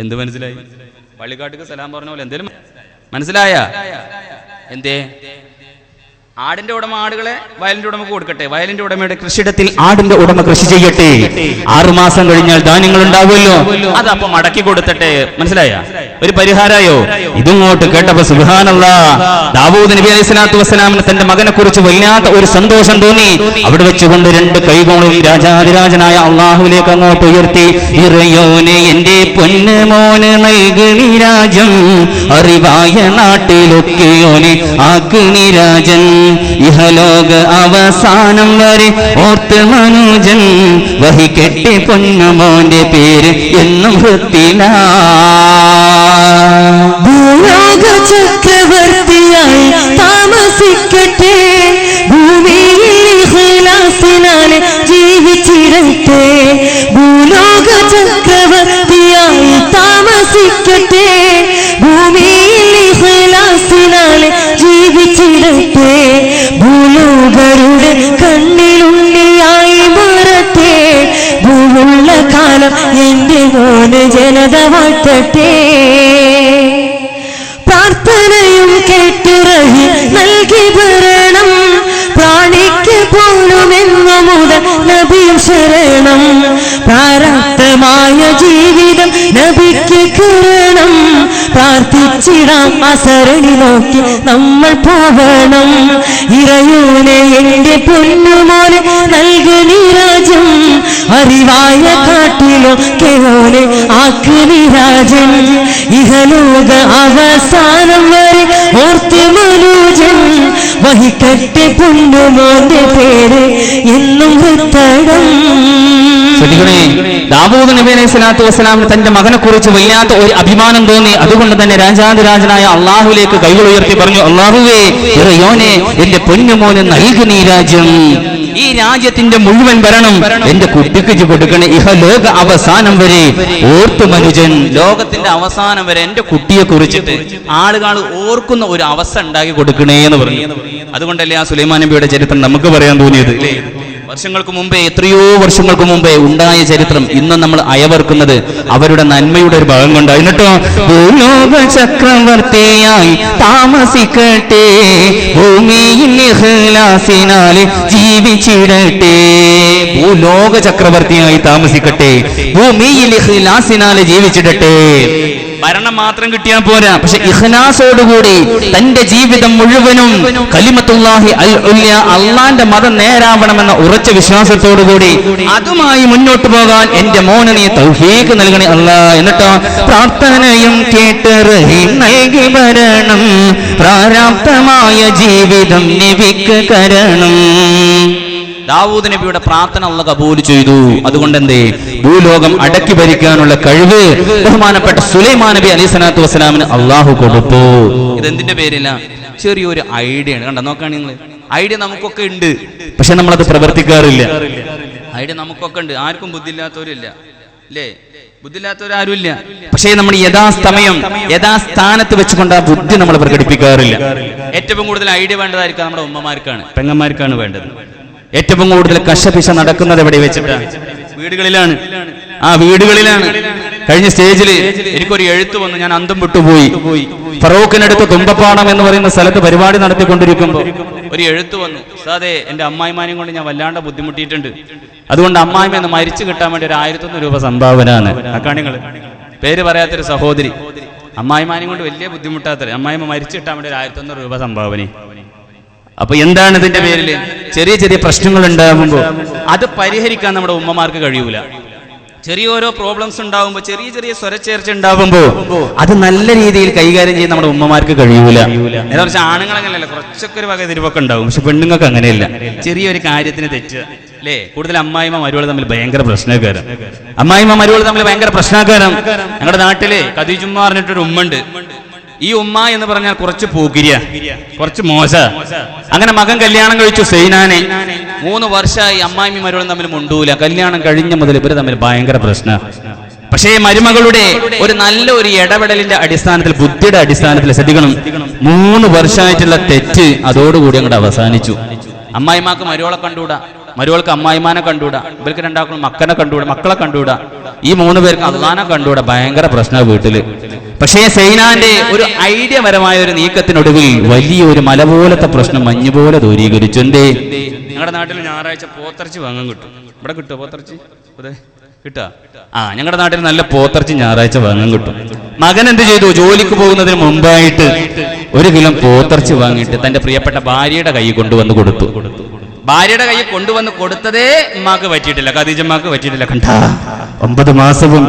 എന്ത് മനസ്സിലായി? പള്ളിക്കാട്ടിക്ക് സലാം പറഞ്ഞ പോലെ എന്തേലും മനസ്സിലായ? എന്തേ? ആടിന്റെ ഉടമ ആടുകളെ വയലിന്റെ ഉടമക്ക് കൊടുക്കട്ടെ, വയലിന്റെ ഉടമയുടെ കൃഷിയിടത്തിൽ ആടിന്റെ ഉടമ കൃഷി ചെയ്യട്ടെ, 6 മാസം കഴിഞ്ഞാൽ ധാന്യങ്ങൾ ഉണ്ടാവുമല്ലോ, അതപ്പം മടക്കി കൊടുത്തട്ടെ. മനസ്സിലായ? ഒരു പരിഹാരമായോ? ഇതങ്ങോട്ട് കേട്ടപ്പോ സുബ്ഹാനല്ലാഹ്, ദാവൂദ് നബി അലൈഹി സ്വലാത്തു വസ്സലാമിന് തന്റെ മകനെ കുറിച്ച് വല്ലാത്ത ഒരു സന്തോഷം തോന്നി. അവിടെ വെച്ചുകൊണ്ട് 2 കൈകളും രാജാതിരാജനായ അള്ളാഹുവിലേക്ക് അങ്ങോട്ട് ഉയർത്തി, ഇറയോനെ എന്റെ പൊന്നു മോന് നൽകി രാജം, അറിവായ നാട്ടിലൊക്കെയോനെ ആക്കി രാജൻ, ഇഹലോക അവസാനം വരെ ഓർത്ത് മനുജൻ, വഹിക്കട്ടെ പൊന്നുമോന്റെ പേര് എന്നും വൃത്തില. ഭൂലോക ചക്രവർത്തിയായി താമസിക്കട്ടെ, ഭൂമിയിൽ ഇഖ്ലാസിനാലെ ജീവിച്ചിടട്ടെ. ഭൂലോക ചക്രവർത്തിയായി താമസിക്കട്ടെ, ഭൂമിയിൽ ഇഖ്ലാസിനാലെ ജീവിച്ചിടട്ടെ. ഭൂലോകരുടെ കണ്ണിലുണ്ണിയായി മാറട്ടെ, ഭൂമുള്ള കാലം എന്റെ മോന് ജനത വാഴ്ത്തട്ടെ. പ്രാർത്ഥനയും കേട്ടുറഹി നൽകി ഭരണം, പ്രാണിക്ക് പോലും എന്നു മുതൽ നബിയും ശരണം. പ്രാരാബ്ധമായ ജീവിതം നബിക്ക് കിരണം, പ്രാർത്ഥിച്ചിടാം അസരണി നോക്കി നമ്മൾ പോവണം. ഇറയോനെ എന്റെ പൊന്നുമോനെ നൽകി രാജം, അറിവായ കാട്ടിലൊക്കെ ഓനെ ആക്കി രാജൻ, ഇഹലോക അവസാനം വരെ ഓർത്ത് മനുജൻ, വഹിക്കട്ടെ പൊന്നുമോന്റെ പേര് എന്നും വൃത്തടം. ദാവൂദ് നബി അലൈഹി സ്വലാത്തു വസ്സലാമിന് തന്റെ മകനെ കുറിച്ച് വല്ലാത്ത ഒരു അഭിമാനം തോന്നി. അതുകൊണ്ട് തന്നെ രാജാതിരാജനായ അള്ളാഹുലേക്ക് കൈകൾ ഉയർത്തി പറഞ്ഞു, അള്ളാഹുവേ, ഇറയോനെ എന്റെ പൊന്നുമോന് നൽകി നീ രാജ്യം, ഈ രാജ്യത്തിന്റെ മുഴുവൻ ഭരണം എന്റെ കുട്ടിക്ക് കൊടുക്കണേ, ഇഹലോക അവസാനം വരെ ഓർത്തു മനുജൻ, ലോകത്തിന്റെ അവസാനം വരെ എന്റെ കുട്ടിയെ കുറിച്ചിട്ട് ആളുകൾ ഓർക്കുന്ന ഒരു അവസ്ഥ ഉണ്ടാക്കി കൊടുക്കണേ എന്ന് പറഞ്ഞു. അതുകൊണ്ടല്ലേ ആ സുലൈമാൻ നബിയുടെ ചരിത്രം നമുക്ക് പറയാൻ തോന്നിയത്. വർഷങ്ങൾക്ക് മുമ്പേ, എത്രയോ വർഷങ്ങൾക്ക് മുമ്പേ ഉണ്ടായ ചരിത്രം ഇന്നും നമ്മൾ അയവർക്കുന്നത് അവരുടെ നന്മയുടെ ഒരു ഭാഗം കൊണ്ടാണ്. എന്നിട്ടോ, ഭൂലോക ചക്രവർത്തിയായി താമസിക്കട്ടെ, ഭൂമിയിൽ ഇഖ്ലാസിനാലെ ജീവിച്ചിടട്ടെ. ഭൂലോക ചക്രവർത്തിയായി താമസിക്കട്ടെ, ഭൂമിയിൽ ഇഖ്ലാസിനാലെ ജീവിച്ചിടട്ടെ. ഭരണം മാത്രം കിട്ടിയാൽ പോരാ, പക്ഷെ ഇഖ്ലാസോടുകൂടി തന്റെ ജീവിതം മുഴുവനും കലിമത്തുല്ലാഹി അൽ ഉല്യ, അള്ളാന്റെ മതം നേരാവണമെന്ന ഉറച്ച വിശ്വാസത്തോടുകൂടി അതുമായി മുന്നോട്ട് പോകാൻ എന്റെ മോന് നീ തൗഫീഖ് നൽകണേ അല്ലാ. എന്നിട്ടോ, പ്രാർത്ഥനയും കേട്ട് റഹീം നൽകി ഭരണം, പ്രാരാബ്ധമായ ജീവിതം നബിക്ക് കരണം. ദാവൂദ് നബിയുടെ പ്രാർത്ഥന അല്ലാഹു കബൂൽ ചെയ്തു. അതുകൊണ്ട് എന്തേ, ഭൂലോകം അടക്കി ഭരിക്കാനുള്ള കഴിവ് ബഹുമാനപ്പെട്ട സുലൈമാൻ നബി അലൈഹി സ്വലാത്തു വസ്സലാമിന് അള്ളാഹു കൊടുത്തു. ഇതെന്തിന്റെ പേരില്ല? ചെറിയൊരു ഐഡിയ ആണ്. കണ്ട, നോക്കാണ് നിങ്ങൾ, ഐഡിയ നമുക്കൊക്കെ ഉണ്ട്, പക്ഷെ നമ്മളത് പ്രവർത്തിക്കാറില്ല. ഐഡിയ നമുക്കൊക്കെ ഉണ്ട്, ആർക്കും ബുദ്ധിയില്ലാത്തവരില്ല, അല്ലേ? ബുദ്ധിയില്ലാത്തവരാരും ഇല്ല. പക്ഷേ നമ്മൾ യഥാസമയം യഥാസ്ഥാനത്ത് വെച്ചുകൊണ്ട് ആ ബുദ്ധി നമ്മൾ പ്രകടിപ്പിക്കാറില്ല. ഏറ്റവും കൂടുതൽ ഐഡിയ വേണ്ടതായിരിക്കും നമ്മുടെ ഉമ്മമാർക്കാണ്, പെങ്ങന്മാർക്കാണ് വേണ്ടത്. ഏറ്റവും കൂടുതൽ കശപിശ നടക്കുന്നത് എവിടെ വെച്ചിട്ടാണ്? വീടുകളിലാണ്. ആ വീടുകളിലാണ്. കഴിഞ്ഞ സ്റ്റേജിൽ എനിക്കൊരു എഴുത്ത് വന്നു, ഞാൻ അന്തം വിട്ടുപോയി. ഫറൂഖിനടുത്ത് തുമ്പപ്പാടം എന്ന് പറയുന്ന സ്ഥലത്ത് പരിപാടി നടത്തിക്കൊണ്ടിരിക്കുമ്പോൾ ഒരു എഴുത്ത് വന്നു, സാധേ എന്റെ അമ്മായിമാനെയും കൊണ്ട് ഞാൻ വല്ലാണ്ട് ബുദ്ധിമുട്ടിയിട്ടുണ്ട്, അതുകൊണ്ട് അമ്മായിമ എന്ന് മരിച്ചു കിട്ടാൻ വേണ്ടി 1,100 രൂപ സംഭാവന ആണ്. അക്കാണികൾ പേര് പറയാത്തൊരു സഹോദരി, അമ്മായിമാനെയും കൊണ്ട് വലിയ ബുദ്ധിമുട്ടാത്ത അമ്മായിമ മരിച്ചു കിട്ടാൻ വേണ്ടി 1,100 രൂപ സംഭാവന. അപ്പൊ എന്താണ് ഇതിന്റെ പേരിൽ? ചെറിയ ചെറിയ പ്രശ്നങ്ങൾ ഉണ്ടാകുമ്പോൾ അത് പരിഹരിക്കാൻ നമ്മുടെ ഉമ്മമാർക്ക് കഴിയൂല. ചെറിയ ഓരോ പ്രോബ്ലംസ് ഉണ്ടാകുമ്പോൾ, ചെറിയ ചെറിയ സ്വരച്ചേർച്ച ഉണ്ടാകുമ്പോൾ അത് നല്ല രീതിയിൽ കൈകാര്യം ചെയ്യാൻ നമ്മുടെ ഉമ്മമാർക്ക് കഴിയൂല. നേരെ കുറച്ച് ആണുങ്ങളങ്ങനെയല്ല, കുറച്ചൊക്കെ ഒരു വക തിരിവൊക്കെ ഉണ്ടാവും, പക്ഷെ പെണ്ണുങ്ങൾക്ക് അങ്ങനെയല്ല. ചെറിയൊരു കാര്യത്തിന് തെറ്റ് അല്ലേ? കൂടുതൽ അമ്മായിമ്മ മരുവൾ തമ്മിൽ ഭയങ്കര പ്രശ്നക്കാരം. അമ്മായിമ്മ മരുവൾ തമ്മിൽ ഭയങ്കര പ്രശ്നക്കാരം. ഞങ്ങളുടെ നാട്ടില് ഖദീജുമ്മ പറഞ്ഞിട്ടൊരു ഉമ്മ ഉണ്ട്. ഈ ഉമ്മ എന്ന് പറഞ്ഞാൽ കുറച്ച് പോകിരിയ, കുറച്ച് മോശ. അങ്ങനെ മകൻ കല്യാണം കഴിച്ചു സൈനാനെ. 3 വർഷമായി അമ്മായിമ്മ മരുവളും തമ്മിൽ മുണ്ടൂല. കല്യാണം കഴിഞ്ഞ മുതൽ ഇവര് തമ്മിൽ ഭയങ്കര പ്രശ്നം. പക്ഷേ മരുമകളുടെ ഒരു നല്ല ഒരു ഇടപെടലിന്റെ അടിസ്ഥാനത്തിൽ, ബുദ്ധിയുടെ അടിസ്ഥാനത്തിൽ ശ്രദ്ധിക്കണം, 3 വർഷമായിട്ടുള്ള തെറ്റ് അതോടുകൂടി അങ്ങോട്ട് അവസാനിച്ചു. അമ്മായിമാക്ക് മരുവളെ കണ്ടുകൂടാ, മരുവൾക്ക് അമ്മായിമാനെ കണ്ടുകൂടാ, ഇവർക്ക് രണ്ടാൾക്കും മക്കളെ കണ്ടുകൂടാ, മക്കളെ കണ്ടുകൂടാ, ഈ 3 പേർക്ക് അള്ളാനെ കണ്ടുകൂടാ. ഭയങ്കര പ്രശ്നമാണ് വീട്ടില്. പക്ഷേ സൈനാന്റെ ഒരു ഐഡിയപരമായ ഒരു നീക്കത്തിനൊടുവിൽ വലിയൊരു മല പോലത്തെ പ്രശ്നം മഞ്ഞുപോലെ ദൂരീകരിച്ചു. എന്തേ? ഞങ്ങളുടെ നാട്ടിൽ ഞായറാഴ്ച പോത്തിറച്ചി വാങ്ങാൻ കിട്ടും. ഇവിടെ കിട്ടുമോ പോത്തിറച്ചി? അതെ കിട്ടാ. ഞങ്ങളുടെ നാട്ടിൽ നല്ല പോത്തിറച്ചി ഞായറാഴ്ച വാങ്ങാൻ കിട്ടും. മകൻ എന്ത് ചെയ്തു? ജോലിക്ക് പോകുന്നതിന് മുമ്പായിട്ട് 1 കിലോ പോത്തിറച്ചി വാങ്ങിയിട്ട് തന്റെ പ്രിയപ്പെട്ട ഭാര്യയുടെ കൈ കൊണ്ടുവന്ന് കൊടുത്തു. ഭാര്യയുടെ കൈ കൊണ്ടുവന്ന് കൊടുത്തതേ ഉമ്മാക്ക് പറ്റിയിട്ടില്ല, ഖദീജമ്മാക്ക് പറ്റിയിട്ടില്ല. കണ്ടാ 9 മാസവും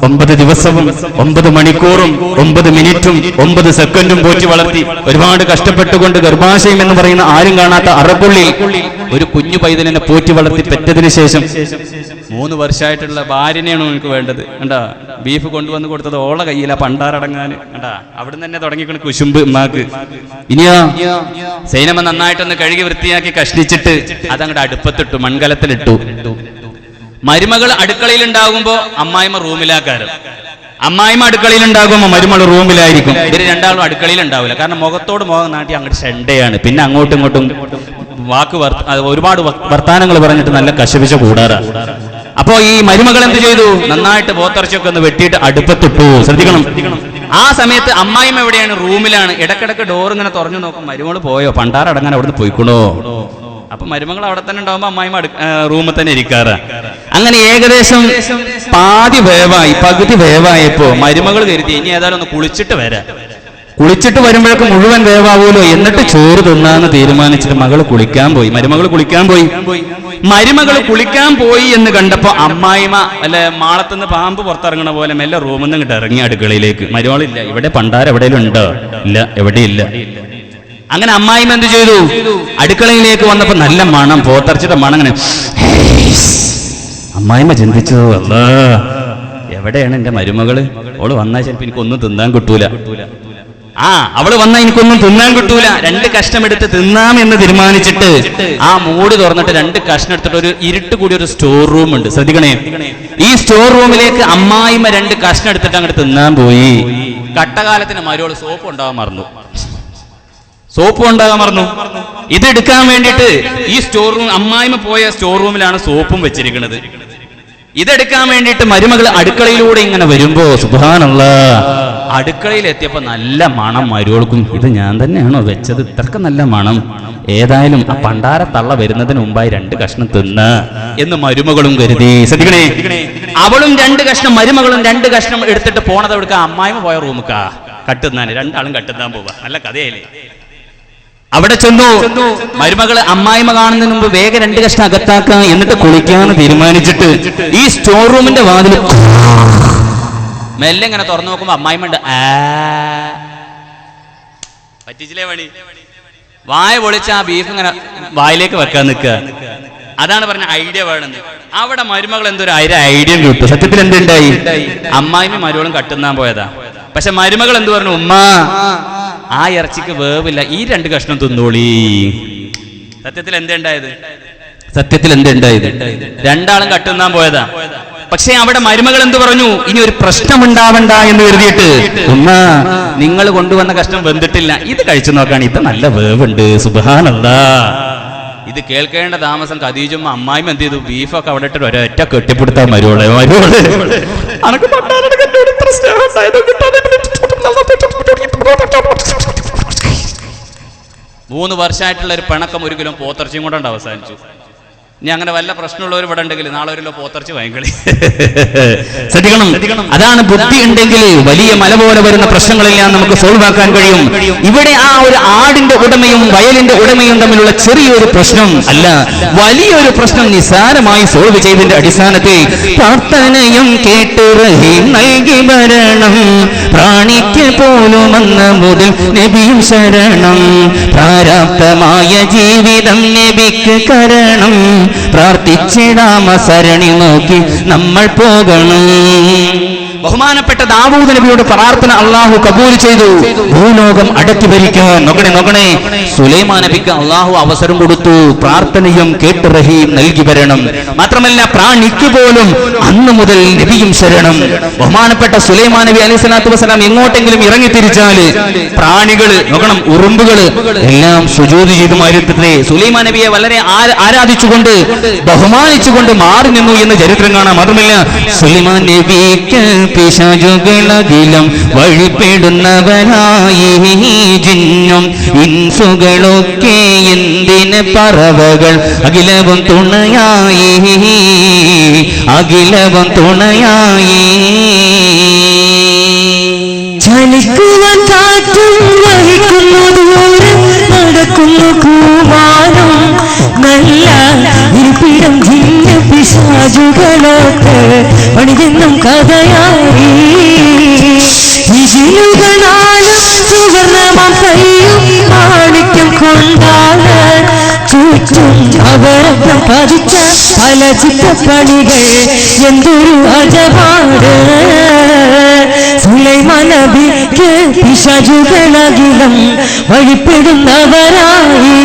9 ദിവസവും 9 മണിക്കൂറും 9 മിനിറ്റും 9 സെക്കൻഡും പോറ്റി വളർത്തി ഒരുപാട് കഷ്ടപ്പെട്ടുകൊണ്ട് ഗർഭാശയം എന്ന് പറയുന്ന ആരും കാണാത്ത അറപ്പുള്ളിൽ ഒരു കുഞ്ഞു പൈതലിനെ പോറ്റി വളർത്തി പെറ്റതിന് ശേഷം 3 വർഷമായിട്ടുള്ള ഭാര്യനെയാണ് എനിക്ക് വേണ്ടത്. കണ്ടാ ബീഫ് കൊണ്ടുവന്ന് കൊടുത്തത് ഓളെ കയ്യില പണ്ടാരടങ്ങാന്. കണ്ടാ അവിടുന്ന് തന്നെ തുടങ്ങിക്കൊണ്ട് കുശുമ്പ് ഉമ്മാക്ക്. ഇനിയോ സൈനമ്മ നന്നായിട്ടൊന്ന് കഴുകി വൃത്തിയാക്കി കഷ്ടിച്ചിട്ട് അതങ്ങോട്ട് അടുപ്പത്തിട്ടു, മൺകലത്തിലിട്ടു. മരുമകൾ അടുക്കളയിൽ ഉണ്ടാകുമ്പോ അമ്മായിമ്മ റൂമിലാക്കാറ്. അമ്മായിമ്മ അടുക്കളയിൽ ഉണ്ടാകുമ്പോ മരുമകൾ റൂമിലായിരിക്കും. ഇവര് രണ്ടാളും അടുക്കളയിൽ ഉണ്ടാവില്ല. കാരണം മുഖത്തോട് മുഖം നാട്ടി അങ്ങോട്ട് ഷെണ്ടയാണ്. പിന്നെ അങ്ങോട്ടും ഇങ്ങോട്ടും ഒരുപാട് വർത്താനങ്ങൾ പറഞ്ഞിട്ട് നല്ല കശപിശ കൂടാറ്. അപ്പോ ഈ മരുമകൾ എന്ത് ചെയ്തു? നന്നായിട്ട് പോത്തിറച്ചിയൊക്കെ ഒന്ന് വെട്ടിയിട്ട് അടുപ്പത്തിട്ടു. ശ്രദ്ധിക്കണം. ആ സമയത്ത് അമ്മായിമ്മ എവിടെയാണ്? റൂമിലാണ്. ഇടക്കിടക്ക് ഡോർ ഇങ്ങനെ തുറന്നു നോക്കും, മരുമകൾ പോയോ, പണ്ടാരടങ്ങാൻ അവിടുന്ന് പോയിക്കണോ. അപ്പൊ മരുമകൾ അവിടെ തന്നെ ഉണ്ടാവുമ്പോ അമ്മായിമ്മ റൂമിൽ തന്നെ ഇരിക്കാറ്. അങ്ങനെ ഏകദേശം പാതി വേവായി, പകുതി വേവായപ്പോ മരുമകൾ കരുതി ഇനി ഏതായാലും ഒന്ന് കുളിച്ചിട്ട് വരാം. കുളിച്ചിട്ട് വരുമ്പോഴേക്കും മുഴുവൻ വേവാവൂലോ, എന്നിട്ട് ചോറ് തിന്നാന്ന് തീരുമാനിച്ചിട്ട് മരുമകൾ കുളിക്കാൻ പോയി. മരുമകൾ കുളിക്കാൻ പോയി എന്ന് കണ്ടപ്പോ അമ്മായിമ്മ അല്ലെ മാളത്തുനിന്ന് പാമ്പ് പുറത്തിറങ്ങണ പോലെ മെല്ലെ റൂമിൽ നിന്ന് ഇങ്ങോട്ട് ഇറങ്ങി അടുക്കളയിലേക്ക്. മരുമകളില്ല. ഇവിടെ പണ്ടാര എവിടെയെങ്കിലും ഉണ്ടോ? ഇല്ല, എവിടെയില്ല. അങ്ങനെ അമ്മായിമ്മ എന്ത് ചെയ്തു? അടുക്കളയിലേക്ക് വന്നപ്പോ നല്ല മണം, പോത്തിറച്ചിയുടെ മണം. അങ്ങനെ അമ്മായിമ്മ ചിന്തിച്ചു, അല്ലാ എവിടെയാണ് എന്റെ മരുമകള്? അവള് വന്നാൽ ചിലപ്പോ എനിക്കൊന്നും തിന്നാൻ കിട്ടൂല. അവള് വന്നാൽ എനിക്കൊന്നും തിന്നാൻ കിട്ടൂല. 2 കഷ്ണം എടുത്ത് തിന്നാമെന്ന് തീരുമാനിച്ചിട്ട് ആ മൂട് തുറന്നിട്ട് 2 കഷ്ണം എടുത്തിട്ട് ഒരു ഇരുട്ട് കൂടി ഒരു സ്റ്റോർ റൂം ഉണ്ട്. ശ്രദ്ധിക്കണേ. ഈ സ്റ്റോർ റൂമിലേക്ക് അമ്മായിമ്മ 2 കഷ്ണം എടുത്തിട്ട് അങ്ങോട്ട് തിന്നാൻ പോയി. കട്ടകാലത്തിന് മരുവള് സോപ്പ് ഉണ്ടാകാൻ മറന്നു. ഇതെടുക്കാൻ വേണ്ടിയിട്ട് ഈ സ്റ്റോർ റൂം, അമ്മായിമ്മ പോയ സ്റ്റോർ റൂമിലാണ് സോപ്പും വെച്ചിരിക്കുന്നത്. ഇതെടുക്കാൻ വേണ്ടിയിട്ട് മരുമകൾ അടുക്കളയിലൂടെ ഇങ്ങനെ വരുമ്പോ സുബ്ഹാനല്ലാഹ്, അടുക്കളയിൽ എത്തിയപ്പോ നല്ല മണം. മരുവൾക്കും ഇത് ഞാൻ തന്നെയാണോ വെച്ചത്? ഇത്രക്ക് നല്ല മണം. ഏതായാലും ആ പണ്ടാര തള്ള വരുന്നതിന് മുമ്പായി 2 കഷ്ണം തിന്ന എന്ന് മരുമകളും കരുതി. ശ്രദ്ധിക്കണേ. അവളും 2 കഷ്ണം, മരുമകളും 2 കഷ്ണം എടുത്തിട്ട് പോണത് എടുക്കുക അമ്മായിമ്മ പോയ റൂമിക്കാ കട്ടുന്നാന്. 2 ആളും കട്ടുന്നാൻ പോവാ. നല്ല കഥയായില്ലേ. അവിടെ ചെന്നു. മരുമകള് അമ്മായിമ്മ കാണുന്നതിന് മുമ്പ് വേഗം 2 കഷ്ണം അകത്താക്കാം, എന്നിട്ട് കുളിക്കാന്ന് തീരുമാനിച്ചിട്ട് ഈ സ്റ്റോർ റൂമിന്റെ വാതിൽ മെല്ലെ ഇങ്ങനെ തുറന്നു നോക്കുമ്പോ അമ്മായിമ്മ ഉണ്ട്. പറ്റിച്ചില്ലേ പണി? വായ പൊളിച്ച ആ ബീഫ് ഇങ്ങനെ വായിലേക്ക് വെക്കാൻ നിൽക്കുക. അതാണ് പറഞ്ഞ ഐഡിയ വേണമെന്ന്. അവിടെ മരുമകൾ എന്തൊരു ഐഡിയ കിട്ടും. സത്യത്തിൽ എന്തുണ്ടായി? അമ്മായിമ്മ മരുമകളും കട്ടുന്നാൻ പോയതാ. പക്ഷെ മരുമകൾ എന്ത് പറഞ്ഞു? ഉമ്മ ആ ഇറച്ചിക്ക് വേവില്ല, ഈ 2 കഷ്ണം തിന്നോളി. സത്യത്തിൽ എന്തുണ്ടായത്? 2 ആളും കട്ടുന്നാൻ പോയതാ. പക്ഷെ അവിടെ മരുമകൾ എന്ത് പറഞ്ഞു? ഇനി ഒരു പ്രശ്നം ഉണ്ടാവണ്ട എന്ന് കരുതിയിട്ട്, ഉമ്മ നിങ്ങൾ കൊണ്ടുവന്ന കഷ്ണം വെന്തിട്ടില്ല, ഇത് കഴിച്ചു നോക്കാണ്, ഇത് നല്ല വേവുണ്ട്. സുബ്ഹാനല്ലാഹ്. ഇത് കേൾക്കേണ്ട താമസം ഖദീജും അമ്മായിയും എന്ത് ചെയ്തു? ബീഫൊക്കെ അവിടെ ഇട്ട് ഒരൊറ്റ കെട്ടിപ്പിടുത്താൻ മരുവോളെ അനക്ക് 3 വർഷമായിട്ടുള്ള ഒരു പിണക്കം 1 കിലോ പോത്തിറച്ചിയും കൊണ്ടുണ്ട് അവസാനിച്ചു. ഇനി അങ്ങനെ വല്ല പ്രശ്നമുള്ളവർ ഇവിടെ ഉണ്ടെങ്കിൽ നാളെ 1 കിലോ പോത്തിറച്ചി വാങ്ങിക്കളി. ശ്രദ്ധിക്കണം. അതാണ് ബുദ്ധി ഉണ്ടെങ്കിൽ വലിയ മല പോലെ വരുന്ന പ്രശ്നങ്ങളെല്ലാം നമുക്ക് സോൾവ് ആക്കാൻ കഴിയും. ഇവിടെ ആ ഒരു ആടിന്റെ ഉടമയും വയലിന്റെ ഉടമയും തമ്മിലുള്ള ചെറിയൊരു പ്രശ്നം അല്ല, വലിയൊരു പ്രശ്നം നിസാരമായി സോൾവ് ചെയ്തതിന്റെ അടിസ്ഥാനത്തിൽ പ്രാർത്ഥനയും കേട്ട് റഹീം നൽകി വരണം, പ്രാണിക്ക് പോലും അന്ന മുതൽ നബിയും ശരണം, പ്രാരാബ്ധമായ ജീവിതം നബിക്ക് കരണം, പ്രാർത്ഥിച്ചിടാമ സരണി നോക്കി നമ്മൾ പോകണം. ബഹുമാനപ്പെട്ട ദാവൂദ് നബിയുടെ പ്രാർത്ഥന അള്ളാഹു കബൂൽ ചെയ്തു. ഭൂലോകം അടക്കി ഭരിക്കാൻ നോക്കണേ സുലൈമാൻ നബിക്ക് അള്ളാഹു അവസരം കൊടുത്തു. പ്രാർത്ഥനയും കേട്ട് റഹീം നൽകി വരണം. മാത്രമല്ല പ്രാണിക്ക് പോലും അന്നു മുതൽ നബിയും ശരണം. ബഹുമാനപ്പെട്ട സുലൈമാൻ നബി അലൈഹി സ്വലാത്തു വസ്സലാം എങ്ങോട്ടെങ്കിലും ഇറങ്ങി തിരിച്ചാല് പ്രാണികള് നോക്കണം, ഉറുമ്പുകള് എല്ലാം സുജൂദ് ചെയ്തു മാറിയിട്ടേ സുലൈമാൻ നബിയെ വളരെ ആരാധിച്ചുകൊണ്ട് ബഹുമാനിച്ചുകൊണ്ട് മാറി നിന്നു എന്ന് ചരിത്രം കാണാം. മാത്രമല്ല സുലൈമാൻ നബിക്ക് പിശാചുകളകിലും വഴിപ്പെടുന്നവനായി ജിന്നും ഇൻസുകളൊക്കെ എന്തിന് പറവകൾ അഖിലവും തുണയായി ചലിക്കുവാൻ കാറ്റും വഹിക്കുന്നു ദൂരം നടക്കുന്നു കൂവാനും നല്ല ഇരിപ്പിടം ജിന്ന പിശാചുകളൊക്കെ പണിതെന്നും കഥയായി ികളാലും സുവർണമാം കൈയും മാണിക്യം കൊണ്ടാണ് ചുറ്റും അവരൊക്കെ പതിച്ച പല ചിത്രപ്പണികൾ എന്തൊരു അജപാട് സുലൈമാൻ നബിക്ക് പിശാചുകളകിലും വഴിപ്പെടുന്നവരായി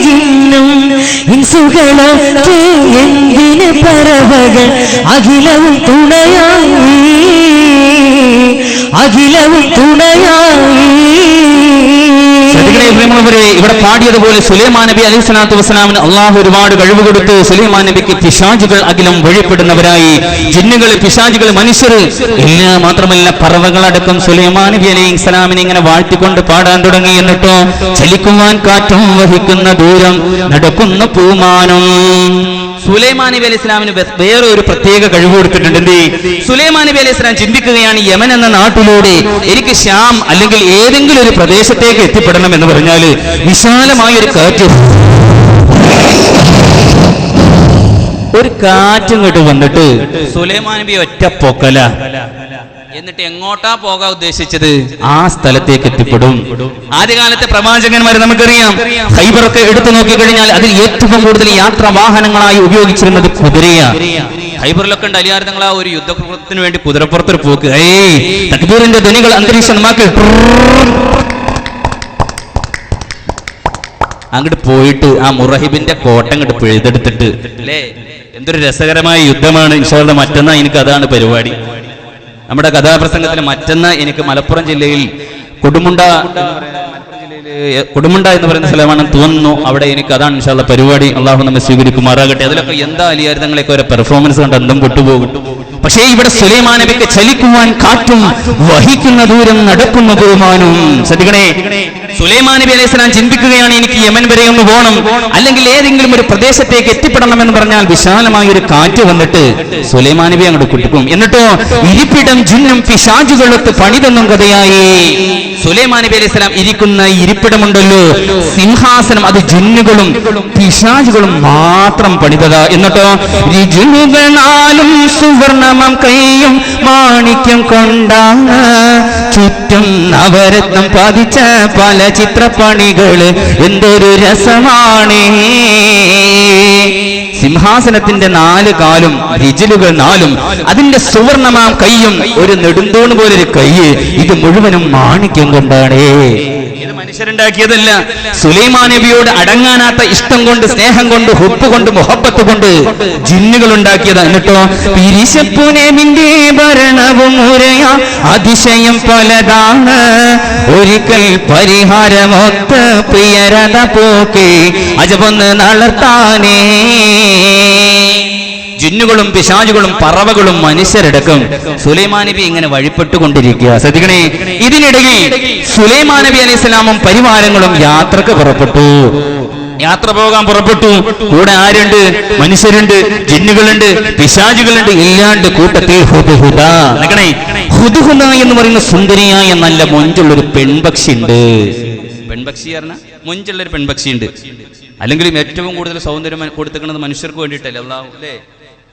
ജിന്നും ഇൻസുകളൊക്കെ എന്തിന് പറവകൾ അഖിലവും തുണയായി ഇവിടെ പാടിയതുപോലെ സുലൈമാൻ നബി അലൈഹി സ്വലാത്തു വസ്സലാമിന് അള്ളാഹു ഒരുപാട് കഴിവ് കൊടുത്തു. സുലൈമാൻ നബിക്ക് പിശാചുകൾ അഖിലം വഴിപ്പെടുന്നവരായി ജിന്നുകൾ, പിശാചുകൾ, മനുഷ്യർ എല്ലാം മാത്രമല്ല പറവകളടക്കം സുലൈമാൻ നബി അലൈഹി സ്വലാമിനെ ഇങ്ങനെ വാഴ്ത്തിക്കൊണ്ട് പാടാൻ തുടങ്ങി. എന്നിട്ടോ ചലിക്കുവാൻ കാറ്റും വഹിക്കുന്ന ദൂരം നടക്കുന്ന പൂമാനം. സുലൈമാൻ നബി അലൈഹി സ്വലാമിന് വേറെ ഒരു പ്രത്യേക കഴിവ് കൊടുത്തിട്ടുണ്ട്. എന്ത്? സുലൈമാൻ നബി അലൈഹി സ്വലാം ചിന്തിക്കുകയാണ്, യമൻ എന്ന നാട്ടിലൂടെ എനിക്ക് ശ്യാം അല്ലെങ്കിൽ ഏതെങ്കിലും ഒരു പ്രദേശത്തേക്ക് എത്തിപ്പെടണം എന്ന് പറഞ്ഞാല് വിശാലമായ ഒരു കാറ്റ് ഇങ്ങോട്ട് വന്നിട്ട് സുലൈമാൻ നബി ഒറ്റ പൊക്കല. എന്നിട്ട് എങ്ങോട്ടാ പോകാൻ ഉദ്ദേശിച്ചത്? ആ സ്ഥലത്തേക്ക് എത്തിപ്പെടും. ആദ്യകാലത്തെ പ്രവാചകന്മാരെ നമുക്കറിയാം, ഖൈബറൊക്കെ എടുത്തു നോക്കിക്കഴിഞ്ഞാൽ അതിൽ ഏറ്റവും കൂടുതൽ യാത്രാ വാഹനങ്ങളായി ഉപയോഗിച്ചിരുന്നത് കുതിരയാണ്. ഖൈബറിലൊക്കെ ഉണ്ട് അലിയാർദ്ദങ്ങൾ ആ ഒരു യുദ്ധത്തിന് വേണ്ടി കുതിരപ്പുറത്തൊരു പോക്ക്. തക്ബീറിന്റെ ധ്വനികൾ അന്തരീക്ഷം നമുക്ക് അങ്ങോട്ട് പോയിട്ട് ആ മുറഹിബിന്റെ കോട്ട അങ്ങോട്ട് പിഴുതെടുത്തിട്ട് അല്ലേ, എന്തൊരു രസകരമായ യുദ്ധമാണ്. ഇൻഷാ അല്ലാഹ് മറ്റന്നാ എനിക്ക് അതാണ് പരിപാടി. നമ്മുടെ കഥാപ്രസംഗത്തിന് മറ്റന്നാ എനിക്ക് മലപ്പുറം ജില്ലയിൽ കൊടുമുണ്ട എന്ന് പറയുന്ന സ്ഥലമാണെന്ന് തോന്നുന്നു. അവിടെ എനിക്ക് അതാണ് ഇൻഷാ അല്ലാഹ് പരിപാടി. അള്ളാഹു നമ്മെ സ്വീകരിക്കുമാറാകട്ടെ. അതിലൊക്കെ എന്താ അലിയാരിതങ്ങളൊക്കെ ഒരു പെർഫോമൻസ് കണ്ട് എന്തും വിട്ടുപോകും. പക്ഷേ ഇവിടെ സുലൈമാൻ നബിക്ക് ചലിക്കുവാൻ കാറ്റും വഹിക്കുന്ന ദൂരം നടക്കുന്ന ബഹുമാനവും. ശ്രദ്ധിക്കണേ, സുലൈമാൻ നബി അലൈഹി സ്വലാം ചിന്തിക്കുകയാണ്, എനിക്ക് യമൻ വരെ ഒന്ന് പോകണം, അല്ലെങ്കിൽ ഏതെങ്കിലും ഒരു പ്രദേശത്തേക്ക് എത്തിപ്പെടണം എന്ന് പറഞ്ഞാൽ വിശാലമായ ഒരു കാറ്റ് വന്നിട്ട് സുലൈമാൻ നബി അങ്ങോട്ട് കുട്ടിക്കും. എന്നിട്ടോ ഇരിപ്പിടം ജിന്നും പിശാചുകളൊത്ത് പണിതെന്നും കഥയായി. സുലൈമാൻ നബി അലൈഹി സ്വലാം ഇരിക്കുന്ന ഇരിപ്പിടമുണ്ടല്ലോ, സിംഹാസനം, അത് ജിന്നുകളും പിശാചുകളും മാത്രം പണിതതാ. എന്നിട്ടോ ജിന്നുകളാലും സുവർണമം കൈയും മാണിക്യം കൊണ്ടാണ് ചുറ്റും നവരത്നം പതിച്ച പല ചിത്രപ്പണികള് എന്തൊരു രസമാണ്. സിംഹാസനത്തിന്റെ 4 കാലും രിജിലുകൾ 4, അതിന്റെ സുവർണമാം കൈയും ഒരു നെടുന്തൂണ് പോലൊരു കൈ, ഇത് മുഴുവനും മാണിക്യം കൊണ്ടാണ്. ഇത് മനുഷ്യരുണ്ടാക്കിയതല്ല, സുലൈമാൻ നബിയോട് അടങ്ങാനാത്ത ഇഷ്ടം കൊണ്ട്, സ്നേഹം കൊണ്ട്, ഹുബ്ബ് കൊണ്ട്, മുഹബ്ബത്ത് കൊണ്ട് ജിന്നുകൾ ഉണ്ടാക്കിയതാ. എന്നിട്ടോ പിരിശപ്പുനേമിന്റെ ഭരണവും മുരയ അതിശയം പലതാണ്, ഒരിക്കൽ പരിഹാരമൊത്ത് പ്രിയരത പോക്കെ അജബൊന്ന് നടത്താനേ. ജിന്നുകളും പിശാചുകളും പറവകളും മനുഷ്യരടക്കം സുലൈമാൻ നബി ഇങ്ങനെ വഴിപ്പെട്ടുകൊണ്ടിരിക്കുക. ശ്രദ്ധിക്കണേ, ഇതിനിടയിൽ സുലൈമാൻ നബി അലൈഹി സ്വലാമും പരിവാരങ്ങളും യാത്രക്ക് പുറപ്പെട്ടു. യാത്ര പോകാൻ പുറപ്പെട്ടു. കൂടെ ആരുണ്ട്? മനുഷ്യരുണ്ട്, ജിന്നുകളുണ്ട്, പിശാചുകളുണ്ട്, ഇല്ലാണ്ട് കൂട്ടത്തിൽ ഹുദ്ഹുദ. ഹുദ്ഹുദ എന്ന് പറയുന്ന സുന്ദരിയായ നല്ല മൊഞ്ചുള്ളൊരു പെൺപക്ഷി ഉണ്ട്. പെൺപക്ഷി പറഞ്ഞാൽ മൊഞ്ചുള്ളൊരു പെൺപക്ഷി ഉണ്ട്. അല്ലെങ്കിലും ഏറ്റവും കൂടുതൽ സൗന്ദര്യം കൊടുത്തിരിക്കുന്നത് മനുഷ്യർക്ക് വേണ്ടിയിട്ടല്ലേ അല്ലാഹു?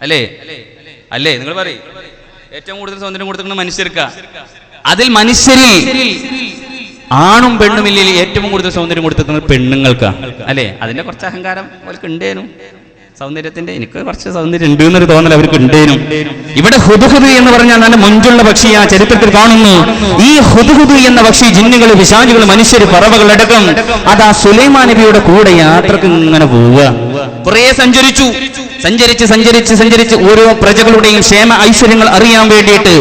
അല്ലേ അല്ലേ നിങ്ങൾ പറയും, ഏറ്റവും കൂടുതൽ സൗന്ദര്യം കൊടുത്തിരിക്കുന്നത് മനുഷ്യർക്കാ. അതിൽ മനുഷ്യരിൽ ആണും പെണ്ണുമില്ല ഏറ്റവും കൂടുതൽ സൗന്ദര്യം കൊടുത്തിരിക്കുന്നത് പെണ്ണുങ്ങൾക്കാ. അല്ലേ? അതിന്റെ കുറച്ച് അഹങ്കാരം അവർക്ക് ഉണ്ടേനു. സൗന്ദര്യത്തിന്റെ എനിക്ക് കുറച്ച് സൗന്ദര്യം ഉണ്ട് എന്നൊരു തോന്നൽ അവർക്ക് ഉണ്ടേനും. ഇവിടെ ഹുദ്ഹുദ് എന്ന് പറഞ്ഞാൽ നല്ല മൊഞ്ചുള്ള പക്ഷിയാ ചരിത്രത്തിൽ കാണുന്നു. ഈ ഹുദ്ഹുദ് എന്ന പക്ഷി ജിന്നുകൾ, പിശാചുകൾ, മനുഷ്യര്, പറവകളടക്കം അതാ സുലൈമാൻ നബിയുടെ കൂടെ യാത്രക്ക് ഇങ്ങനെ പോവുക. കുറെ സഞ്ചരിച്ച് ഓരോ പ്രജകളുടെയും ക്ഷേമ ഐശ്വര്യങ്ങൾ അറിയാൻ വേണ്ടിയിട്ട്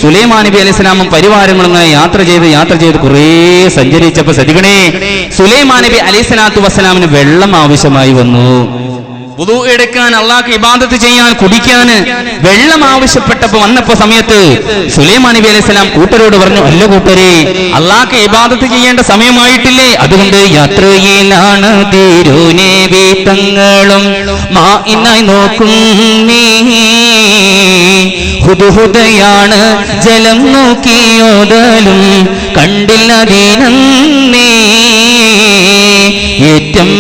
സുലൈമാൻ നബി അലൈഹി സ്വലാമും പരിവാരങ്ങളും ഇങ്ങനെ യാത്ര ചെയ്ത് കുറെ സഞ്ചരിച്ചപ്പോ സദിഗണേ സുലൈമാൻ നബി അലൈഹി സ്വലാത്തു വസ്സലാമിന് വെള്ളം ആവശ്യമായി വന്നു. വുദൂ എടുക്കാൻ, അള്ളാഹ്ക്ക് ഇബാദത്ത് ചെയ്യാൻ, കുടിക്കാൻ വെള്ളം വന്നപ്പോ സമയത്ത് സുലൈമാൻ നബി അലൈഹി സ്വലാം കൂട്ടരോട് പറഞ്ഞു, അല്ല കൂട്ടരെ, അള്ളാഹ്ക്ക് ഇബാദത്ത് ചെയ്യേണ്ട സമയമായിട്ടില്ലേ? അതുകൊണ്ട് യാത്രയിലാണ് തിരുനബി തങ്ങളും മാഇനായി നോക്കും നീ. ഹുദ്ഹുദയാണ് ജലം നോക്കിയോതലും കണ്ടില്ല ദീനന്നേ. ഏറ്റം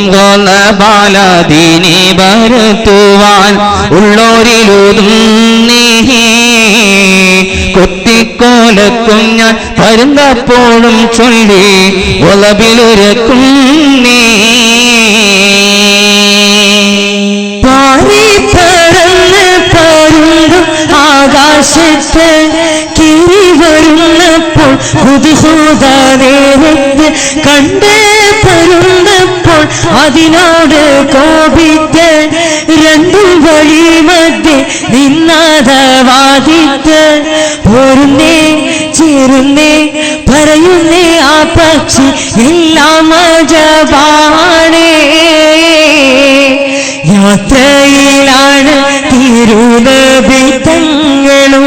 ബാലദീനെ ഭരത്തുവാൻ ഉള്ളോരിലൂതും നീ. കൊത്തിക്കോലക്കും ഞാൻ പരുന്തപ്പോഴും ചൊല്ലി ഒളബിലുരക്കും നീ. ആകാശത്ത് കിരി വരുന്നപ്പോൾ ഹുദ്ഹുദ് കണ്ട് പരുന്നപ്പോൾ അതിനോട് കോപിത്ത് രണ്ടും വഴി മധ്യേ നിന്നാദവാദിത്ത് പോരുന്നേ ചേരുന്നേ പറയുന്നേ ആ പക്ഷി എല്ലാം അജബാണേ. യാത്രയിലാണ് തിരുനബി തങ്ങളും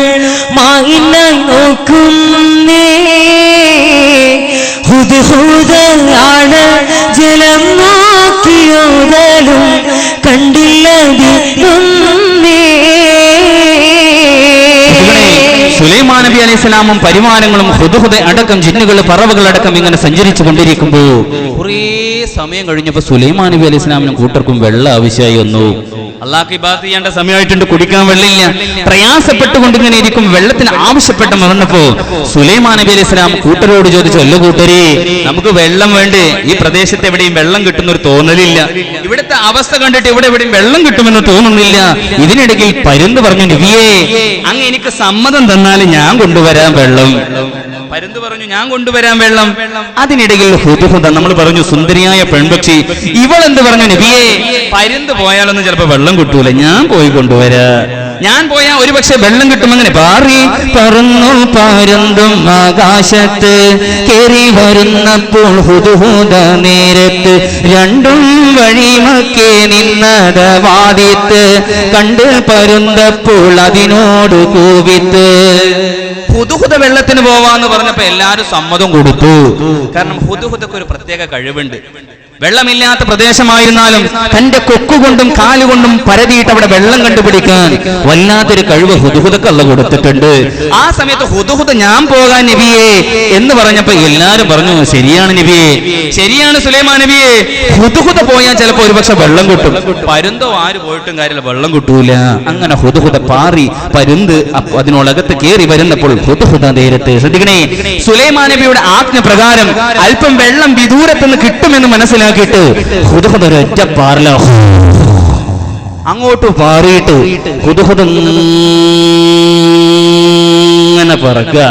മാഇനായി നോക്കുന്നേ. ഹുദ്ഹുദാണ് ജലം നോക്കിയോതലും കണ്ടില്ല ദീനന്നേ. സുലൈമാൻ നബി അലൈഹി സ്വലാമും പരിവാരങ്ങളും ഹുദ്ഹുദ് അടക്കം ജിന്നുകൾ, പറവകൾ അടക്കം ഇങ്ങനെ സഞ്ചരിച്ചു കൊണ്ടിരിക്കുമ്പോ കുറേ സമയം കഴിഞ്ഞപ്പോ സുലൈമാൻ നബി അലൈഹി സ്വലാമിനും കൂട്ടർക്കും വെള്ളം ആവശ്യമായി വന്നു. അള്ളാഹ്ക്ക് ഇബാദത്ത് ചെയ്യേണ്ട സമയമായിട്ടുണ്ട്, കുടിക്കാൻ വെള്ളമില്ല. പ്രയാസപ്പെട്ടുകൊണ്ടിങ്ങനെ ഇരിക്കും. വെള്ളത്തിന് ആവശ്യപ്പെട്ട മറന്നപ്പോ സുലൈമാൻ നബി അലൈഹി സ്വലാം കൂട്ടരോട് ചോദിച്ചു, അല്ല കൂട്ടരെ, നമുക്ക് വെള്ളം വേണ്ടേ? ഈ പ്രദേശത്ത് എവിടെയും വെള്ളം കിട്ടുന്ന ഒരു തോന്നലില്ല. ഇവിടുത്തെ അവസ്ഥ കണ്ടിട്ട് ഇവിടെ എവിടെയും വെള്ളം കിട്ടുമെന്ന് തോന്നുന്നില്ല. ഇതിനിടയ്ക്ക് പരുന്ത് പറഞ്ഞു, നബിയേ, അങ്ങ് എനിക്ക് സമ്മതം തന്നാലും ഞാൻ കൊണ്ടുവരാൻ വെള്ളം. പരുന്ത് പറഞ്ഞു, ഞാൻ കൊണ്ടുവരാൻ വെള്ളം. അതിനിടയിൽ ഹുദ്ഹുദ്, നമ്മൾ പറഞ്ഞു സുന്ദരിയായ പെൺപക്ഷി, ഇവളെന്ത് പറഞ്ഞു, നബിയേ, പരുന്ത് പോയാലൊന്നും ചിലപ്പോ വെള്ളം കിട്ടൂല, ഞാൻ പോയി കൊണ്ടുവരാ. ഞാൻ പോയാ ഒരുപക്ഷെ വെള്ളം കിട്ടുമെങ്ങനെ. പാറി പറന്നു പരുന്തും ആകാശത്ത് കേറി വരുന്നപ്പോൾ ഹുദ്ഹുദ് നേരത്ത് രണ്ടും വഴിമക്കെ നിന്നദവാദിത്ത് കണ്ട് പരുന്തപ്പോൾ അതിനോട് കൂവിത്ത്. ഹുദ്ഹുദ് വെള്ളത്തിന് പോവാന്ന് പറഞ്ഞപ്പോ എല്ലാരും സമ്മതം കൊടുത്തു. കാരണം ഹുദ്ഹുദക്ക് ഒരു പ്രത്യേക കഴിവുണ്ട്. വെള്ളമില്ലാത്ത പ്രദേശമായിരുന്നാലും തന്റെ കൊക്കുകൊണ്ടും കാലുകൊണ്ടും പരതിയിട്ട് അവിടെ വെള്ളം കണ്ടുപിടിക്കാൻ വല്ലാത്തൊരു കഴിവ് ഹുദ്ഹുദക്ക് അല്ലാഹു കൊടുത്തിട്ടുണ്ട്. ആ സമയത്ത് ഹുദ്ഹുദ്, ഞാൻ പോകാൻ നബിയേ എന്ന് പറഞ്ഞപ്പോ എല്ലാരും പറഞ്ഞു, ശരിയാണ് നബിയേ, ശരിയാണ് സുലൈമാൻ നബിയേ, ഹുദ്ഹുദ് പോയാൽ ചിലപ്പോ ഒരുപക്ഷെ വെള്ളം കിട്ടും. പരുന്തോ ആര് പോയിട്ടും കാര്യമില്ല, വെള്ളം കിട്ടൂല. അങ്ങനെ ഹുദ്ഹുദ് പാറി പരുന്ത് അതിനോടകത്ത് കയറി വരുന്നപ്പോൾ ഹുദ്ഹുദ് നേരത്തെ ശ്രദ്ധിക്കണേ, സുലൈമാൻ നബിയുടെ ആജ്ഞ പ്രകാരം അല്പം വെള്ളം വിദൂരത്തുനിന്ന് കിട്ടുമെന്ന് മനസ്സിലാക്കിയിട്ട് ഹുദ്ഹുദ് ഒരൊറ്റ പാറല അങ്ങോട്ട് പാറിയിട്ട് ഹുദ്ഹുദ് ഇങ്ങനെ പറക്കുക.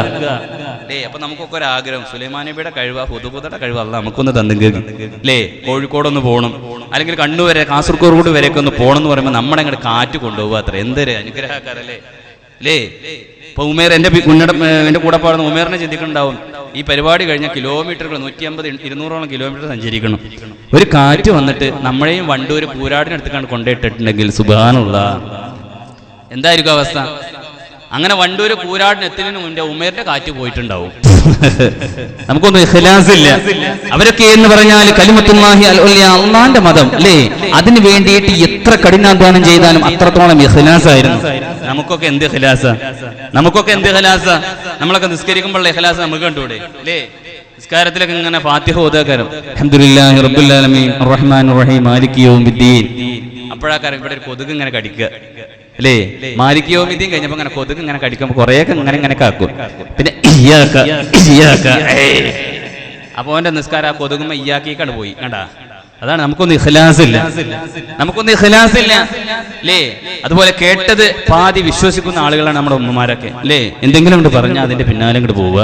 അപ്പൊ നമുക്കൊക്കെ ഒരു ആഗ്രഹം, സുലൈമാൻ നബിയുടെ കഴിവ്, ഹുദ്ഹുദയുടെ കഴിവ് അല്ല നമുക്കൊന്ന് തന്നെങ്കിൽ അല്ലേ, കോഴിക്കോടൊന്ന് പോകണം, അല്ലെങ്കിൽ കണ്ണൂർ വരെ, കാസർഗോഡ് വരെയൊക്കെ ഒന്ന് പോകണം എന്ന് പറയുമ്പോൾ നമ്മുടെ അങ്ങോട്ട് കാറ്റ് കൊണ്ടുപോകുക. അത്ര എന്തൊരു അനുഗ്രഹക്കാരല്ലേ അല്ലേ. ഇപ്പൊ ഉമേർ, എന്റെ കൂടെ പാടുന്ന ഉമേറിനെ ചിന്തിക്കുന്നുണ്ടാവും, ഈ പരിപാടി കഴിഞ്ഞ കിലോമീറ്ററുകൾ 150-200ഓളം കിലോമീറ്റർ സഞ്ചരിക്കണം. ഒരു കാറ്റ് വന്നിട്ട് നമ്മളെയും വണ്ടൂര് പൂരാടിനടുത്ത് കൊണ്ടുപോയിട്ടിട്ടുണ്ടെങ്കിൽ സുബ്ഹാനല്ലാഹ് എന്തായിരിക്കും അവസ്ഥ? അങ്ങനെ വണ്ടൂര് പൂരാടിന് എത്തുന്നതിന് മുന്നേ ഉമേറിന്റെ കാറ്റ് പോയിട്ടുണ്ടാവും. നമുക്കൊന്നും ഇഖ്ലാസ് ഇല്ല. അവരൊക്കെ എന്ന് പറഞ്ഞാൽ കലിമത്തുല്ലാഹി അൽ ഉലിയ, അല്ലാഹുവിന്റെ മതം അല്ലേ, അതിന് വേണ്ടിയിട്ട് എത്ര കഠിനാധ്വാനം ചെയ്താലും അത്രത്തോളം ഇഖ്ലാസ് ആയിരുന്നു. നമുക്കൊക്കെ എന്ത് ഇഖ്ലാസാ, നമ്മളൊക്കെ നിസ്കരിക്കുമ്പോൾ ഇഖ്ലാസ് നമുക്ക് കണ്ടുകൂടെ അല്ലേ? നിസ്കാരത്തിലൊക്കെ ഇങ്ങനെ ഫാത്തിഹ ഓതാക്കാരം, അൽഹംദുലില്ലാഹി റബ്ബിൽ ആലമീൻ അർറഹ്മാനിർ റഹീം മാലികി യൗമിദ്ദീൻ. അപ്പോഴാക്കാരം ഇവിടെ ഒരു കൊതുക് ഇങ്ങനെ കടിക്കുക അല്ലേ. മാലികി യൗമിദ്ദീൻ കഴിഞ്ഞപ്പോ ഇങ്ങനെ കൊതുക് ഇങ്ങനെ കടിക്കുമ്പോ കുറെയൊക്കെ ഇങ്ങനെ കാക്കും. പിന്നെ അപ്പൊ അവന്റെ നിസ്കാരം ആ കൊതുകുമ്പോ ഇയ്യാക്കിക്കാണ് പോയി കണ്ടാ. അതാണ് നമുക്കൊന്നും ഇഖ്ലാസില്ല, അല്ലേ? അതുപോലെ കേട്ടത് പാതി വിശ്വസിക്കുന്ന ആളുകളാണ് നമ്മുടെ ഉമ്മമാരൊക്കെ, അല്ലേ? എന്തെങ്കിലും കൊണ്ട് പറഞ്ഞാൽ അതിന്റെ പിന്നാലെ ഇങ്ങോട്ട് പോവുക.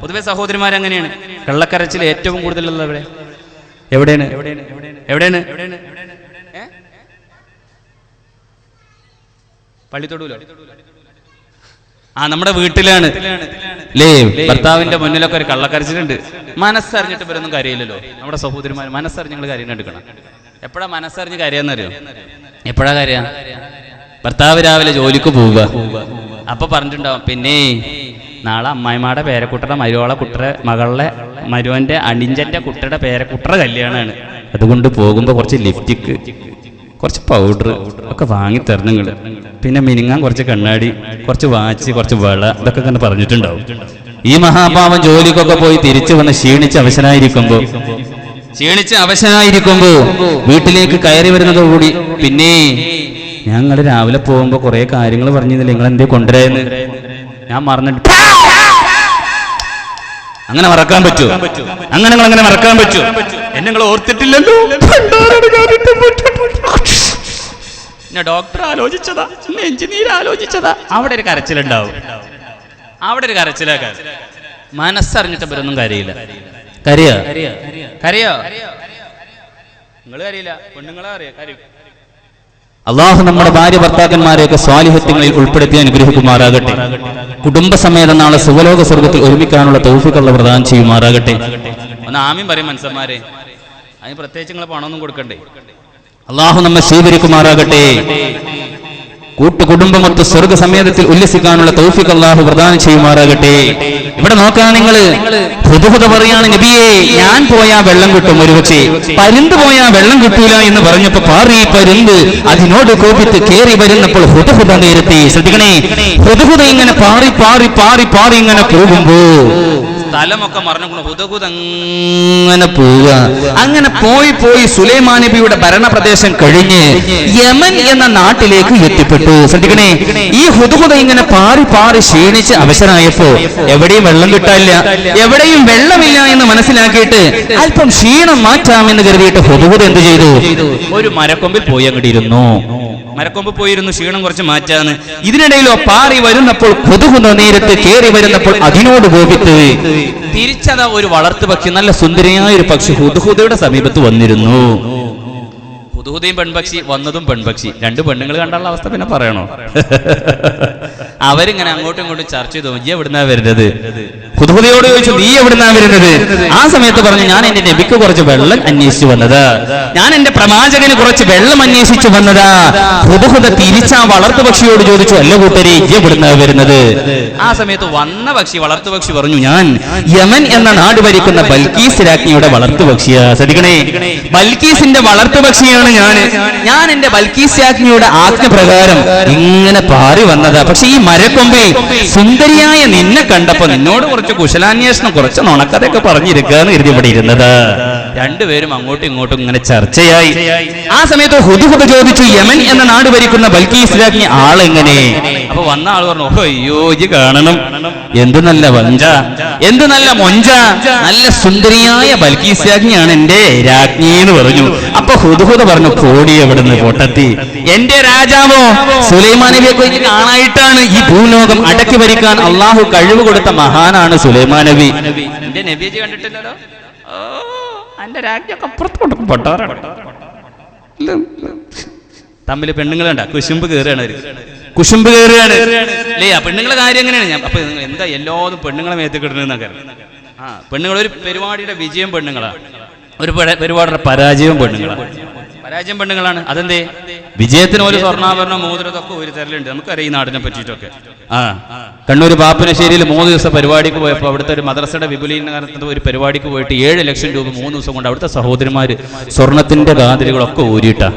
പൊതുവെ സഹോദരിമാരങ്ങനെയാണ്. കള്ളക്കരച്ചിൽ ഏറ്റവും കൂടുതലുള്ളത് എവിടെയാണ്? പള്ളിത്തൊടൂലോ? നമ്മുടെ വീട്ടിലാണ്, അല്ലേ? ഭർത്താവിന്റെ മുന്നിലൊക്കെ ഒരു കള്ളക്കരച്ചിലുണ്ട്. മനസ്സറിഞ്ഞിട്ട് ഇവരൊന്നും കരയില്ലല്ലോ. നമ്മുടെ സഹോദരിമാർ മനസ്സറിഞ്ഞ് ഞങ്ങൾ കരയാൻ എടുക്കണം. എപ്പോഴാ മനസ്സറിഞ്ഞ് കരയാന്നറിയോ? എപ്പോഴാ കരയാ? ഭർത്താവ് രാവിലെ ജോലിക്ക് പോവുക, അപ്പൊ പറഞ്ഞിട്ടുണ്ടാവും, പിന്നെ നാളെ അമ്മായിമാടെ പേരക്കുട്ടയുടെ മകളുടെ മരുവന്റെ അണിഞ്ചന്റെ കുട്ടിയുടെ പേരക്കുട്ടയുടെ കല്യാണമാണ്. അതുകൊണ്ട് പോകുമ്പോ കുറച്ച് ലിപ്റ്റിക്ക്, കുറച്ച് പൗഡർ ഒക്കെ വാങ്ങി തരണം നിങ്ങൾ. പിന്നെ മിനിങ്ങാൻ കുറച്ച് കണ്ണാടി, കുറച്ച് വാച്ച്, കുറച്ച് വള, ഇതൊക്കെ തന്നെ പറഞ്ഞിട്ടുണ്ടാവും. ഈ മഹാപാവം ജോലിക്കൊക്കെ പോയി തിരിച്ചു വന്ന് ക്ഷീണിച്ച് അവശനായിരിക്കുമ്പോ വീട്ടിലേക്ക് കയറി വരുന്നതോടുകൂടി, പിന്നെ ഞങ്ങൾ രാവിലെ പോകുമ്പോ കുറെ കാര്യങ്ങൾ പറഞ്ഞിരുന്നില്ല, നിങ്ങൾ എന്തേ കൊണ്ടുവരാന്ന് ഞാൻ മറന്നിട്ട്. അങ്ങനെ മറക്കാൻ പറ്റൂ? അങ്ങനെ മറക്കാൻ പറ്റൂ? എന്നെ നിങ്ങൾ ഓർത്തിട്ടില്ലല്ലോ. Doctor ആലോചിച്ചതാ, engineer ആലോചിച്ചതാ. അവിടെ ഒരു കരച്ചിലുണ്ടാവും, അവിടെ ഒരു കരച്ചിലൊക്കെ. മനസ്സറിഞ്ഞിട്ട് ഇവരൊന്നും കരയില്ല. കരയോ? നിങ്ങൾ കരയില്ല, പെണ്ണുങ്ങളെ കരയും. അള്ളാഹു നമ്മുടെ ഭാര്യ ഭർത്താക്കന്മാരെയൊക്കെ സ്വാലിഹ്യങ്ങളിൽ ഉൾപ്പെടുത്തി അനുഗ്രഹിക്കുമാറാകട്ടെ. കുടുംബസമേതം നാളെ സുവലോക സ്വർഗത്തിൽ ഒരുമിക്കാനുള്ള തൗഫീഖ് അല്ലാഹു പ്രദാനം ചെയ്യുമാറാകട്ടെ. ഒന്ന് ആമീൻ പറയും മനുഷ്യന്മാരെ. അതിന് പ്രത്യേകിച്ച് നിങ്ങൾ പണമൊന്നും കൊടുക്കണ്ടേ. അള്ളാഹു നമ്മെ സ്വീകരിക്കുമാറാകട്ടെ. കൂട്ടുകുടുംബമൊത്ത് സ്വർഗസമേതത്തിൽ ഉല്ലസിക്കാനുള്ള തൗഫീഖ് അല്ലാഹു പ്രദാനം ചെയ്യുമാറാകട്ടെ. ഇവിടെ നോക്കാൻ നിങ്ങൾ ഹുദഹുദ പറയാണ്, നബിയെ ഞാൻ പോയാ വെള്ളം കിട്ടും, ഒരുപക്ഷെ പരുന്ത് പോയാ വെള്ളം കിട്ടൂല എന്ന് പറഞ്ഞപ്പോ പാറി പരുന്ത് അതിനോട് കോപിത്ത് കേറി വരുന്നപ്പോൾ ഹുദഹുദ നേരത്തെ ശ്രദ്ധിക്കണേ. ഹുദഹുദ ഇങ്ങനെ പാറി പാറി പാറി പാറി ഇങ്ങനെ പോകുമ്പോ സ്ഥലമൊക്കെ മറന്നു ഹുദഹുദ അങ്ങനെ പോവുക. അങ്ങനെ പോയി സുലൈമാൻ നബിയുടെ ഭരണപ്രദേശം കഴിഞ്ഞ് യമൻ എന്ന നാട്ടിലേക്ക് എത്തിപ്പെട്ടു. ശ്രദ്ധിക്കണേ, ഈ ഹുദഹുദ ഇങ്ങനെ പാറി പാറി ക്ഷീണിച്ച് അവശനായപ്പോ എവിടെയും വെള്ളം കിട്ടാനില്ല, എവിടെയും വെള്ളമില്ല എന്ന് മനസ്സിലാക്കിയിട്ട് അല്പം ക്ഷീണം മാറ്റാമെന്ന് കരുതിയിട്ട് ഹുദഹുദ എന്ത് ചെയ്തു? ഒരു മരക്കൊമ്പിൽ പോയി അങ്ങോട്ട് ഇരുന്നു. ക്ഷീണം കുറച്ച് മാറ്റാന്ന്. ഇതിനിടയിലോ പാറി വരുന്നപ്പോൾ ഹുദഹുദ നേരത്ത് കേറി വരുന്നപ്പോൾ അതിനോട് കോപിത്ത് തിരിച്ചതാ ഒരു വളർത്തു പക്ഷി, നല്ല സുന്ദരിയായ ഒരു പക്ഷി ഹുദഹുദയുടെ സമീപത്ത് വന്നിരുന്നു. ഹുദഹുദയും പെൺപക്ഷി, വന്നതും പെൺപക്ഷി. രണ്ട് പെണ്ണുങ്ങൾ കണ്ടുള്ള അവസ്ഥ പിന്നെ പറയണോ? അവരിങ്ങനെ അങ്ങോട്ടും ഇങ്ങോട്ടും ചർച്ച ചെയ്തു, നീ എവിടുന്നാ വരുന്നത്? ഹുദഹുദയോട് ചോദിച്ചു, നീ എവിടുന്നാ വരുന്നത്? ആ സമയത്ത് പറഞ്ഞു, ഞാൻ എന്റെ നബിക്ക് കുറച്ച് വെള്ളം അന്വേഷിച്ചു വന്നതാ, ഞാൻ എന്റെ പ്രവാചകന് കുറച്ച് വെള്ളം അന്വേഷിച്ചു വന്നതാ. ഹുദഹുദ തിരിച്ചാ വളർത്തു പക്ഷിയോട് ചോദിച്ചു, അല്ല കൂട്ടരെ, നീ എവിടുന്നാ വരുന്നത്? ആ സമയത്ത് വന്ന പക്ഷി, വളർത്തു പക്ഷി പറഞ്ഞു, ഞാൻ യമൻ എന്ന നാട് ഭരിക്കുന്ന ബൽക്കീസ് രാജ്ഞിയുടെ വളർത്തു പക്ഷിയാ. ശ്രദ്ധിക്കണേ, ബൽക്കീസിന്റെ വളർത്തു പക്ഷിയാണ് ഞാൻ എന്റെ ബൽക്കീസ് രാജ്ഞിയുടെ ആജ്ഞപ്രകാരം ഇങ്ങനെ പാറി വന്നതാ. പക്ഷെ ഈ മരക്കൊമ്പിൽ സുന്ദരിയായ നിന്നെ കണ്ടപ്പോ നിന്നോട് കുറച്ച് കുശലാന്വേഷണം, കുറച്ച് നുണക്കഥയൊക്കെ പറഞ്ഞിരിക്കാന്ന് കരുതി ഇവിടെ ഇരുന്നത്. രണ്ടുപേരും അങ്ങോട്ടും ഇങ്ങോട്ടും ഇങ്ങനെ ചർച്ചയായി. ആ സമയത്ത് ഹുദഹുദ ചോദിച്ചു, യമൻ എന്ന നാട് ഭരിക്കുന്ന ബൽക്കീസ് രാജ്ഞി ആളെങ്ങനെ? അപ്പൊ വന്ന ആൾ പറഞ്ഞു, അയ്യോ ഇജ്ജ് കാണണം, എന്ത് നല്ല വഞ്ച, എന്ത് നല്ല മൊഞ്ച, നല്ല സുന്ദരിയായ ബൽക്കീസ് രാജ്ഞിയാണ് എന്റെ രാജ്ഞി എന്ന് പറഞ്ഞു. അപ്പൊ ഹുദഹുദ പറഞ്ഞു, കോടി എവിടുന്ന് പൊട്ടത്തി, എന്റെ രാജാവോ സുലൈമാൻ നബിയെ കുറിച്ച് കാണായിട്ടാണ് ഈ ഭൂലോകം അടക്കി ഭരിക്കാൻ അള്ളാഹു കഴിവ് കൊടുത്ത മഹാനാണ് സുലൈമാൻ നബി. എന്റെ നബിയെ കണ്ടിട്ടില്ലല്ലോ, എന്റെ രാജ്ഞിയൊക്കെ അപ്പുറത്തോട്ട് പൊട്ടാറാണ്. തമ്മിൽ പെണ്ണുങ്ങളുണ്ട കുശുമ്പ് കയറുകയാണ്, അല്ലേ? ആ പെണ്ണുങ്ങളെ കാര്യം എങ്ങനെയാണ്? ഞാൻ അപ്പൊ എന്താ എല്ലാതും പെണ്ണുങ്ങളെ മേത്തിക്കിടുന്നതെന്നൊക്കെ. പെണ്ണുങ്ങൾ ഒരു പരിപാടിയുടെ വിജയം പെണ്ണുങ്ങളാണ്, ഒരു പരിപാടിയുടെ പരാജയവും പെണ്ണുങ്ങളാണ്. അതെന്തേ? വിജയത്തിന് ഒരു സ്വർണ്ണാഭരണം, മോതിരതൊക്കെ ഒരു തരലുണ്ട്. നമുക്കറിയാം ഈ നാടിനെ പറ്റിയിട്ടൊക്കെ. കണ്ണൂർ പാപ്പനശ്ശേരിയിൽ 3 ദിവസം പരിപാടിക്ക് പോയപ്പോൾ അവിടുത്തെ ഒരു മദ്രസയുടെ വിപുലീകരണത്തിന്റെ ഒരു പരിപാടിക്ക് പോയിട്ട് 7 ലക്ഷം രൂപ 3 ദിവസം കൊണ്ട് അവിടുത്തെ സഹോദരിമാര് സ്വർണത്തിന്റെ ഗാതിരികളൊക്കെ ഊരിയിട്ടാ.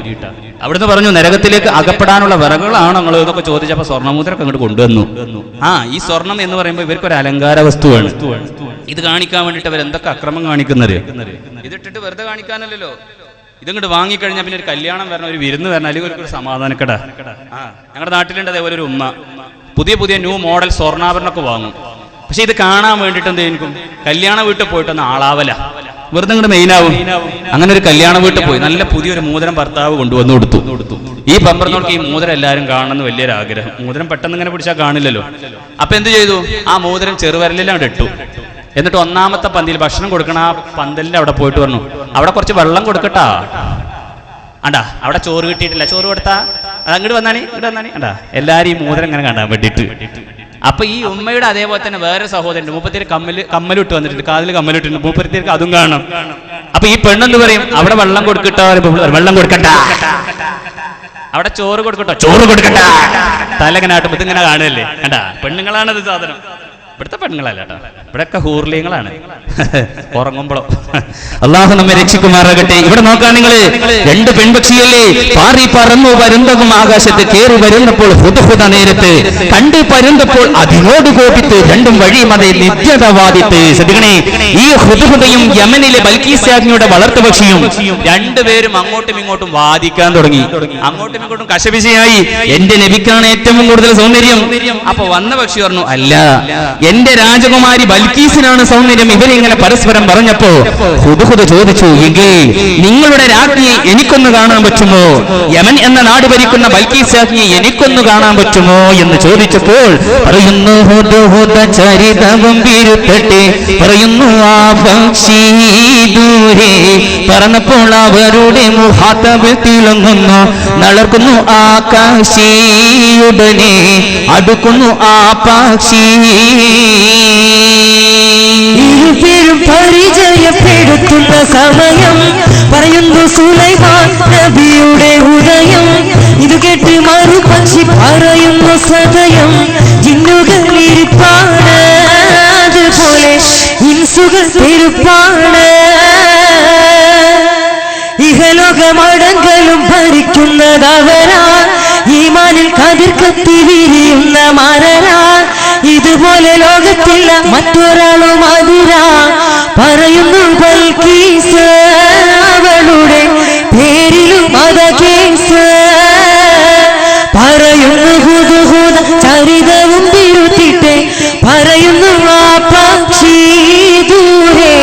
അവിടുന്ന് പറഞ്ഞു, നരകത്തിലേക്ക് അകപ്പെടാനുള്ള വിറകുകളാണോ നിങ്ങൾ എന്നൊക്കെ ചോദിച്ചപ്പോ സ്വർണ്ണമുദ്രൊക്കെ അങ്ങോട്ട് കൊണ്ടുവന്നു. ഈ സ്വർണം എന്ന് പറയുമ്പോൾ ഇവർക്കൊരു അലങ്കാര വസ്തുവാണ്. ഇത് കാണിക്കാൻ വേണ്ടിയിട്ട് അവർ എന്തൊക്കെ അക്രമം കാണിക്കുന്നത്. ഇതിട്ടിട്ട് വെറുതെ കാണിക്കാനല്ലോ, ഇതിങ്ങോട്ട് വാങ്ങിക്കഴിഞ്ഞാൽ പിന്നെ ഒരു കല്യാണം വരണം, ഒരു വിരുന്ന് വരണം, അല്ലെങ്കിൽ ഒരു സമാധാനക്കട. ഞങ്ങളുടെ നാട്ടിലുണ്ട് അതേപോലെ ഒരു ഉമ്മ പുതിയ ന്യൂ മോഡൽ സ്വർണ്ണാഭരണമൊക്കെ വാങ്ങും. പക്ഷെ ഇത് കാണാൻ വേണ്ടിയിട്ട് എന്ത് ചെയ്യും? കല്യാണ വീട്ടിൽ പോയിട്ടൊന്ന് ആളാവല, വെറുതെ ഇങ്ങോട്ട് മെയിനാവും. അങ്ങനെ ഒരു കല്യാണ വീട്ടിൽ പോയി നല്ല പുതിയൊരു മോതിരം ഭർത്താവ് കൊണ്ടുവന്നു കൊടുത്തു. ഈ പമ്പറന്നോർക്ക് ഈ മോതിരം എല്ലാവരും കാണണമെന്ന് വലിയൊരു ആഗ്രഹം. മോതിരം പെട്ടെന്ന് ഇങ്ങനെ പിടിച്ചാൽ കാണില്ലല്ലോ. അപ്പൊ എന്ത് ചെയ്തു? ആ മോതിരം ചെറുവരലിലാണ് ഇട്ടു. എന്നിട്ട് ഒന്നാമത്തെ പന്തിയിൽ ഭക്ഷണം കൊടുക്കണം ആ പന്തലിന്റെ അവിടെ പോയിട്ട് പറഞ്ഞു, അവിടെ കുറച്ച് വെള്ളം കൊടുക്കട്ടാ. അണ്ടാ അവിടെ ചോറ് കിട്ടിയിട്ടില്ല, ചോറ് കൊടുത്താ അത് അങ്ങോട്ട് വന്നാണി അണ്ടാ എല്ലാരും ഈ മോതിരം ഇങ്ങനെ കാണാൻ വേണ്ടിയിട്ട്. അപ്പൊ ഈ ഉമ്മയുടെ അതേപോലെ തന്നെ വേറെ സഹോദരൻ മൂപ്പത്തിരി കമ്മലിട്ട് വന്നിട്ടുണ്ട്, കാതിൽ കമ്മലിട്ടുണ്ട്, മൂപ്പത്തിരിക്ക് അതും കാണണം. അപ്പൊ ഈ പെണ്ണെന്ന് പറയും അവിടെ വെള്ളം കൊടുക്കട്ടോ, വെള്ളം കൊടുക്കട്ട. അവിടെ ചോറ് കൊടുക്കട്ടോ, ചോറ് കൊടുക്കട്ട. തലങ്ങനാട്ടും ഇതിങ്ങനെ കാണുകയല്ലേ. കണ്ടാ പെണ്ണുങ്ങളാണത് സാധനം. ഇവിടുത്തെ പെണ്ണുങ്ങളല്ല കേട്ടോ, ഇവിടെയൊക്കെ ഹൂർലിങ്ങളാണ്. ഉറങ്ങുമ്പോഴോ അള്ളാഹു നമ്മെ രക്ഷിക്കുമാറാകട്ടെ. ഇവിടെ നോക്കാൻ നിങ്ങള് രണ്ട് പെൺപക്ഷിയല്ലേ പാറി പറന്നു വരുന്നതും ആകാശത്ത് കയറി വരുന്നപ്പോൾ ഹുദഹുദ നേരത്ത് കണ്ട് പരുന്നപ്പോൾ അതിനോട് കോപിത്ത് രണ്ടും വഴിയും അതേ നിത്യതവാദിത്ത്. ശ്രദ്ധിക്കണേ, ഈ ഹുദഹുദയും യമനിലെ ബൽക്കീസ് രാജ്ഞിയുടെ വളർത്തുപക്ഷിയും രണ്ടുപേരും അങ്ങോട്ടും ഇങ്ങോട്ടും വാദിക്കാൻ തുടങ്ങി. അങ്ങോട്ടും ഇങ്ങോട്ടും കശപിശയായി. എന്റെ നബിക്കാണ് ഏറ്റവും കൂടുതൽ സൗന്ദര്യം. അപ്പൊ വന്ന പക്ഷി പറഞ്ഞു, അല്ല, എന്റെ രാജകുമാരി ബൽക്കീസിനാണ് സൗന്ദര്യം. ഇവരിങ്ങനെ പരസ്പരം പറഞ്ഞപ്പോ ഹുദഹുദ ചോദിച്ചു, എങ്കിൽ നിങ്ങളുടെ രാജ്ഞിയെ എനിക്കൊന്ന് കാണാൻ പറ്റുമോ? യമൻ എന്ന നാട് ഭരിക്കുന്ന ബൽക്കീസ് രാജ്ഞിയെ എനിക്കൊന്ന് കാണാൻ പറ്റുമോ എന്ന് ചോദിച്ചപ്പോൾ പറയുന്നു, ഹുദഹുദ ചരിതവും വിരുത്തട്ടെ, പറയുന്നു ആ പക്ഷി ദൂരെ പറന്നപ്പോൾ അവരുടെ മുഖാത്തബ് തിളങ്ങുന്നു, നളർക്കുന്നു ആകാശിയുടനെ അടുക്കുന്നു ആ പക്ഷി. ഇരുപേരും പരിചയപ്പെടുത്തുന്ന സമയം പറയുന്നു സുലൈമാൻ നബിയുടെ ഉദയം. ഇത് കേട്ട് മറുപക്ഷി പറയുന്നു സദയം, ജിന്നുകൾ ഇരിപ്പാണ് അതുപോലെ ഇൻസുകൾ തിരുപ്പാണ്. ഇഹലോകമടങ്കലും ഭരിക്കുന്നതവരാ, ഈമാനിൽ കതിർ കത്തി വിരിയുന്ന മരരാ. ഇതുപോലെ ലോകത്തില്ല മറ്റൊരാളും അതിരാ. പറയുന്നു ബൽക്കീസ് അവളുടെ പേരിലും മത കേസ്. പറയുന്നു ഹുദഹുദ ചരിതവും തിരുത്തിട്ടെ, പറയുന്നു ആ പക്ഷി ദൂരെ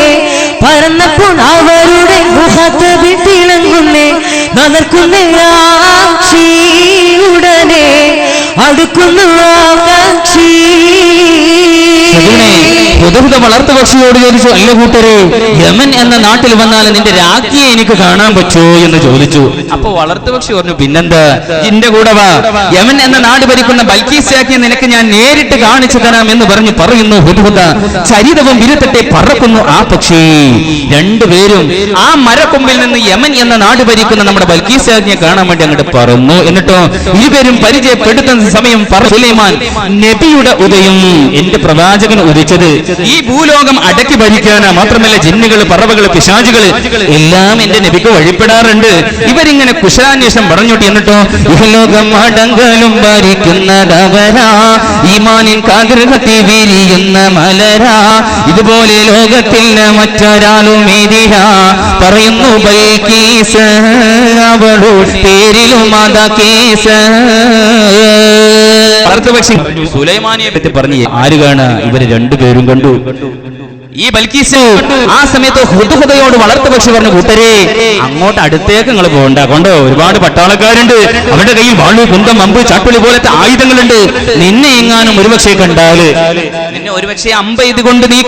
പറന്നപ്പോൾ അവരുടെ മുഖത്ത് തിളങ്ങുന്നേ, നനർക്കുന്നേ ആക്ഷി ഉടനെ അടുക്കുന്നു ആക്ഷി. ഹുദഹുദ വളർത്തുപക്ഷിയോട് ചോദിച്ചു, അല്ല കൂട്ടരെ, യമൻ എന്ന നാട്ടിൽ വന്നാൽ നിന്റെ രാജ്ഞിയെ എനിക്ക് കാണാൻ പറ്റുമോ എന്ന് ചോദിച്ചു. അപ്പൊ വളർത്തുപക്ഷി പറഞ്ഞു, പിന്നെന്താ, എന്റെ കൂടെ വാ, യമൻ എന്ന നാട് ഭരിക്കുന്ന ബൽക്കീസ് രാജ്ഞിയെ നിനക്ക് ഞാൻ നേരിട്ട് കാണിച്ചു തരാം എന്ന് പറയുന്നു ഹുദഹുദ. ചരിതവും വിരുത്തട്ടെ, പറക്കുന്നു ആ പക്ഷി. രണ്ടുപേരും ആ മരക്കൊമ്പിൽ നിന്ന് യമൻ എന്ന നാട് ഭരിക്കുന്ന നമ്മുടെ ബൽക്കീസ് രാജ്ഞിയെ കാണാൻ വേണ്ടി അങ്ങോട്ട് പറന്നു. എന്നിട്ടോ ഇരുവരും പരിചയപ്പെടുത്തുന്ന സമയം സുലൈമാൻ നബിയുടെ ഉദയം, എന്റെ പ്രവാചകൻ ഉദിച്ചത് ഈ ഭൂലോകം അടക്കി ഭരിക്കാനാ. മാത്രമല്ല ജിന്നുകൾ, പറവകൾ, പിശാചുകൾ എല്ലാം എന്റെ നബിക്ക് വഴിപ്പെടാറുണ്ട്. ഇവരിങ്ങനെ കുശലാന്വേഷണം പറഞ്ഞോട്ട്. എന്നിട്ടോ ഇഹലോകം അടങ്കലും ഭരിക്കുന്നതവരാ, ഈമാനിൻ കാകൃതി വിരിയുന്ന മലരാ. ഇതുപോലെ ലോകത്തിൽ മറ്റൊരാളും എതിരാ. പറയുന്നു ബൽക്കീസ് അവളുടെ പേരിലും മത കേസ്. വളർത്തുപക്ഷി സുലൈമാനിയെ പറ്റി പറഞ്ഞു, ആര് കാണാ? ഇവര് രണ്ടുപേരും കണ്ടു. ഈ ബൽക്കീസ് ആ സമയത്ത് ഹുദഹുദയോട് വളർത്തുപക്ഷി പറഞ്ഞു, കൂട്ടരെ അങ്ങോട്ട് അടുത്തേക്ക് നിങ്ങൾ പോകണ്ട, കൊണ്ടോ ഒരുപാട് പട്ടാളക്കാരുണ്ട്, അവരുടെ കയ്യിൽ വാളു, കുന്തം, അമ്പ്, ചാട്ടുളി പോലത്തെ ആയുധങ്ങളുണ്ട്. നിന്നെ എങ്ങാനും ഒരുപക്ഷെ കണ്ടാല് നിന്നെ ഒരുപക്ഷെ അമ്പ ഇതുകൊണ്ട് നീ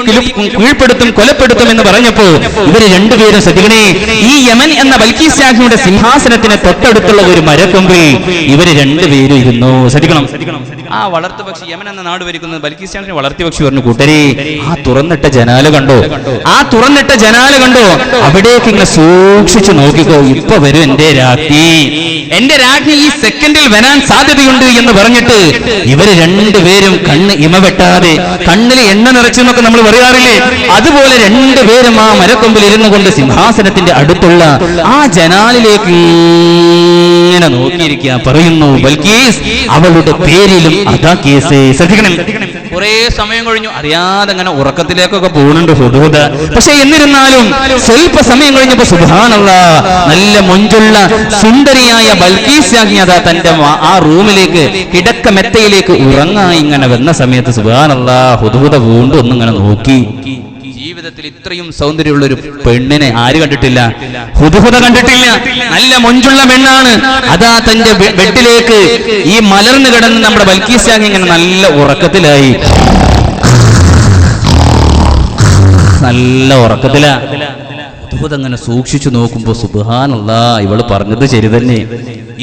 കീഴ്പ്പെടുത്തും, കൊലപ്പെടുത്തും എന്ന് പറഞ്ഞപ്പോ ഇവര് രണ്ടുപേരും ശ്രദ്ധിക്കണേ, ഈ യമൻ എന്ന ബൽക്കീസ് രാജ്ഞിയുടെ സിംഹാസനത്തിന് തൊട്ടടുത്തുള്ള ഒരു മരക്കൊമ്പിൽ ഇവര് രണ്ടുപേരും ഇരുന്നു. ശ്രദ്ധിക്കണം. ആ വളർത്തുപക്ഷി യമൻ എന്ന നാട് ഭരിക്കുന്നത് ബൽക്കീസ് രാജ്ഞിയെ വളർത്തുപക്ഷി പറഞ്ഞു, കൂട്ടരെ ആ തുറന്നിട്ട ജനാല കണ്ടോ? ആ തുറന്നിട്ട ജനാല കണ്ടോ? അവിടേക്ക് ഇങ്ങനെ സൂക്ഷിച്ചു നോക്കിക്കോ, ഇപ്പൊ വരും എന്റെ രാജ്ഞി. എന്റെ രാജ്ഞി ഈ സെക്കൻഡിൽ വരാൻ സാധ്യതയുണ്ട് എന്ന് പറഞ്ഞിട്ട് ഇവര് രണ്ടുപേരും കണ്ണ് ഇമവെട്ടാതെ, കണ്ണിൽ എണ്ണ നിറച്ചെന്നൊക്കെ നമ്മൾ പറയാറില്ലേ, അതുപോലെ രണ്ടുപേരും ആ മരക്കൊമ്പിൽ ഇരുന്നു കൊണ്ട് സിംഹാസനത്തിന്റെ അടുത്തുള്ള ആ ജനാലിലേക്ക് ഇങ്ങനെ നോക്കിയിരിക്കുക. പറയുന്നു ബൽക്കീസ് അവളുടെ പേരിലും അതാ കേസ്. ശ്രദ്ധിക്കണം. കുറെ സമയം കഴിഞ്ഞു, അറിയാതെ അങ്ങനെ ഉറക്കത്തിലേക്കൊക്കെ പോകുന്നുണ്ട് ഹുദഹുദ. പക്ഷെ എന്നിരുന്നാലും സ്വല്പ സമയം കഴിഞ്ഞപ്പോ സുബ്ഹാനല്ലാഹ്, നല്ല മൊഞ്ചുള്ള സുന്ദരിയായ ബൽക്കീസ് രാജ്ഞി അതാ തന്റെ ആ റൂമിലേക്ക്, കിടക്ക മെത്തയിലേക്ക് ഉറങ്ങാൻ ഇങ്ങനെ വന്ന സമയത്ത് സുബ്ഹാനല്ലാഹ് ഹുദഹുദ വീണ്ടും ഒന്നിങ്ങനെ നോക്കി. ജീവിതത്തിൽ ഇത്രയും സൗന്ദര്യമുള്ള ഒരു പെണ്ണിനെ ആര് കണ്ടിട്ടില്ല? ഹുദ്ഹുദ കണ്ടിട്ടില്ല. നല്ല മൊഞ്ചുള്ള പെണ്ണാണ്. അതാ തന്റെ ബെഡിലേക്ക് ഈ മലർന്നു കിടന്ന് നമ്മുടെ ബൽക്കീസ് രാജ്ഞി ഇങ്ങനെ നല്ല ഉറക്കത്തിലായി. നല്ല ഉറക്കത്തിലാ. അങ്ങനെ സൂക്ഷിച്ചു നോക്കുമ്പോ സുബ്ഹാനല്ലാഹ്, ഇവള് പറഞ്ഞത് ശരി തന്നെ.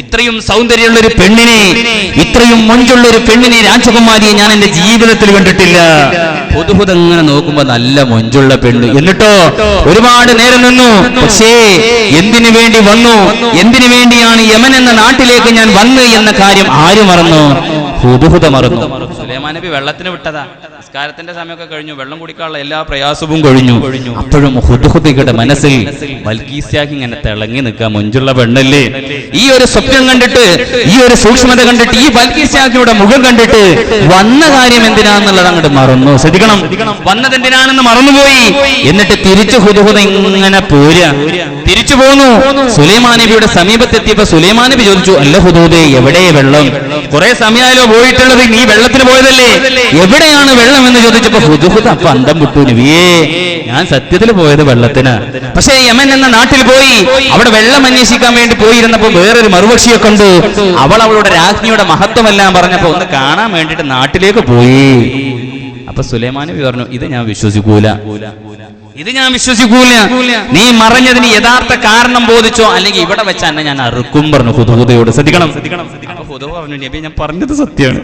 ഇത്രയും സൗന്ദര്യമുള്ള ഒരു പെണ്ണിനെ, ഇത്രയും മൊഞ്ചുള്ള ഒരു പെണ്ണിനെ, രാജകുമാരിയെ ഞാൻ എന്റെ ജീവിതത്തിൽ കണ്ടിട്ടില്ല. അങ്ങനെ നോക്കുമ്പോ നല്ല മൊഞ്ചുള്ള പെണ്ണ്. എന്നിട്ടോ ഒരുപാട് നേരം നിന്നു. പക്ഷേ എന്തിനു വേണ്ടി വന്നു, എന്തിനു വേണ്ടിയാണ് യമൻ എന്ന നാട്ടിലേക്ക് ഞാൻ വന്ന് എന്ന കാര്യം ആര് മറന്നു? ഹുദ്ഹുദ മറന്നു. സുലൈമാൻ നബി വെള്ളത്തിന് വിട്ടതാ. നിസ്കാരത്തിന്റെ സമയമൊക്കെ കഴിഞ്ഞു, വെള്ളം കുടിക്കാനുള്ള എല്ലാ പ്രയാസവും കഴിഞ്ഞു. അപ്പോഴും ഹുദ്ഹുദയുടെ മനസ്സിൽ ബൽക്കീസ് ഇങ്ങനെ തിളങ്ങി നിൽക്കുക. മൊഞ്ചുള്ള പെണ്ണല്ലേ. ഈ ഒരു സ്വപ്നം കണ്ടിട്ട്, ഈ ഒരു സൂക്ഷ്മത കണ്ടിട്ട്, ഈ ബൽക്കീസ് മുഖം കണ്ടിട്ട് വന്ന കാര്യം എന്തിനാന്നുള്ളത് അങ്ങോട്ട് മറന്നു. ശ്രദ്ധിക്കണം, വന്നത് എന്തിനാണെന്ന് മറന്നുപോയി. എന്നിട്ട് തിരിച്ചു ഹുദ്ഹുദ ഇങ്ങനെ പോരാ, തിരിച്ചു പോന്നു. സുലൈമാൻ നബിയുടെ സമീപത്തെത്തിയപ്പോ സുലൈമാൻ നബി ചോദിച്ചു, അല്ല ഹുദ്ഹുദേ, എവിടെ വെള്ളം? കുറെ സമയമായാലോ പോയിട്ടുള്ളത്, നീ വെള്ളത്തിന് പോയതല്ലേ, എവിടെയാണ് വെള്ളം എന്ന് ചോദിച്ചപ്പോ ഹുദ്ഹുദ അപ്പൊ അന്തം വിട്ടു. നബിയേ, ഞാൻ സത്യത്തിൽ പോയത് വെള്ളത്തിന്. പക്ഷേ യമൻ എന്ന നാട്ടിൽ പോയി അവിടെ വെള്ളം അന്വേഷിക്കാൻ വേണ്ടി പോയിരുന്നപ്പോ വേറൊരു മറുപക്ഷിയെ കണ്ടു. അവളുടെ രാജ്ഞിയുടെ മഹത്വമെല്ലാം പറഞ്ഞപ്പോ ഒന്ന് കാണാൻ വേണ്ടിട്ട് നാട്ടിലേക്ക് പോയി. അപ്പൊ സുലൈമാൻ നബി പറഞ്ഞു, ഇത് ഞാൻ വിശ്വസിക്കൂല, ഇത് ഞാൻ വിശ്വസിക്കൂല. നീ മറഞ്ഞതിന് യഥാർത്ഥ കാരണം ബോധിച്ചോ, അല്ലെങ്കിൽ ഇവിടെ വെച്ച് തന്നെ ഞാൻ അറുക്കും പറഞ്ഞു ഹുദ്ഹുദയോട്. ശ്രദ്ധിക്കണം. ഹുദ്ഹുദ പറഞ്ഞു, നബി ഞാൻ പറഞ്ഞത് സത്യമാണ്,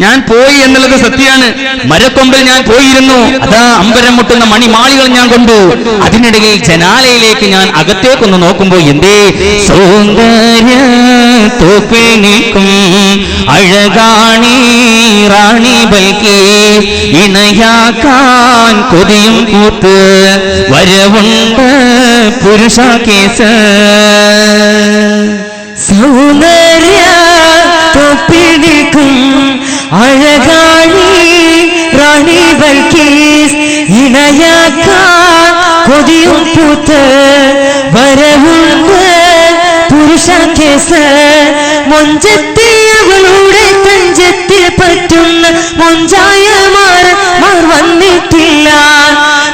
ഞാൻ പോയി എന്നുള്ളത് സത്യമാണ്. മരക്കൊമ്പിൽ ഞാൻ പോയിരുന്നു, അതാ അമ്പരം മുട്ടുന്ന മണിമാളികൾ ഞാൻ കണ്ടു. അതിനിടയിൽ ജനാലയിലേക്ക് ഞാൻ അകത്തേക്കൊന്ന് നോക്കുമ്പോ എന്തേ സൗന്ദര്യ തോപ്പിൽ നിൽക്കും അഴകാണി റാണി ബൽക്കീസ്, ഇണയാക്കാൻ കൊതിയും പൂത്ത് വരവുണ്ട് പുരുഷ കേസ്. സൗന്ദര്യ തോപ്പിൽ നിൽക്കും അഴകാണി റാണി ബൽക്കീസ്, ഇണയാക്കാൻ കൊതിയും പൂത്ത് വരവുണ്ട് പുരുഷ കേസ്. മൊഞ്ചത്തിയവളുടെ തഞ്ചത്തിൽ പറ്റുന്ന മൊഞ്ചായമാർ വന്നിട്ടില്ല.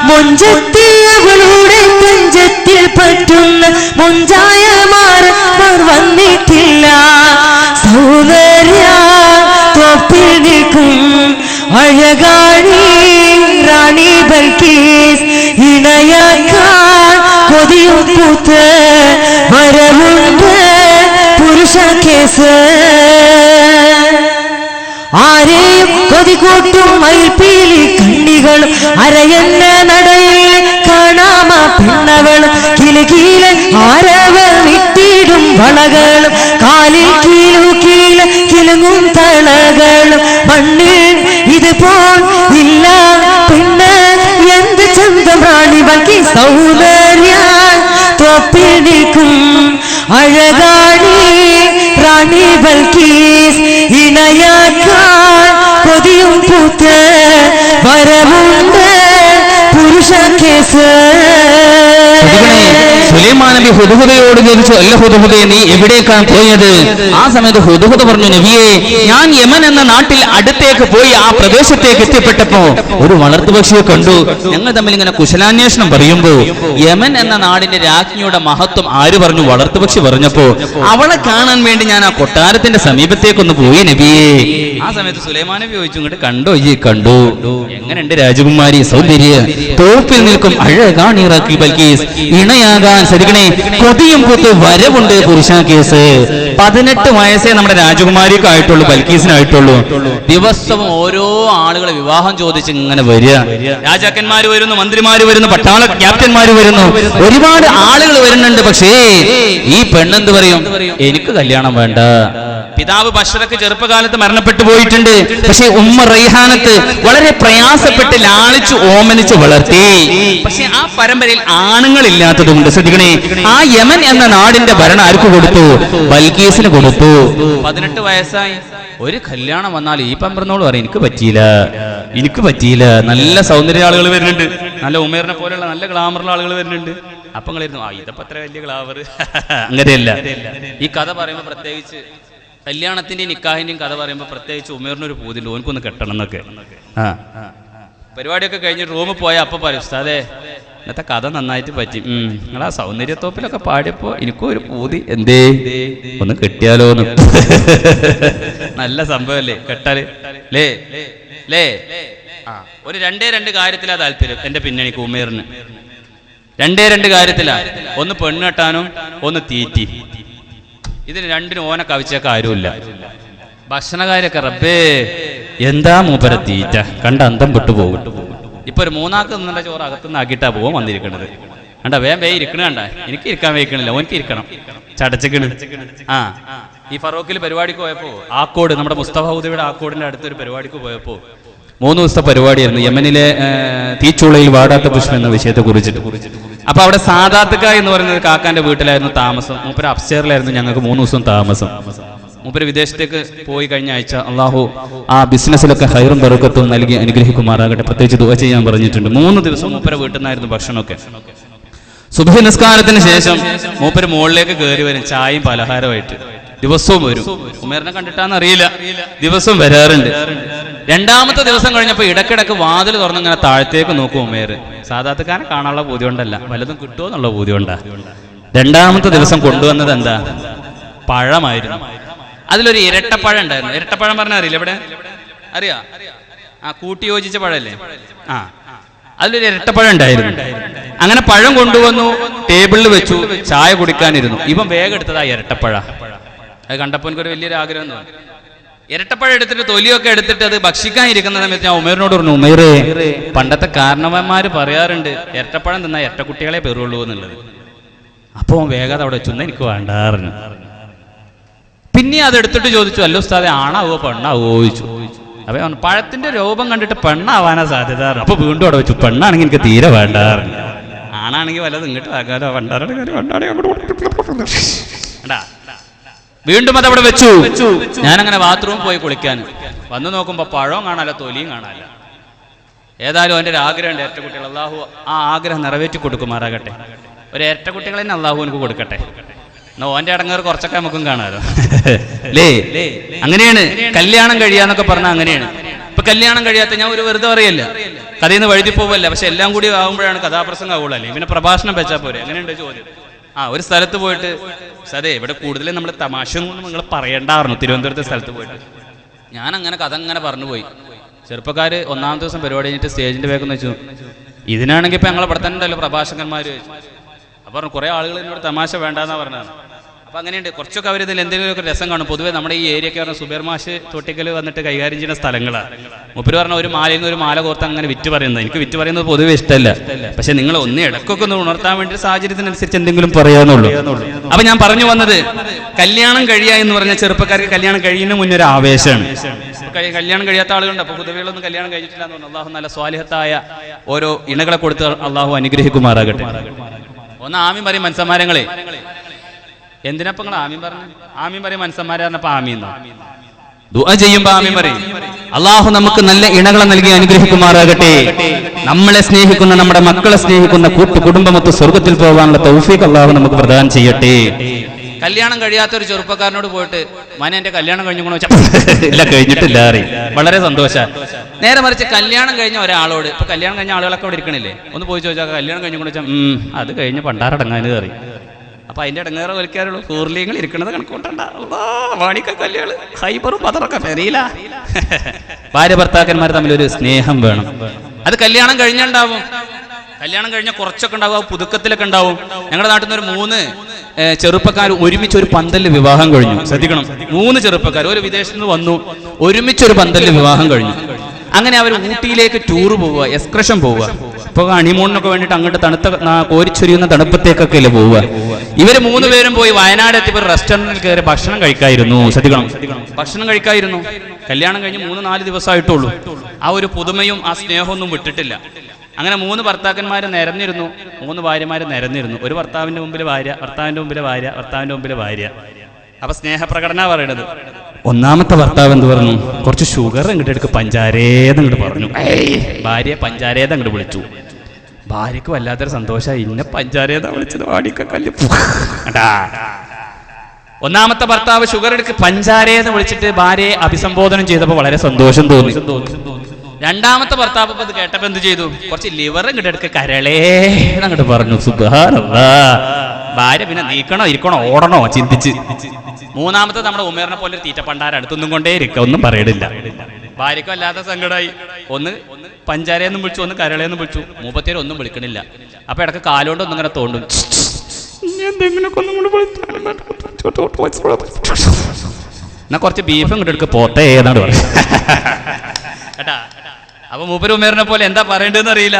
മൊഞ്ചത്തിയവളുടെ തഞ്ചത്തിൽ പറ്റുന്ന മൊഞ്ചായമാർ വന്നിട്ടില്ല. സൗന്ദര്യ തോപ്പിൽ നിൽക്കും അഴകാണി റാണി ബൽക്കീസ്, ഇണയാക്കാൻ കൊതിയും പൂത്ത് വരവുണ്ട് പുരുഷ കേസ്. ആരെയും കൊതികൂട്ടും മയിൽപ്പീലി കണ്ണികളും അരയന്ന നടയിൽ കാണാമ പെണ്ണവളും കിലുകീല ആരവ വിട്ടിടും വളകളും കാലിൽ കീല കിലുങ്ങും തളകളും മണ്ണിൽ ഇതുപോൽ ഇല്ല പെണ്ണ് എന്ത് ചന്തം റാണി ബൽക്കീസ്. സൗന്ദര്യ തോപ്പിൽ നിൽക്കും അഴകാണി റാണി ബൽക്കീസ്, ഇണയാക്കാൻ കൊതിയും പൂത്ത് വരവുണ്ട് പുരുഷ കേസ്. സുലൈമാൻ നബി ഹുദ്ഹുദയോട് ചോദിച്ചു, അല്ല ഹുദ്ഹുദേ, നീ എവിടേക്കാണ് പോയത്? ആ സമയത്ത് ഹുദ്ഹുദ പറഞ്ഞു, നബിയേ, ഞാൻ യമൻ എന്ന നാട്ടിൽ അടുത്തേക്ക് പോയി ആ പ്രദേശത്തേക്ക് എത്തിപ്പെട്ടപ്പോ ഒരു വളർത്തുപക്ഷിയെ കണ്ടു. ഞങ്ങൾ തമ്മിൽ ഇങ്ങനെ കുശലാന്വേഷണം പറയുമ്പോ യമൻ എന്ന നാടിന്റെ രാജ്ഞിയുടെ മഹത്വം ആര് പറഞ്ഞു? വളർത്തുപക്ഷി പറഞ്ഞപ്പോ അവളെ കാണാൻ വേണ്ടി ഞാൻ ആ കൊട്ടാരത്തിന്റെ സമീപത്തേക്കൊന്ന് പോയി നബിയേ. ആ സമയത്ത് സുലൈമാൻ നബി ചോദിച്ചു, ഇങ്ങോട്ട് കണ്ടോ? ഈ കണ്ടു. എങ്ങനെയുണ്ട് രാജകുമാരി? സൗന്ദര്യ തോപ്പിൽ നിൽക്കും അഴകാണി റാണി ബൽക്കീസ്, ഇണയാകാൻ ശ്രദ്ധിക്കണേ കൊതിയും പൂത്ത് വരവുണ്ട് പുരുഷ കേസ്. 18 വയസ്സേ നമ്മുടെ രാജകുമാരിക്കായിട്ടുള്ളൂ, ബൽക്കീസിനായിട്ടുള്ളൂ. ദിവസവും ഓരോ ആളുകളെ വിവാഹം ചോദിച്ച് ഇങ്ങനെ വരിക. രാജാക്കന്മാര് വരുന്നു, മന്ത്രിമാര് വരുന്നു, പട്ടാള ക്യാപ്റ്റന്മാര് വരുന്നു, ഒരുപാട് ആളുകൾ വരുന്നുണ്ട്. പക്ഷേ ഈ പെണ്ണെന്ത് പറയും? എനിക്ക് കല്യാണം വേണ്ട. പിതാവ് ബഷറക്ക് ചെറുപ്പകാലത്ത് മരണപ്പെട്ടു പോയിട്ടുണ്ട്. പക്ഷെ ഉമ്മ റൈഹാനത്ത് വളരെ പ്രയാസപ്പെട്ട് ലാളിച്ചു ഓമനിച്ച് വളർത്തി. പക്ഷെ ആ പരമ്പരയിൽ ആണുങ്ങളില്ലാത്തതുകൊണ്ട് ശ്രദ്ധിക്കണേ, ആ യമൻ എന്ന നാടിന്റെ ഭരണം ആർക്ക് കൊടുത്തു? ബൽക്കീസിന് കൊടുത്തു. 18 വയസ്സായി. ഒരു കല്യാണം വന്നാൽ ഈ പമ്പറന്നോട് പറയും, എനിക്ക് പറ്റിയില്ല, എനിക്ക് പറ്റിയില്ല. നല്ല സൗന്ദര്യ ആളുകൾ വരുന്നുണ്ട്, നല്ല ഉമേറിനെ പോലെയുള്ള നല്ല ഗ്ലാമറുള്ള ആളുകൾ വരുന്നുണ്ട്. അപ്പൊ നിങ്ങളിരുന്നു, ഇതപ്പോ അത്ര വലിയ ഗ്ലാമർ. അങ്ങനെയല്ല. ഈ കഥ പറയുമ്പോൾ പ്രത്യേകിച്ച് കല്യാണത്തിന്റെയും നിക്കാഹിന്റെയും കഥ പറയുമ്പോൾ പ്രത്യേകിച്ച് ഉമേറിനൊരു പൂതിണ്ട്, ഓനക്കൊന്ന് കെട്ടണം എന്നൊക്കെ. പരിപാടിയൊക്കെ കഴിഞ്ഞ് റൂമിൽ പോയാൽ അപ്പം പറയും ഉസ്താദേ ഇന്നത്തെ കഥ നന്നായിട്ട് പറ്റി. നിങ്ങളാ സൗന്ദര്യത്തോപ്പിലൊക്കെ പാടിയപ്പോ എനിക്കും ഒരു പൂതി, എന്തേ ഒന്ന് കെട്ടിയാലോന്ന്. നല്ല സംഭവല്ലേ കെട്ടാല് ലേ ലേ. ഒരു രണ്ട് കാര്യത്തിലാ താല്പര്യം എന്റെ പിന്നണിക്ക് ഉമേറിന്. രണ്ട് കാര്യത്തിലാ. ഒന്ന് പെണ്ണ് കെട്ടാനും ഒന്ന് തീറ്റി. ഇതിന് രണ്ടിനും ഓനെ കവിച്ചേക്ക ആരുമില്ല. ഭക്ഷണകാര്യൊക്കെ റബ്ബേ എന്താ മൂപ്പര തീറ്റ കണ്ട അന്തം വിട്ടുപോകും. ഇപ്പൊ ഒരു മൂന്നാക്ക് നിന്ന ചോറ് അകത്തുനിന്ന് ആക്കിയിട്ടാ പോവാൻ വന്നിരിക്കണത്. കണ്ട വേ ഇരിക്കണ കണ്ട. എനിക്ക് ഇരിക്കാൻ വയ്ക്കണില്ല, ഓനിക്ക് ഇരിക്കണം. ചടച്ചക്കണ്. ഈ ഫറോക്കിൽ പരിപാടിക്ക് പോയപ്പോ ആക്കോട്, നമ്മുടെ മുസ്തഫ ഹുദവിയുടെ ആക്കോടിന്റെ അടുത്തൊരു പരിപാടിക്ക് പോയപ്പോ 3 ദിവസത്തെ പരിപാടിയായിരുന്നു. യമനിലെ തീച്ചുളയിൽ വാടാത്ത പുഷ്പം എന്ന വിഷയത്തെ കുറിച്ചിട്ട്. അപ്പൊ അവിടെ സാദാത്തുക്ക എന്ന് പറയുന്നത് കാക്കാന്റെ വീട്ടിലായിരുന്നു താമസം. മൂപ്പര് അപ്സ്റ്റേറിലായിരുന്നു ഞങ്ങൾക്ക് 3 ദിവസം താമസം. മൂപ്പര് വിദേശത്തേക്ക് പോയി കഴിഞ്ഞ ആഴ്ച. അള്ളാഹു ആ ബിസിനസ്സിലൊക്കെ ഹൈറും ബറക്കത്തും നൽകി അനുഗ്രഹിക്കുമാറാകട്ടെ. പ്രത്യേകിച്ച് ദുആ ചെയ്യാൻ പറഞ്ഞിട്ടുണ്ട്. 3 ദിവസം മൂപ്പര വീട്ടിൽ നിന്നായിരുന്നു ഭക്ഷണമൊക്കെ. സുബ്ഹി നിസ്കാരത്തിന് ശേഷം മൂപ്പര് മുകളിലേക്ക് കയറി വരും ചായയും പലഹാരമായിട്ട്. ദിവസവും വരും. ഉമേറിനെ കണ്ടിട്ടാന്ന് അറിയില്ല, ദിവസവും വരാറുണ്ട്. 2ാമത്തെ ദിവസം കഴിഞ്ഞപ്പോൾ ഇടക്കിടക്ക് വാതിൽ തുറന്നിങ്ങനെ താഴത്തേക്ക് നോക്കും ഉമേറ്. സാദാത്തുക്കാരനെ കാണാനുള്ള പൂതി കൊണ്ടല്ല, വല്ലതും കിട്ടുമോ എന്നുള്ള പൂതി കൊണ്ടാ. 2ാമത്തെ ദിവസം കൊണ്ടുവന്നത് എന്താ? പഴമായിരുന്നു. അതിലൊരു ഇരട്ടപ്പഴം ഉണ്ടായിരുന്നു. ഇരട്ടപ്പഴം പറഞ്ഞാൽ അറിയില്ല ഇവിടെ? അറിയാ? കൂട്ടി യോജിച്ച പഴല്ലേ? അതിലൊരു ഇരട്ടപ്പഴം ഉണ്ടായിരുന്നു. അങ്ങനെ പഴം കൊണ്ടുവന്നു, ടേബിളിൽ വെച്ചു, ചായ കുടിക്കാനിരുന്നു. ഇവൻ വേഗം എടുത്തതാ ഇരട്ടപ്പഴ. അത് കണ്ടപ്പോൾ എനിക്കൊരു വലിയൊരു ആഗ്രഹം തോന്നി. ഇരട്ടപ്പഴം എടുത്തിട്ട് തൊലിയൊക്കെ എടുത്തിട്ട് അത് ഭക്ഷിക്കാൻ ഇരിക്കുന്ന സമയത്ത് ഞാൻ ഉമേറിനോട് പറഞ്ഞു, ഉമേറേ പണ്ടത്തെ കാരണവന്മാര് പറയാറുണ്ട് ഇരട്ടപ്പഴം തിന്നാ ഇരട്ടക്കുട്ടികളെ പെറുള്ളൂ എന്നുള്ളത്. അപ്പൊ വേഗം അവിടെ വെച്ചു, എനിക്ക് വേണ്ടാറിഞ്ഞു. പിന്നെ അതെടുത്തിട്ട് ചോദിച്ചു, അല്ലോ ഉസ്താദെ ആണാവോ പെണ്ണാവോ ചോദിച്ചു. അപ്പൊ പഴത്തിന്റെ രൂപം കണ്ടിട്ട് പെണ്ണാവാനാ സാധ്യത. അപ്പൊ വീണ്ടും അവിടെ വെച്ചു, പെണ്ണാണെങ്കിൽ എനിക്ക് തീരെ വേണ്ടാറിഞ്ഞു. ആണാണെങ്കിൽ വല്ലതും ഇങ്ങോട്ട് ആക്കാലോ, വീണ്ടും അതവിടെ വെച്ചു. ഞാനങ്ങനെ ബാത്റൂമിൽ പോയി കുളിക്കാൻ വന്നു നോക്കുമ്പോ പഴവും കാണാല്ല, തൊലിയും കാണാല്ല. ഏതായാലും എൻ്റെ ഒരു ആഗ്രഹമുണ്ട്, ഇരട്ടക്കുട്ടികൾ. അള്ളാഹു ആ ആഗ്രഹം നിറവേറ്റി കൊടുക്കുമാറാകട്ടെ. ഒരു ഇരട്ടക്കുട്ടികളെ തന്നെ അള്ളാഹു എനിക്ക് കൊടുക്കട്ടെ. എന്നാ ഓൻ്റെ അടങ്ങേറ് കുറച്ചൊക്കെ നമുക്കും കാണാമല്ലോ. ലേ അങ്ങനെയാണ് കല്യാണം കഴിയാന്നൊക്കെ പറഞ്ഞാൽ അങ്ങനെയാണ്. ഇപ്പൊ കല്യാണം കഴിയാത്ത ഞാൻ ഒരു വെറുതെ പറയല്ല, കഥയിൽ നിന്ന് വഴുതി പോവല്ല. പക്ഷെ എല്ലാം കൂടി ആകുമ്പോഴാണ് കഥാപ്രസംഗം ആവുള്ളൂ. അല്ലേ പിന്നെ പ്രഭാഷണം വെച്ചാൽ പോരെ. അങ്ങനെയുണ്ട് ചോദ്യം. ഒരു സ്ഥലത്ത് പോയിട്ട് അതെ ഇവിടെ കൂടുതലും നമ്മൾ തമാശയൊന്നും നിങ്ങൾ പറയണ്ടായിരുന്നു. തിരുവനന്തപുരത്തെ സ്ഥലത്ത് പോയിട്ട് ഞാൻ അങ്ങനെ കഥ അങ്ങനെ പറഞ്ഞു പോയി. ചെറുപ്പക്കാര് 1ാമത്തെ ദിവസം പരിപാടി കഴിഞ്ഞിട്ട് സ്റ്റേജിന്റെ വേഗം വെച്ചു, ഇതിനാണെങ്കിൽ ഇപ്പൊ ഞങ്ങളെ ഇവിടെ തന്നെ ഉണ്ടല്ലോ പ്രഭാഷകന്മാര് ചോദിച്ചു. അപ്പൊ പറഞ്ഞു കുറെ ആളുകൾ എന്നോട് തമാശ വേണ്ടാന്നാ പറഞ്ഞതാണ്. അപ്പൊ അങ്ങനെയുണ്ട്, കുറച്ചൊക്കെ അവർ ഇതിൽ എന്തെങ്കിലുമൊക്കെ രസം കാണും. പൊതുവെ നമ്മുടെ ഈ ഏരിയയൊക്കെ പറഞ്ഞാൽ സുബൈർ മാഷ് തൊട്ടിക്കൽ വന്നിട്ട് കൈകാര്യം ചെയ്യുന്ന സ്ഥലങ്ങളാണ്. മുപ്പര് പറഞ്ഞ ഒരു മാലയിൽ നിന്ന് ഒരു മാല കോർത്ത് അങ്ങനെ വിറ്റ് പറയുന്നത് എനിക്ക് വിറ്റ് പറയുന്നത് പൊതുവെ ഇഷ്ടമല്ല. പക്ഷെ നിങ്ങൾ ഒന്ന് ഇടക്കൊക്കെ ഒന്ന് ഉണർത്താൻ വേണ്ടി സാഹചര്യത്തിനനുസരിച്ച് എന്തെങ്കിലും പറയാന്നുള്ളൂ. അപ്പൊ ഞാൻ പറഞ്ഞു വന്നത്, കല്യാണം കഴിയുക എന്ന് പറഞ്ഞ ചെറുപ്പക്കാർക്ക് കല്യാണം കഴിയുന്ന മുന്നേ ഒരു ആവേശമാണ്. കല്യാണം കഴിയാത്ത ആളുകളുണ്ട്. അപ്പൊ പൊതുവെകളൊന്നും കല്യാണം കഴിച്ചിട്ടില്ല എന്ന് പറഞ്ഞു. അള്ളാഹു നല്ല സ്വാലിഹത്തായ ഓരോ ഇണകളെ കൊടുത്ത് അള്ളാഹു അനുഗ്രഹിക്കുമാറാകട്ടെ. ഒന്ന് ആമീൻ പറയും മനുഷ്യന്മാരങ്ങളെ. എന്തിനപ്പ നിങ്ങൾ ആമീൻ പറഞ്ഞു? ആമീൻ പറയും മനുഷ്യന്മാരെ പറഞ്ഞപ്പോ ആമീന്നോ? ദുആ ചെയ്യുമ്പോ ആമീൻ പറയും. അള്ളാഹു നമുക്ക് നല്ല ഇണകളെ നൽകി അനുഗ്രഹിക്കുമാറാകട്ടെ. നമ്മളെ സ്നേഹിക്കുന്ന, നമ്മുടെ മക്കളെ സ്നേഹിക്കുന്ന കുടുംബമൊത്ത് സ്വർഗത്തിൽ പോകാനുള്ള തൗഫീഖ് അള്ളാഹു നമുക്ക് പ്രദാനം ചെയ്യട്ടെ. കല്യാണം കഴിയാത്ത ഒരു ചെറുപ്പക്കാരനോട് പോയിട്ട് മോനെ എന്റെ കല്യാണം കഴിഞ്ഞു വെച്ചാൽ ഇല്ല കഴിഞ്ഞിട്ടില്ല അറിയും, വളരെ സന്തോഷം. നേരെ മറിച്ച് കല്യാണം കഴിഞ്ഞ ഒരാളോട്, ഇപ്പൊ കല്യാണം കഴിഞ്ഞ ആളുകളൊക്കെ അവിടെ ഇരിക്കണില്ലേ, ഒന്ന് പോയി ചോദിച്ചാൽ കല്യാണം കഴിഞ്ഞു വെച്ചാൽ അത് കഴിഞ്ഞ് പണ്ടാരടങ്ങാൻ കയറി. അപ്പൊ അതിന്റെ ഇടങ്ങേറെ വലിക്കാറുള്ളൂ. കൂർലിങ്ങൾ ഇരിക്കണത് കണക്കൂട്ടണ്ട. വാണിക്ക കല്യാണം ഹൈബറും പതറൊക്കെ പെരിയില്ല. ഭാര്യ ഭർത്താക്കന്മാർ തമ്മിലൊരു സ്നേഹം വേണം. അത് കല്യാണം കഴിഞ്ഞുണ്ടാവും. കല്യാണം കഴിഞ്ഞ കുറച്ചൊക്കെ ഉണ്ടാവും, പുതുക്കത്തിലൊക്കെ ഉണ്ടാവും. ഞങ്ങളുടെ നാട്ടിൽ നിന്ന് ഒരു 3 ചെറുപ്പക്കാർ ഒരുമിച്ച് ഒരു പന്തലിൽ വിവാഹം കഴിഞ്ഞു. ശ്രദ്ധിക്കണം, 3 ചെറുപ്പക്കാർ ഒരു വിദേശത്ത് നിന്ന് വന്നു, ഒരുമിച്ചൊരു പന്തലിൽ വിവാഹം കഴിഞ്ഞു. അങ്ങനെ അവർ ഊട്ടിയിലേക്ക് ടൂർ പോവുക, എക്സ്കർഷൻ പോവുക. ഇപ്പൊ ഹണിമൂണിനൊക്കെ വേണ്ടിയിട്ട് അങ്ങോട്ട് തണുത്ത കോരിച്ചൊരിയുന്ന തണുപ്പത്തേക്കൊക്കെ അല്ലേ പോവുക. ഇവര് 3 പേരും പോയി വയനാട് എത്തിയപ്പോൾ റെസ്റ്റോറന്റിൽ കയറി ഭക്ഷണം കഴിക്കായിരുന്നു. ശ്രദ്ധിക്കണം, ഭക്ഷണം കഴിക്കായിരുന്നു. കല്യാണം കഴിഞ്ഞ് 3-4 ദിവസമായിട്ടുള്ളൂ. ആ ഒരു പുതുമയും ആ സ്നേഹമൊന്നും വിട്ടിട്ടില്ല. അങ്ങനെ 3 ഭർത്താക്കന്മാര് നിരന്നിരുന്നു, 3 ഭാര്യമാര് നിരന്നിരുന്നു. ഒരു ഭർത്താവിന്റെ മുമ്പിൽ ഭാര്യ, ഭർത്താവിന്റെ മുമ്പിൽ ഭാര്യ, ഭർത്താവിന്റെ മുമ്പിൽ ഭാര്യ. അപ്പൊ സ്നേഹപ്രകടന പറയണത്. 1ാമത്തെ ഭർത്താവ് എന്ത് പറഞ്ഞു? കുറച്ച് ഷുഗർ ഇങ്ങോട്ട് എടുക്ക്, പഞ്ചാരേന്ന് ഇങ്ങോട്ട് പറഞ്ഞു. ഭാര്യയെ പഞ്ചാരേത അങ്ങോട്ട് വിളിച്ചു. ഭാര്യക്ക് വല്ലാത്തൊരു സന്തോഷമായി, ഇന്നെ പഞ്ചാരേത വിളിച്ചത് വാടിക്ക കല്ല്. 1ാമത്തെ ഭർത്താവ് ഷുഗർ എടുക്ക് പഞ്ചാരേന്ന് വിളിച്ചിട്ട് ഭാര്യയെ അഭിസംബോധനം ചെയ്തപ്പോൾ വളരെ സന്തോഷം തോന്നി. രണ്ടാമത്തെ ഭർത്താവ് ഇത് കേട്ടപ്പോ എന്ത് ചെയ്തു? കുറച്ച് ലിവർ ഇങ്ങോട്ട് എടുക്ക കരളേ എന്നങ്ങോട്ട് പറഞ്ഞു. സുബ്ഹാനല്ലാഹ്. ഭാര്യ പിന്നെ നീക്കണോ ഇരിക്കണോ ഓടണോ ചിന്തിച്ച്. മൂന്നാമത്തെ നമ്മുടെ ഉമേറിനെ പോലെ തീറ്റ പണ്ടാര അടുത്തൊന്നും കൊണ്ടേ ഇരിക്കുക, ഒന്നും പറയണില്ല. ഭാര്യക്കും അല്ലാത്ത സങ്കടമായി. ഒന്ന് പഞ്ചാരയെന്നും വിളിച്ചു, ഒന്ന് കരളേന്നും വിളിച്ചു. മൂപ്പത്തേര് ഒന്നും വിളിക്കണില്ല. അപ്പൊ ഇടക്ക് കാലുകൊണ്ട് ഒന്നും ഇങ്ങനെ തോണ്ടും. എന്നാ കുറച്ച് ബീഫ് ഇങ്ങോട്ട് എടുക്ക പോത്തേ എന്നാണ് പറയുന്നത് കേട്ടാ. അപ്പൊ മൂപ്പര് ഉമേറിനെ പോലെ എന്താ പറയേണ്ടതെന്ന് അറിയില്ല.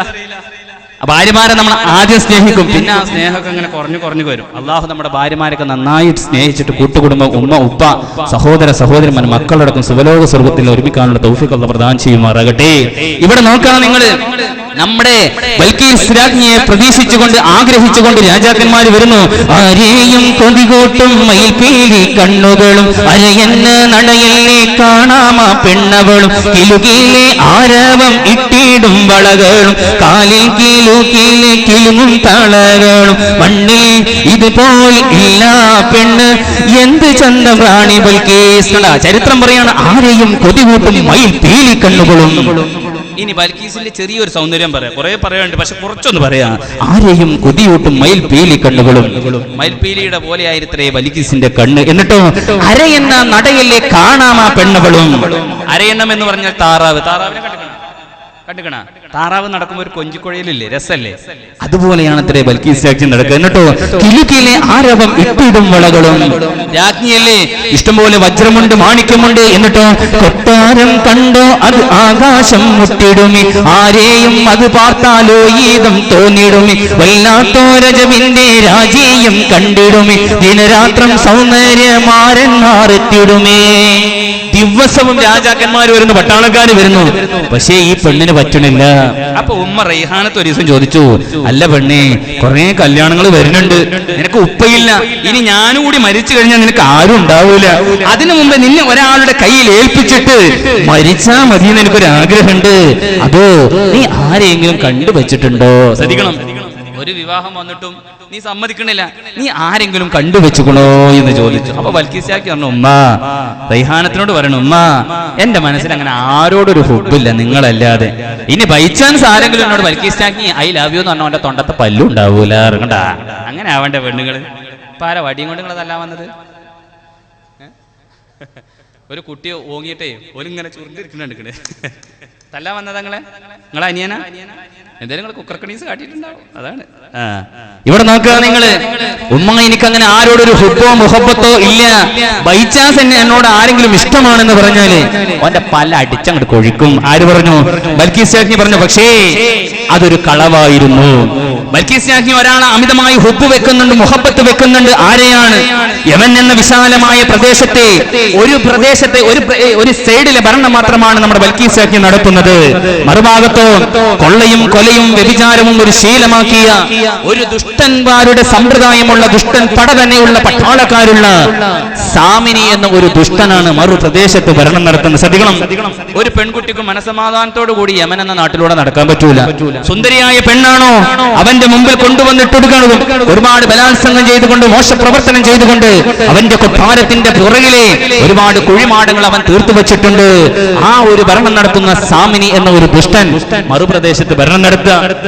ഭാര്യമാരെ നമ്മൾ ആദ്യം സ്നേഹിക്കും, പിന്നെ ആ സ്നേഹമൊക്കെ അങ്ങനെ കുറഞ്ഞു വരും. അള്ളാഹു നമ്മുടെ ഭാര്യമാരൊക്കെ നന്നായി സ്നേഹിച്ചിട്ട് കൂട്ടുകുടുംബം, ഉമ്മ ഉപ്പ സഹോദര സഹോദരന്മാർ മക്കളടക്കം സുവലോക സ്വർഗത്തിൽ ഒരുമിക്കാനുള്ള തൗഫീഖ് അല്ലാഹു പ്രദാനം ചെയ്യുമാറാകട്ടെ. ഇവിടെ നോക്കണം നിങ്ങൾ, നമ്മുടെ ബൽക്കീസ് രാജ്ഞിയെ പ്രതീക്ഷിച്ചുകൊണ്ട് ആഗ്രഹിച്ചുകൊണ്ട് രാജാക്കന്മാർ വരുന്നു. ആരെയും കൊതികൂട്ടും മയിൽപീലി കണ്ണുകളും അരയന്ന നടയല്ലേ കാണാമ പെണ്ണവളും കിലുകിലെ ആരവം ഇട്ടിടും വളകളും കാലിൽ കിലുങ്ങും തളകളും മണ്ണിൽ ഇതുപോൽ ഇല്ല പെണ്ണ് എന്ത് ചന്തം റാണി ബൽക്കീസ്. ചരിത്രം പറയാണ് ആരെയും കൊതികൂട്ടും മയിൽപീലി കണ്ണുകളും. ഇനി ബൽക്കീസിന്റെ ചെറിയൊരു സൗന്ദര്യം പറയാം, കുറെ പറയാനുണ്ട്, പക്ഷെ കുറച്ചൊന്ന് പറയാം. ആരെയും കൊതിയൂട്ടും മയിൽപീലി കണ്ണുകളും. മയിൽപീലിയുടെ പോലെയായിരുത്രേ ബൽക്കീസിന്റെ കണ്ണ്. എന്നിട്ടോ അരയെന്ന നടയല്ലേ കാണാമ പെണ്ണുകളും. അരയെണ്ണം എന്ന് പറഞ്ഞാൽ താറാവ്. താറാവിനെ കണ്ടുകണ? താറാവ് നടക്കുമ്പോ ഒരു കൊഞ്ചിക്കുഴയിലില്ലേ, രസല്ലേ? അതുപോലെയാണ് അത്രേ ബൽക്കീസ് രാജ്ഞി നടക്കുക. എന്നിട്ടോ കിലുക്കിലെ ആരവം ഇട്ടിടും വളകളും. രാജ്ഞിയല്ലേ, ഇഷ്ടംപോലെ വജ്രമുണ്ട്, മാണിക്യമുണ്ട്. എന്നിട്ടോ കൊട്ടാരം കണ്ടോ അത് ആകാശം മുട്ടിടുമി, ആരെയും അത് പാർത്താലോ ഈദം തോന്നിടുമി, വല്ലാത്തോരജവിന്റെ രാജീയം കണ്ടിടുമി, ദിനരാത്രം സൗന്ദര്യമാരൻ മാറത്തിടുമേ. ദിവസവും രാജാക്കന്മാർ വരുന്നു, പട്ടാളക്കാർ വരുന്നു, പക്ഷേ ഈ പെണ്ണിന് പറ്റണില്ല. അപ്പൊ ഉമ്മ റൈഹാനത്ത് ഒരു ദിവസം ചോദിച്ചു, അല്ല പെണ്ണേ, കുറെ കല്യാണങ്ങൾ വരുന്നുണ്ട്, നിനക്ക് ഉപ്പയില്ല, ഇനി ഞാനും കൂടി മരിച്ചു കഴിഞ്ഞാൽ നിനക്ക് ആരും ഉണ്ടാവൂല, അതിനു മുമ്പ് നിന്നെ ഒരാളുടെ കയ്യിൽ ഏൽപ്പിച്ചിട്ട് മരിച്ചാ മതി എന്ന് എനിക്കൊരാഗ്രഹമുണ്ട്, അതോ നീ ആരെയെങ്കിലും കണ്ടുവച്ചിട്ടുണ്ടോ? ശ്രദ്ധിക്കണം, ഒരു വിവാഹം വന്നിട്ടും നീ സമ്മതിക്കണില്ല, നീ ആരെങ്കിലും കണ്ടുവെച്ചുക്കണോ എന്ന് ചോദിച്ചു. അപ്പൊ ബൽക്കീസാക്കി പറഞ്ഞു, ഉമ്മ റൈഹാനത്തിനോട് പറയണു, ഉമ്മ എന്റെ മനസ്സിൽ അങ്ങനെ ആരോടൊരു ഹുബില്ല നിങ്ങളല്ലാതെ, ഇനി ബൈ ചാൻസ് ആരെങ്കിലും എന്നോട് ബൽക്കീസാക്കി ഐ ലവ് യു എന്ന് പറഞ്ഞ അവന്റെ തൊണ്ടത്തെ പല്ലും ഉണ്ടാവൂല. ഇറങ്ങണ്ട, അങ്ങനെ ആവണ്ടേ പെണ്ണുങ്ങള്. ഇപ്പൊ ആരാ വടിയും കൊണ്ട് നിങ്ങളതല്ല വന്നത്? ഒരു കുട്ടിയെ ഓങ്ങിയിട്ടേ ഒരിങ്ങനെ ചുരുണ്ടിരിക്കണേ തല്ല വന്നതാ നിങ്ങളെ അനിയനാ? എന്തായാലും നിങ്ങൾ കുക്കർക്കണീസ് കാട്ടിയിട്ടുണ്ടാവും, അതാണ്. ഇവിടെ നോക്കുക നിങ്ങള്, ഉമ്മ എനിക്ക് അങ്ങനെ ആരോടൊരു ഹുബോ മുഹബത്തോ ഇല്ല, ബൈ ചാൻസ് എന്നോട് ആരെങ്കിലും ഇഷ്ടമാണെന്ന് പറഞ്ഞാല് അവന്റെ പല അടിച്ചങ്ങോട്ട് കൊഴിക്കും. ആര് പറഞ്ഞു? ബൽക്കീസ് രാജ്ഞി പറഞ്ഞു. പക്ഷേ അതൊരു കളവായിരുന്നു. ബൽക്കീസ് രാജ്ഞി ഒരാളെ അമിതമായി ഹുബ് വെക്കുന്നുണ്ട്, മുഹബത്ത് വെക്കുന്നുണ്ട്. ആരെയാണ്? യമൻ എന്ന വിശാലമായ പ്രദേശത്തെ ഒരു സൈഡിലെ ഭരണം മാത്രമാണ് നമ്മുടെ ബൽക്കീസ് രാജ്ഞി നടത്തുന്നത്. മറുഭാഗത്തോ കൊള്ളയും കൊലയും വ്യഭിചാരവും ഒരു ശീലമാക്കിയ ഒരു ദുഷ്ടന്മാരുടെ സമ്പ്രദായമുള്ള ദുഷ്ടൻ പട തന്നെയുള്ള പട്ടാളക്കാരുള്ള സാമിനി എന്ന ഒരു ദുഷ്ടനാണ് മറുപ്രദേശത്ത് ഭരണം നടത്തുന്നത്. ശ്രദ്ധിക്കണം, ഒരു പെൺകുട്ടിക്ക് മനസമാധാനത്തോടു കൂടി യമൻ എന്ന നാട്ടിലൂടെ നടക്കാൻ പറ്റൂല. സുന്ദരിയായ പെണ്ണാണോ അവന്റെ മുമ്പിൽ കൊണ്ടുവന്നിട്ടൊടുക്കുന്നതും ഒരുപാട് ബലാത്സംഗം ചെയ്തുകൊണ്ട് മോശപ്രവർത്തനം ചെയ്തുകൊണ്ട് അവന്റെ കൊട്ടാരത്തിന്റെ പുറകിലെ ഒരുപാട് കുഴിമാടങ്ങൾ അവൻ തീർത്തു വെച്ചിട്ടുണ്ട്. ആ ഒരു ഭരണം നടത്തുന്ന സാമിനി എന്ന ഒരു ദുഷ്ടൻ മറുപ്രദേശത്ത് ഭരണം നടത്തുക.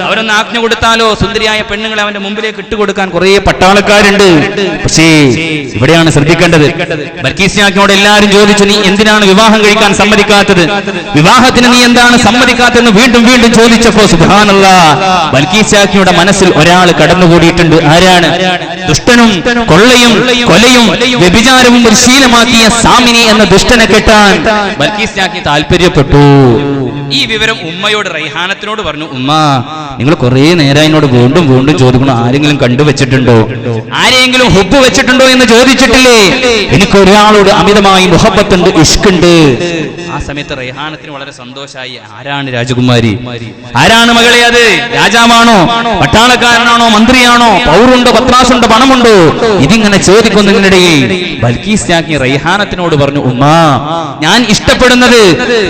അവരൊന്ന് ആജ്ഞ കൊടുത്താലോ സുന്ദരിയായ പെണ്ണുങ്ങളെ അവന്റെ മുമ്പിലേക്ക് ഇട്ടുകൊടുക്കാൻ കുറെ പട്ടാളക്കാരുണ്ട്. പക്ഷേ ഇവിടെയാണ് ശ്രദ്ധിക്കേണ്ടത്. ബൽക്കീസ് രാജ്ഞിയോട് എല്ലാവരും ചോദിച്ചു, നീ എന്തിനാണ് വിവാഹം കഴിക്കാൻ സമ്മതിക്കാത്തത്, വിവാഹത്തിന് നീ എന്താണ് സമ്മതിക്കാത്തതെന്ന് വീണ്ടും വീണ്ടും ചോദിച്ചപ്പോ സുബ്ഹാനല്ലാഹ്, ബൽക്കീസ് രാജ്ഞിയുടെ മനസ്സിൽ ഒരാൾ കടന്നുകൂടിയിട്ടുണ്ട്. ആരാണ്? ദുഷ്ടനും കൊള്ളയും കൊലയും വ്യഭിചാരവും ഒരു ശീലമാക്കിയ സാമിനി എന്ന ദുഷ്ടനെ കെട്ടാൻ ബൽക്കീസ് രാജ്ഞി താല്പര്യപ്പെട്ടു. ഈ വിവരം ഉമ്മയോട് റൈഹാനത്തിനോട് പറഞ്ഞു. ഉമ്മ, നിങ്ങൾ കുറെ നേരം എന്നോട് വീണ്ടും വീണ്ടും ചോദിക്കണം, ആരെങ്കിലും കണ്ടുവച്ചിട്ടുണ്ടോ, ആരെങ്കിലും ഹുബ് വെച്ചിട്ടുണ്ടോ എന്ന് ചോദിച്ചിട്ടില്ലേ? എനിക്ക് ഒരാളോട് അമിതമായി മുഹബത്തുണ്ട്, ഇഷ്കുണ്ട്. ആ സമയത്ത് റൈഹാനത്തിന് വളരെ സന്തോഷമായി. ആരാണ് രാജകുമാരി? ആരാണ് മകളെ? അത് രാജാവാണോ? പട്ടാളക്കാരനാണോ, മന്ത്രിയാണോ, പൗറുണ്ടോ, പത്രാസുണ്ടോ, പണമുണ്ടോ, ഇതിങ്ങനെ ചോദിക്കുന്നതിനിടയിൽ ബൽക്കീസ് രാജ്ഞി റൈഹാനത്തിനോട് പറഞ്ഞു, ഉമ്മാ, ഞാൻ ഇഷ്ടപ്പെടുന്നത്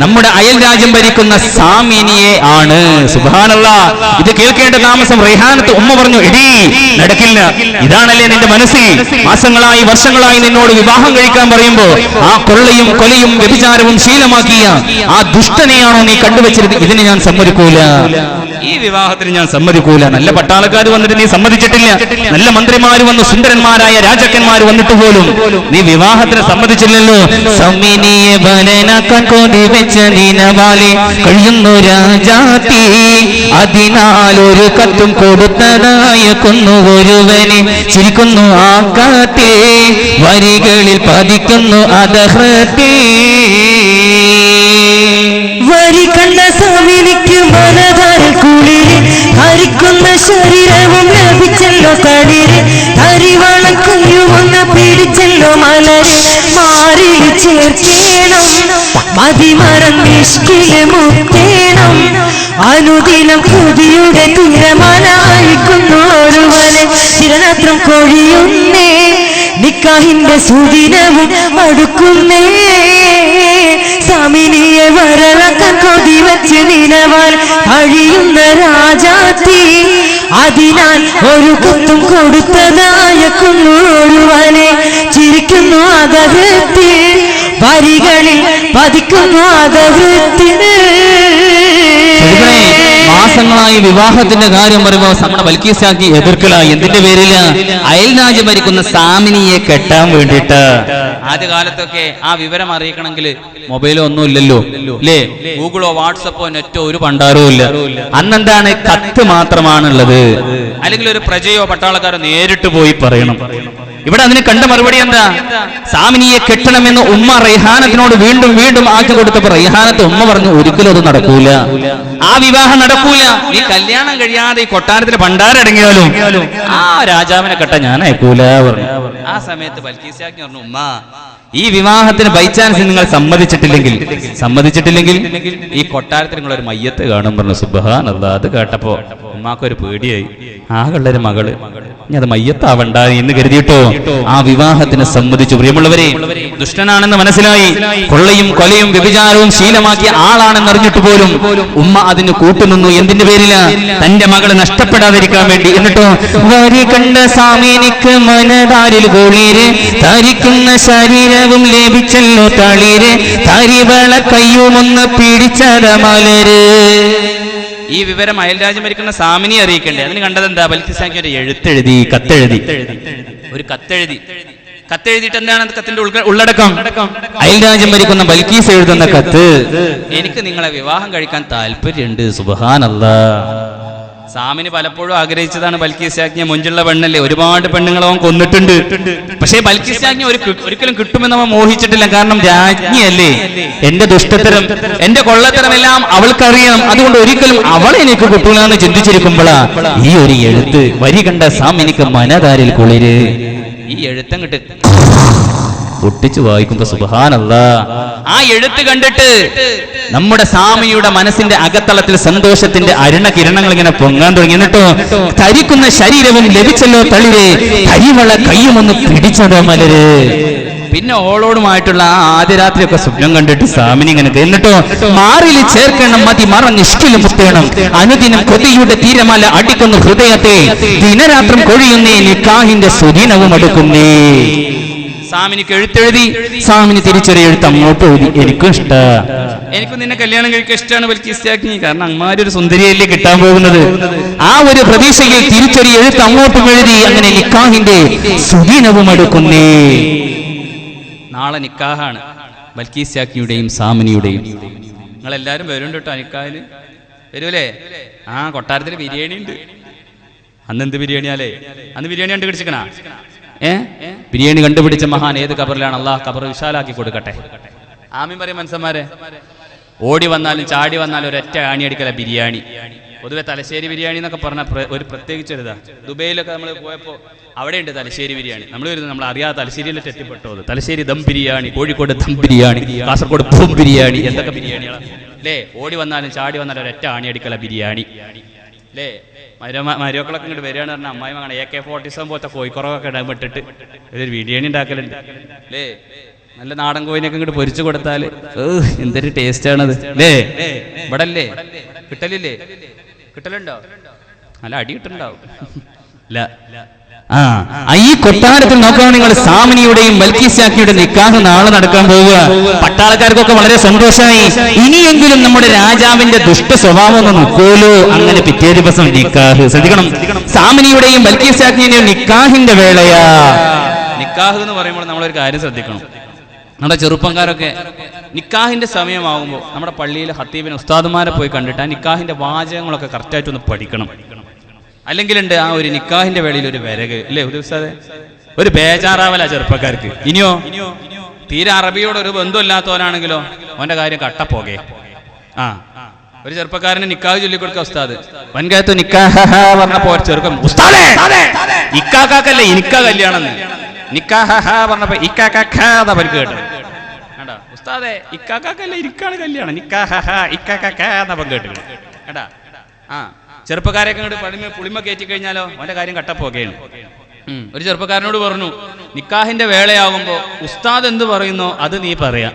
നമ്മുടെ അയൽ രാജ്യം ഭരിക്കുന്ന സാമിനിയെ ആണ്. സുബ്ഹാനല്ലാഹ്. ഇത് കേൾക്കേണ്ട താമസം റൈഹാനത്ത് ഉമ്മ പറഞ്ഞു, എടീ നടക്കില്ല, ഇതാണല്ലേ നിന്റെ മനസ്സിൽ മാസങ്ങളായി വർഷങ്ങളായി നിന്നോട് വിവാഹം കഴിക്കാൻ പറയുമ്പോ ആ കൊള്ളയും കൊലയും വ്യഭിചാരവും ശീലമാക്കിയ ആ ദുഷ്ടനെയാണോ നീ കണ്ടുവച്ചിരുന്നത്? ഇതിന് ഞാൻ സമ്മതിക്കൂല, ഈ വിവാഹത്തിന് ഞാൻ സമ്മതിക്കൂല. നല്ല പട്ടാളക്കാർ വന്നിട്ട് നീ സമ്മതിച്ചിട്ടില്ല, നല്ല മന്ത്രിമാര് വന്ന് സുന്ദരന്മാരായ രാജാക്കന്മാർ വന്നിട്ട് പോലും നീ വിവാഹത്തിന് സമ്മതിച്ചില്ലല്ലോ. സമ്മിനിയെ ബലനാക്കാൻ കൊതി വെച്ച നീനവാലെ കഴിയുന്നു രാജാത്തി, അതിനാൽ ഒരു കത്തും കൊടുത്തതായ കൊന്നു ഒരുവനെ ചിരിക്കുന്നു ആ കാത്തേ, വരികളിൽ പതിക്കുന്നു അതഹൃത്തി. വരി കണ്ട സാമിനിക്ക് മനതാരിൽ കുളിര്, ഹരിക്കുന്ന ശരീരവും ലഭിച്ചല്ലോ തളിര്, ഹരിവളം കയ്യുമൊന്ന് പിടിച്ചല്ലോ മലര്, മാറിൽ ചേർക്കേണം മതിമരം നിഷ്കില് മുക്കേണം, അനുദിനം കൊതിയുടെ തിരമലായിക്കുന്നു ഒരുവനെ ചിരനത്രം കൊഴിയുന്നേ, നിക്കാഹിന്റെ സുദിനവും അടുക്കുന്നേ, സാമിനിയെ വരളക്കാൻ കൊതി വെച്ച് നിലവാൻ കഴിയുന്ന രാജാത്തി, അതിനാൽ ഒരു കത്തും കൊടുത്തതായ ഒരുവനെ ചിരിക്കുന്നു അതഹൃത്തി, വരികളിൽ പതിക്കുന്നു അതഹൃത്തിന്. മാസങ്ങളായി വിവാഹത്തിന്റെ കാര്യം പറയുമ്പോൾ നമ്മുടെ ബൽക്കീസ് രാജ്ഞി എതിർക്കലായി. എന്തിന്റെ പേരില്? അയൽ രാജ്യം ഭരിക്കുന്ന സാമിനിയെ കെട്ടാൻ വേണ്ടിയിട്ട്. ആദ്യകാലത്തൊക്കെ ആ വിവരം അറിയിക്കണമെങ്കിൽ മൊബൈലോ ഒന്നും ഇല്ലല്ലോ, അല്ലേ? ഗൂഗിളോ വാട്സപ്പോ നെറ്റോ ഒരു പണ്ടാരവും ഇല്ല. അന്നെന്താണ്? കത്ത് മാത്രമാണുള്ളത്, അല്ലെങ്കിൽ ഒരു പ്രജയോ പട്ടാളക്കാരോ നേരിട്ട് പോയി പറയണം. ഇവിടെ അതിന് കണ്ട മറുപടി എന്താ? സാമിനിയെ കെട്ടണമെന്ന് ഉമ്മ റൈഹാനത്തിനോട് വീണ്ടും വീണ്ടും ആക്കി കൊടുത്തപ്പോ റൈഹാനത്ത് ഉമ്മ പറഞ്ഞു, ഒരിക്കലും അത് നടക്കൂല, ആ വിവാഹം നടക്കൂല, നീ കല്യാണം കഴിയാതെ ഈ കൊട്ടാരത്തിന് ഭണ്ഡാരടങ്ങിയാലും ആ രാജാവിനെ കെട്ട ഞാൻ അയക്കൂല പറഞ്ഞു. ആ സമയത്ത് ബൽക്കീസ് രാജ്ഞി പറഞ്ഞു, ഉമ്മ, ഈ വിവാഹത്തിന് ബൈ ചാൻസ് നിങ്ങൾ സമ്മതിച്ചിട്ടില്ലെങ്കിൽ ഈ കൊട്ടാരത്തിൽ നിങ്ങൾ ഒരു മയ്യത്ത് കാണും പറഞ്ഞു. സുബ്ഹാനല്ലാഹ്. അത് കേട്ടപ്പോ ഉമ്മാക്കൊരു പേടിയായി. ആകളുടെ മകള് ഇനി അത് മയ്യത്താവണ്ട എന്ന് കരുതിയിട്ടോ ആ വിവാഹത്തിന് സമ്മതിച്ചു. പ്രിയമുള്ളവരെ, ദുഷ്ടനാണെന്ന് മനസ്സിലായി, കൊള്ളയും കൊലയും വ്യഭിചാരവും ശീലമാക്കിയ ആളാണെന്ന് അറിഞ്ഞിട്ട് പോലും ഉമ്മ അതിന് കൂട്ടുനിന്നു. എന്തിന്റെ പേരില? തന്റെ മകള് നഷ്ടപ്പെടാതിരിക്കാൻ വേണ്ടി. എന്നിട്ടോ വരി കണ്ട സാമീനിക്ക് മനതാരിൽ കുളിര്, ധരിക്കുന്ന ശരീരവും ലഭിച്ചല്ലോ തളിര്, തരിവള കയ്യുമൊന്ന് പിടിച്ചത മലര്. ഈ വിവരം അയൽരാജ്യം ഭരിക്കുന്ന സാമിനിയെ അറിയിക്കണ്ടേ? അതിന് കണ്ടത് എന്താ? ബൽക്കീസ് രാജ്ഞി ഒരു എഴുത്തെഴുതി, ഒരു കത്തെഴുതിയിട്ട് എന്താണ് കത്തിന്റെ ഉള്ളടക്കം? അയൽരാജ്യം ഭരിക്കുന്ന ബൽക്കീസ് എഴുതുന്ന കത്ത്, എനിക്ക് നിങ്ങളെ വിവാഹം കഴിക്കാൻ താല്പര്യമുണ്ട്. സുബ്ഹാനല്ലാഹ്. സാമിന് പലപ്പോഴും ആഗ്രഹിച്ചതാണ് ബൽക്കീസ് രാജ്ഞിയെ. മുഞ്ചുള്ള പെണ്ണല്ലേ, ഒരുപാട് പെണ്ണുങ്ങളെ അവൻ കൊന്നിട്ടുണ്ട്. പക്ഷേ ബൽക്കീസ് രാജ്ഞി ഒരിക്കലും കിട്ടുമെന്ന് അവൻ മോഹിച്ചിട്ടില്ല. കാരണം രാജ്ഞിയല്ലേ, എന്റെ ദുഷ്ടത്തരം, എന്റെ കൊള്ളത്തരം എല്ലാം അവൾക്കറിയാം, അതുകൊണ്ട് ഒരിക്കലും അവളെ എനിക്ക് കിട്ടൂല എന്ന് ചിന്തിച്ചിരിക്കുമ്പോഴാ ഈ ഒരു എഴുത്ത്. വരി കണ്ട സാമിനിക്ക് മനതാരിൽ കുളിര്. ഈ എഴുത്തം കിട്ടി പൊട്ടിച്ചു വായിക്കുമ്പോ സുബ്ഹാനല്ലാഹ്, ആ എഴുത്ത് കണ്ടിട്ട് നമ്മുടെ സാമിയുടെ മനസ്സിന്റെ അകത്തളത്തിൽ സന്തോഷത്തിന്റെ അരുണകിരണങ്ങൾ ഇങ്ങനെ പൊങ്ങാൻ തുടങ്ങി. എന്നിട്ടോ ധരിക്കുന്ന ശരീരവും ലഭിച്ചല്ലോ തളിര്, കരിവള കയ്യുമൊന്ന് പിടിച്ചതോ മലര്. പിന്നെ ഓളോടുമായിട്ടുള്ള ആ ആദ്യ രാത്രിയൊക്കെ സ്വപ്നം കണ്ടിട്ട് സാമിനി ഇങ്ങനെ. എന്നിട്ടോ മാറിൽ ചേർക്കണം മതി മറന്നിഷ്കിലും മുത്തേണം, അനുദിനം കൊതിയുടെ തീരമല അടിക്കുന്നു ഹൃദയത്തെ, ദിനരാത്രം കൊഴിയുന്നേ നിക്കാഹിന്റെ സുദിനവും അടുക്കുന്നേ. സാമിനിക്ക് എഴുത്തെഴുതി, സാമിനി തിരിച്ചൊരു എഴുത്ത് അങ്ങോട്ട് എഴുതി, എനിക്കും ഇഷ്ട, എനിക്കും നിന്നെ കല്യാണം കഴിക്കാൻ ഇഷ്ടമാണ് ബൽക്കീസ് രാജ്ഞി, കാരണം അങ്ങമാരൊരു സുന്ദരിയല്ലേ കിട്ടാൻ പോകുന്നത്. ആ ഒരു പ്രതീക്ഷയിൽ തിരിച്ചൊരു എഴുത്ത് അങ്ങോട്ടും എഴുതി. അങ്ങനെ നിക്കാഹിന്റെ സുദിനവും അടുക്കുന്നേ. നാളെ നിക്കാഹാണ് ബൽക്കീസ് രാജ്ഞിയുടെയും സാമിനിയുടെയും. നിങ്ങളെല്ലാരും വരുന്നുണ്ട് കേട്ടോ നിക്കാഹിന്, വരൂലേ? ആ കൊട്ടാരത്തിൽ ബിരിയാണി ഉണ്ട്. അന്ന് എന്ത് ബിരിയാണിയാലേ? അന്ന് ബിരിയാണി കണ്ടുപിടിച്ചിക്കണ. ബിരിയാണി കണ്ടുപിടിച്ച മഹാൻ ഏത് കബറിലാണ്? അള്ളാഹ് കബർ വിശാലാക്കി കൊടുക്കട്ടെ. ആമീൻ പറയും മനുഷ്യന്മാരെ. ഓടി വന്നാലും ചാടി വന്നാലും ഒരൊറ്റ ആണിയടിക്കല ബിരിയാണി. പൊതുവെ തലശ്ശേരി ബിരിയാണി എന്നൊക്കെ പറഞ്ഞ ഒരു പ്രത്യേകിച്ചൊരിതാ. ദുബൈയിലൊക്കെ നമ്മൾ പോയപ്പോൾ അവിടെയുണ്ട് തലശ്ശേരി ബിരിയാണി. നമ്മൾ വരുന്നത് നമ്മൾ അറിയാതെ തലശ്ശേരിയിലേക്ക് എത്തിപ്പെട്ടോ. തലശ്ശേരി ദം ബിരിയാണി, കോഴിക്കോട് ദം ബിരിയാണി, കാസർഗോഡ് ദം ബിരിയാണി, എന്തൊക്കെ ബിരിയാണികളാണ് അല്ലേ? ഓടി വന്നാലും ചാടി വന്നാലും ഒരൊറ്റ ആണിയടിക്കല ബിരിയാണി അല്ലേ? മരുമക്കളൊക്കെ ഇങ്ങോട്ട് വരികയാണ് പറഞ്ഞാൽ അമ്മായി മകനെ AK-47 പോലത്തെ കോഴിക്കുറവൊക്കെ ഇടാൻ വിട്ടിട്ട് ഒരു ബിരിയാണി ഉണ്ടാക്കലുണ്ട് അല്ലേ. നല്ല നാടൻ കോഴിനൊക്കെ ഇങ്ങോട്ട് പൊരിച്ചു കൊടുത്താൽ എന്തൊരു ടേസ്റ്റ് ആണത് അല്ലേ. ഇവിടെ അല്ലേ കിട്ടലില്ലേ? കിട്ടലുണ്ടോ? നല്ല അടി കിട്ടുന്നുണ്ടാവും അല്ല. ഈ കൊട്ടാരത്തിൽ നോക്കുകയാണ് നിങ്ങൾ, സാമിനിയുടെയും ബൽക്കീസാക്കിയുടെ നിക്കാഹ് നാളെ നടക്കാൻ പോവുക. പട്ടാളക്കാർക്കൊക്കെ വളരെ സന്തോഷമായി. ഇനിയെങ്കിലും നമ്മുടെ രാജാവിന്റെ ദുഷ്ട സ്വഭാവം ഒന്ന് നിൽക്കുമല്ലോ. അങ്ങനെ പിറ്റേ ദിവസം നിക്കാഹ്. ശ്രദ്ധിക്കണം, സാമിനിയുടെയും ബൽക്കീസാക്കിയുടെയും നിക്കാഹിന്റെ വേളയാ. നിക്കാഹ് എന്ന് പറയുമ്പോൾ നമ്മളൊരു കാര്യം ശ്രദ്ധിക്കണം. നമ്മുടെ ചെറുപ്പക്കാരൊക്കെ നിക്കാഹിന്റെ സമയമാകുമ്പോൾ നമ്മുടെ പള്ളിയിലെ ഹത്തീബിന് ഉസ്താദുമാരെ പോയി കണ്ടിട്ട് ആ നിക്കാഹിന്റെ വാചകങ്ങളൊക്കെ കറക്റ്റായിട്ടൊന്ന് പഠിക്കണം. അല്ലെങ്കിലുണ്ട് ആ ഒരു നിക്കാഹിന്റെ വേളയിൽ ഒരു വിരക് അല്ലേ ഉസ്താദേ, ഒരു ബേജാറാവല ചെറുപ്പക്കാർക്ക്. ഇനിയോ തീരെ അറബിയോട് ഒരു ബന്ധമില്ലാത്തവനാണെങ്കിലോ അവന്റെ കാര്യം കട്ടപ്പോകെ. ഒരു ചെറുപ്പക്കാരന് നിക്കാഹ് ചൊല്ലിക്കൊടുക്കുക ഉസ്താദ്. വൻകയത്ത് നിക്കാഹ് പറഞ്ഞപ്പോ ചെറുക്കം ഉസ്താദേ ഇക്കാക്കല്ലേ എനിക്കാ കല്യാണം നിക്കാഹ് പറഞ്ഞപ്പോ ഇക്കാക്കാ പരിക്ക് കേട്ടത്. കേട്ടാ ഉസ്താദേ ഇക്കാക്കല്ലേ ഇരിക്കാണ് കല്യാണം നിക്കാഹ് ഇക്കാക്കാ കേട്ടത്. കേട്ടാ ചെറുപ്പക്കാരെയൊക്കെ ഇങ്ങോട്ട് പുളിമ കയറ്റി കഴിഞ്ഞാലോ അവന്റെ കാര്യം കട്ടപ്പോക്കെയാണ്. ഒരു ചെറുപ്പക്കാരനോട് പറഞ്ഞു, നിക്കാഹിന്റെ വേളയാകുമ്പോ ഉസ്താദ് എന്ത് പറയുന്നോ അത് നീ പറയാ.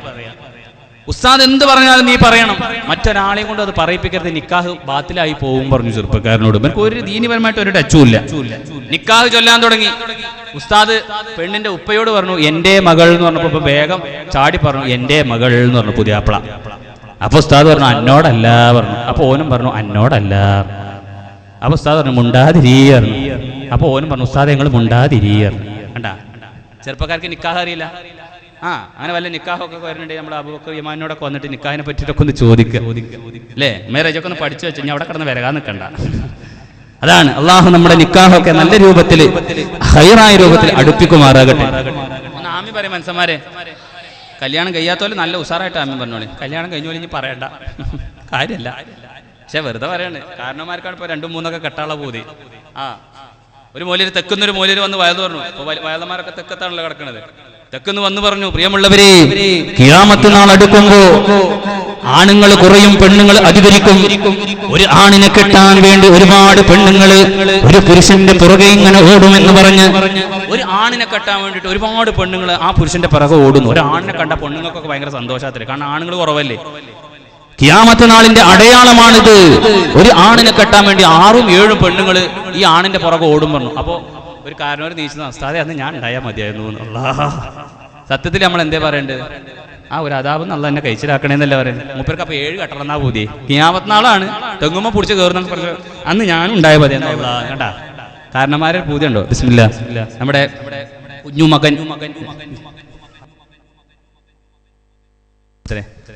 ഉസ്താദ് എന്ത് പറഞ്ഞാലും നീ പറയണം, മറ്റൊരാളെയും കൊണ്ട് അത് പറയിപ്പിക്കരുത്, നിക്കാഹ് ബാത്തിലായി പോകും പറഞ്ഞു ചെറുപ്പക്കാരനോട്. ഇവർക്ക് ഒരു ദീനിപരമായിട്ട് ഒരു ടച്ചും ഇല്ല. നിക്കാഹ് ചൊല്ലാൻ തുടങ്ങി. ഉസ്താദ് പെണ്ണിന്റെ ഉപ്പയോട് പറഞ്ഞു എന്റെ മകൾ എന്ന് പറഞ്ഞപ്പോ വേഗം ചാടി പറഞ്ഞു എന്റെ മകൾ എന്ന് പറഞ്ഞു പുതിയാപ്പിള. അപ്പൊ ഉസ്താദ് പറഞ്ഞു അന്നോടല്ല പറഞ്ഞു. അപ്പൊ ഓനും പറഞ്ഞു അന്നോടല്ല. അപ്പൊ ഉസ്താദ് പറഞ്ഞു മുണ്ടാതിരിയറിഞ്ഞു. അപ്പൊ ഓനും പറഞ്ഞു ഉസ്താദ് ഞങ്ങൾ മുണ്ടാതിരിയറിഞ്ഞു. കണ്ടാ ചെറുപ്പക്കാർക്ക് നിക്കാഹ് അറിയില്ല. അങ്ങനെ വല്ല നിക്കാഹൊക്കെ വരുന്നുണ്ട്. നമ്മുടെ അബൂബക്കർ യമാനോടൊക്കെ വന്നിട്ട് നിക്കാഹിനെ പറ്റിയിട്ടൊക്കെ ഒന്ന് ചോദിക്കുക അല്ലേ. മാരേജൊക്കെ ഒന്ന് പഠിച്ചു വെച്ച് ഞാൻ അവിടെ കിടന്ന് വരകാൻ നിൽക്കണ്ട. അതാണ് അള്ളാഹു നമ്മുടെ നിക്കാഹൊക്കെ നല്ല രൂപത്തിൽ ഹൈറായ രൂപത്തിൽ അടുപ്പിക്കുമാറാകട്ടെ. ഒന്ന് ആമി പറയും മനസ്സന്മാരെ. കല്യാണം കഴിയാത്തോലും നല്ല ഉഷാറായിട്ട് ആമി പറഞ്ഞോളി. കല്യാണം കഴിഞ്ഞോളി ഇനി പറയണ്ട കാര്യമല്ല. പക്ഷെ വെറുതെ പറയാണ്. കാരണന്മാർക്കാണ് ഇപ്പൊ 2-3 കെട്ടാള പൂതി. ഒരു മൂലര് തെക്കുന്നൊരു മൂലര് വന്ന് വയൽ പറഞ്ഞു. ഇപ്പൊ വയലന്മാരൊക്കെ തെക്കത്താണല്ലോ കിടക്കണത്. തെക്കുന്ന് വന്ന് പറഞ്ഞു പ്രിയമുള്ളവരെ, ഖിയാമത്ത് നാൾ അടുക്കുമ്പോ ആണുങ്ങൾ കുറയും, പെണ്ണുങ്ങൾ അധികരിക്കും. ഒരു ആണിനെ കെട്ടാൻ വേണ്ടി ഒരുപാട് പെണ്ണുങ്ങൾ ഒരു പുരുഷന്റെ പുറകെ ഇങ്ങനെ ഓടുമെന്ന് പറഞ്ഞ് ഒരു ആണിനെ കെട്ടാൻ വേണ്ടിയിട്ട് ഒരുപാട് പെണ്ണുങ്ങൾ ആ പുരുഷന്റെ പിറകെ ഓടുന്നു. ഒരു ആണിനെ കണ്ട പെണ്ണുങ്ങൾക്കൊക്കെ ഭയങ്കര സന്തോഷത്തില്. കാരണം ആണുങ്ങൾ കുറവല്ലേ. ഖിയാമത്ത് നാളിന്റെ അടയാളമാണിത്. ഒരു ആണിനെ കെട്ടാൻ വേണ്ടി 6-7 പെണ്ണുങ്ങൾ ഈ ആണിന്റെ പുറകെ ഓടും പറഞ്ഞു. അപ്പോ ഒരു കാരണവർ നീച്ചത് അവസ്ഥാതെ അന്ന് ഞാൻ ഉണ്ടായാൽ മതിയായിരുന്നു എന്നുള്ള. സത്യത്തിൽ നമ്മൾ എന്തേ പറയേണ്ടത്? ഒരു അതാപം നല്ല എന്നെ കഴിച്ചിലാക്കണേന്നല്ല പറയുന്നത്. മൂപ്പർക്ക് അപ്പൊ 7 കെട്ടണമെന്നാ പൂതി. ഖിയാമത്ത് നാളാണ്, തെങ്ങുമ്പോ പിടിച്ച് കയറുന്ന പറഞ്ഞു അന്ന് ഞാനും ഉണ്ടായ മതി എന്നുള്ള. കേട്ടാ കാരണന്മാരെ പൂതി ഉണ്ടോ? ബിസ്മില്ലാ. നമ്മുടെ കുഞ്ഞുമകൻ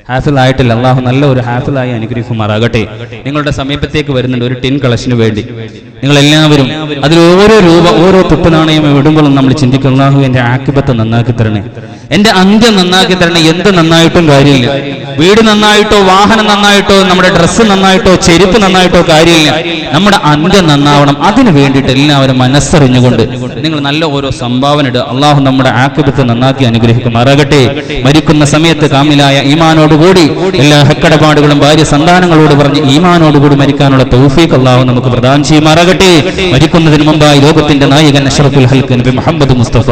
ഹാഫിളായിട്ടില്ല. അള്ളാഹു നല്ല ഒരു ഹാഫിളായി അനുഗ്രഹിക്കുമാറാകട്ടെ. നിങ്ങളുടെ സമീപത്തേക്ക് വരുന്നുണ്ട് ഒരു ടിൻ കളക്ഷന് വേണ്ടി. നിങ്ങൾ എല്ലാവരും അതിൽ ഓരോ രൂപ ഓരോ തുപ്പ് നാണയം ഇടുമ്പോഴും നമ്മൾ ചിന്തിക്കും അള്ളാഹു എന്റെ ആക്കിബത്ത് നന്നാക്കി തരണേ, എന്റെ അന്ത്യം നന്നാക്കി തരണേ. എന്ത് നന്നായിട്ടും കാര്യമില്ല. വീട് നന്നായിട്ടോ വാഹനം നന്നായിട്ടോ നമ്മുടെ ഡ്രസ്സ് നന്നായിട്ടോ ചെരുപ്പ് നന്നായിട്ടോ കാര്യമില്ല. നമ്മുടെ അന്ത്യം നന്നാവണം. അതിനു വേണ്ടിയിട്ട് എല്ലാവരും മനസ്സറിഞ്ഞുകൊണ്ട് നിങ്ങൾ നല്ല ഓരോ സംഭാവന ഇടുക. അള്ളാഹു നമ്മുടെ ആക്കിബത്ത് നന്നാക്കി അനുഗ്രഹിക്കുമാറാകട്ടെ. മരിക്കുന്ന സമയത്ത് കാമിലായ ഈമാനോടുകൂടി എല്ലാ ഹക്കടപാടുകളും ഭാര്യ സന്താനങ്ങളോട് പറഞ്ഞ് ഈമാനോടുകൂടി മരിക്കാനുള്ള തൗഫീഖ് അള്ളാഹു നമുക്ക് പ്രദാനം ചെയ്യുമാറാകട്ടെ. മരിക്കുന്നതിന് മുമ്പായി ലോകത്തിന്റെ നായകൻ അഷ്റഫുൽ ഖൽഖ് നബി മുഹമ്മദ് മുസ്തഫ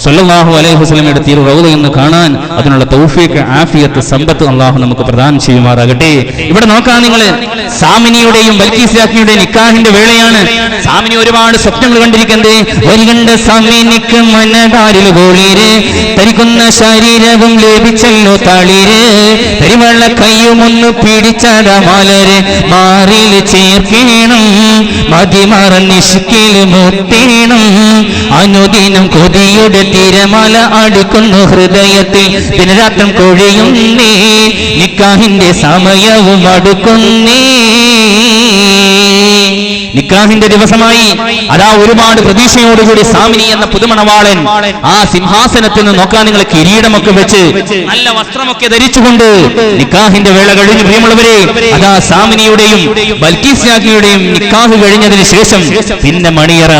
സ്വല്ലല്ലാഹു അലൈഹി വസല്ലമയുടെ തിരു റൗദ എന്ന് കാണാൻ അതിനുള്ള തൗഫീഖ് ആഫിയത്ത് സമ്പത്ത് അള്ളാഹു നമുക്ക് പ്രദാനം ചെയ്യുമാറാകട്ടെ. ഇവിടെ നോക്കാം നിങ്ങൾ, സാമിനിയുടെയും ബൽക്കീസാക്കിയുടെയും നിക്കാഹിന്റെ വേളയാണ്. സാമിനി ഒരുപാട് സ്വപ്നങ്ങൾ കണ്ടിരിക്കുന്നത്. വരികണ്ട സാമിനിക്ക് മനകാരിൽ ഗോളിര് തരിക്കുന്ന ശരീരവും ലഭിച്ചല്ലോ തളിര് തരിവള്ള കയ്യുമൊന്ന് പിടിച്ചട മലര് മാറിൽ ചേർക്കണം മതിമറന്നിഷ്കിൽ മുട്ടേണം അനുദിനം കൊതിയുടെ തിരമല അടുക്കുന്നു ഹൃദയത്തിൽ ദിനരാത്രം കൊഴിയുന്നേ നിക്കാഹിന്റെ സമയവും അടുക്കുന്നേ. നിക്കാഹിന്റെ ദിവസമായി അതാ ഒരുപാട് പ്രതീക്ഷയോടുകൂടി സാമിനി എന്ന പുതുമണവാളൻ ആ സിംഹാസനത്തിൽ നിന്ന് നോക്കാൻ നിങ്ങൾ കിരീടമൊക്കെ വെച്ച് നല്ല വസ്ത്രമൊക്കെ ധരിച്ചുകൊണ്ട് നിക്കാഹിന്റെ വേള കഴിഞ്ഞു. പ്രിയമുള്ളവരെ, അതാ സാമിനിയുടെയും ബൽക്കീസാക്കിയുടെയും നിക്കാഹ് കഴിഞ്ഞതിന് ശേഷം പിന്നെ മണിയറ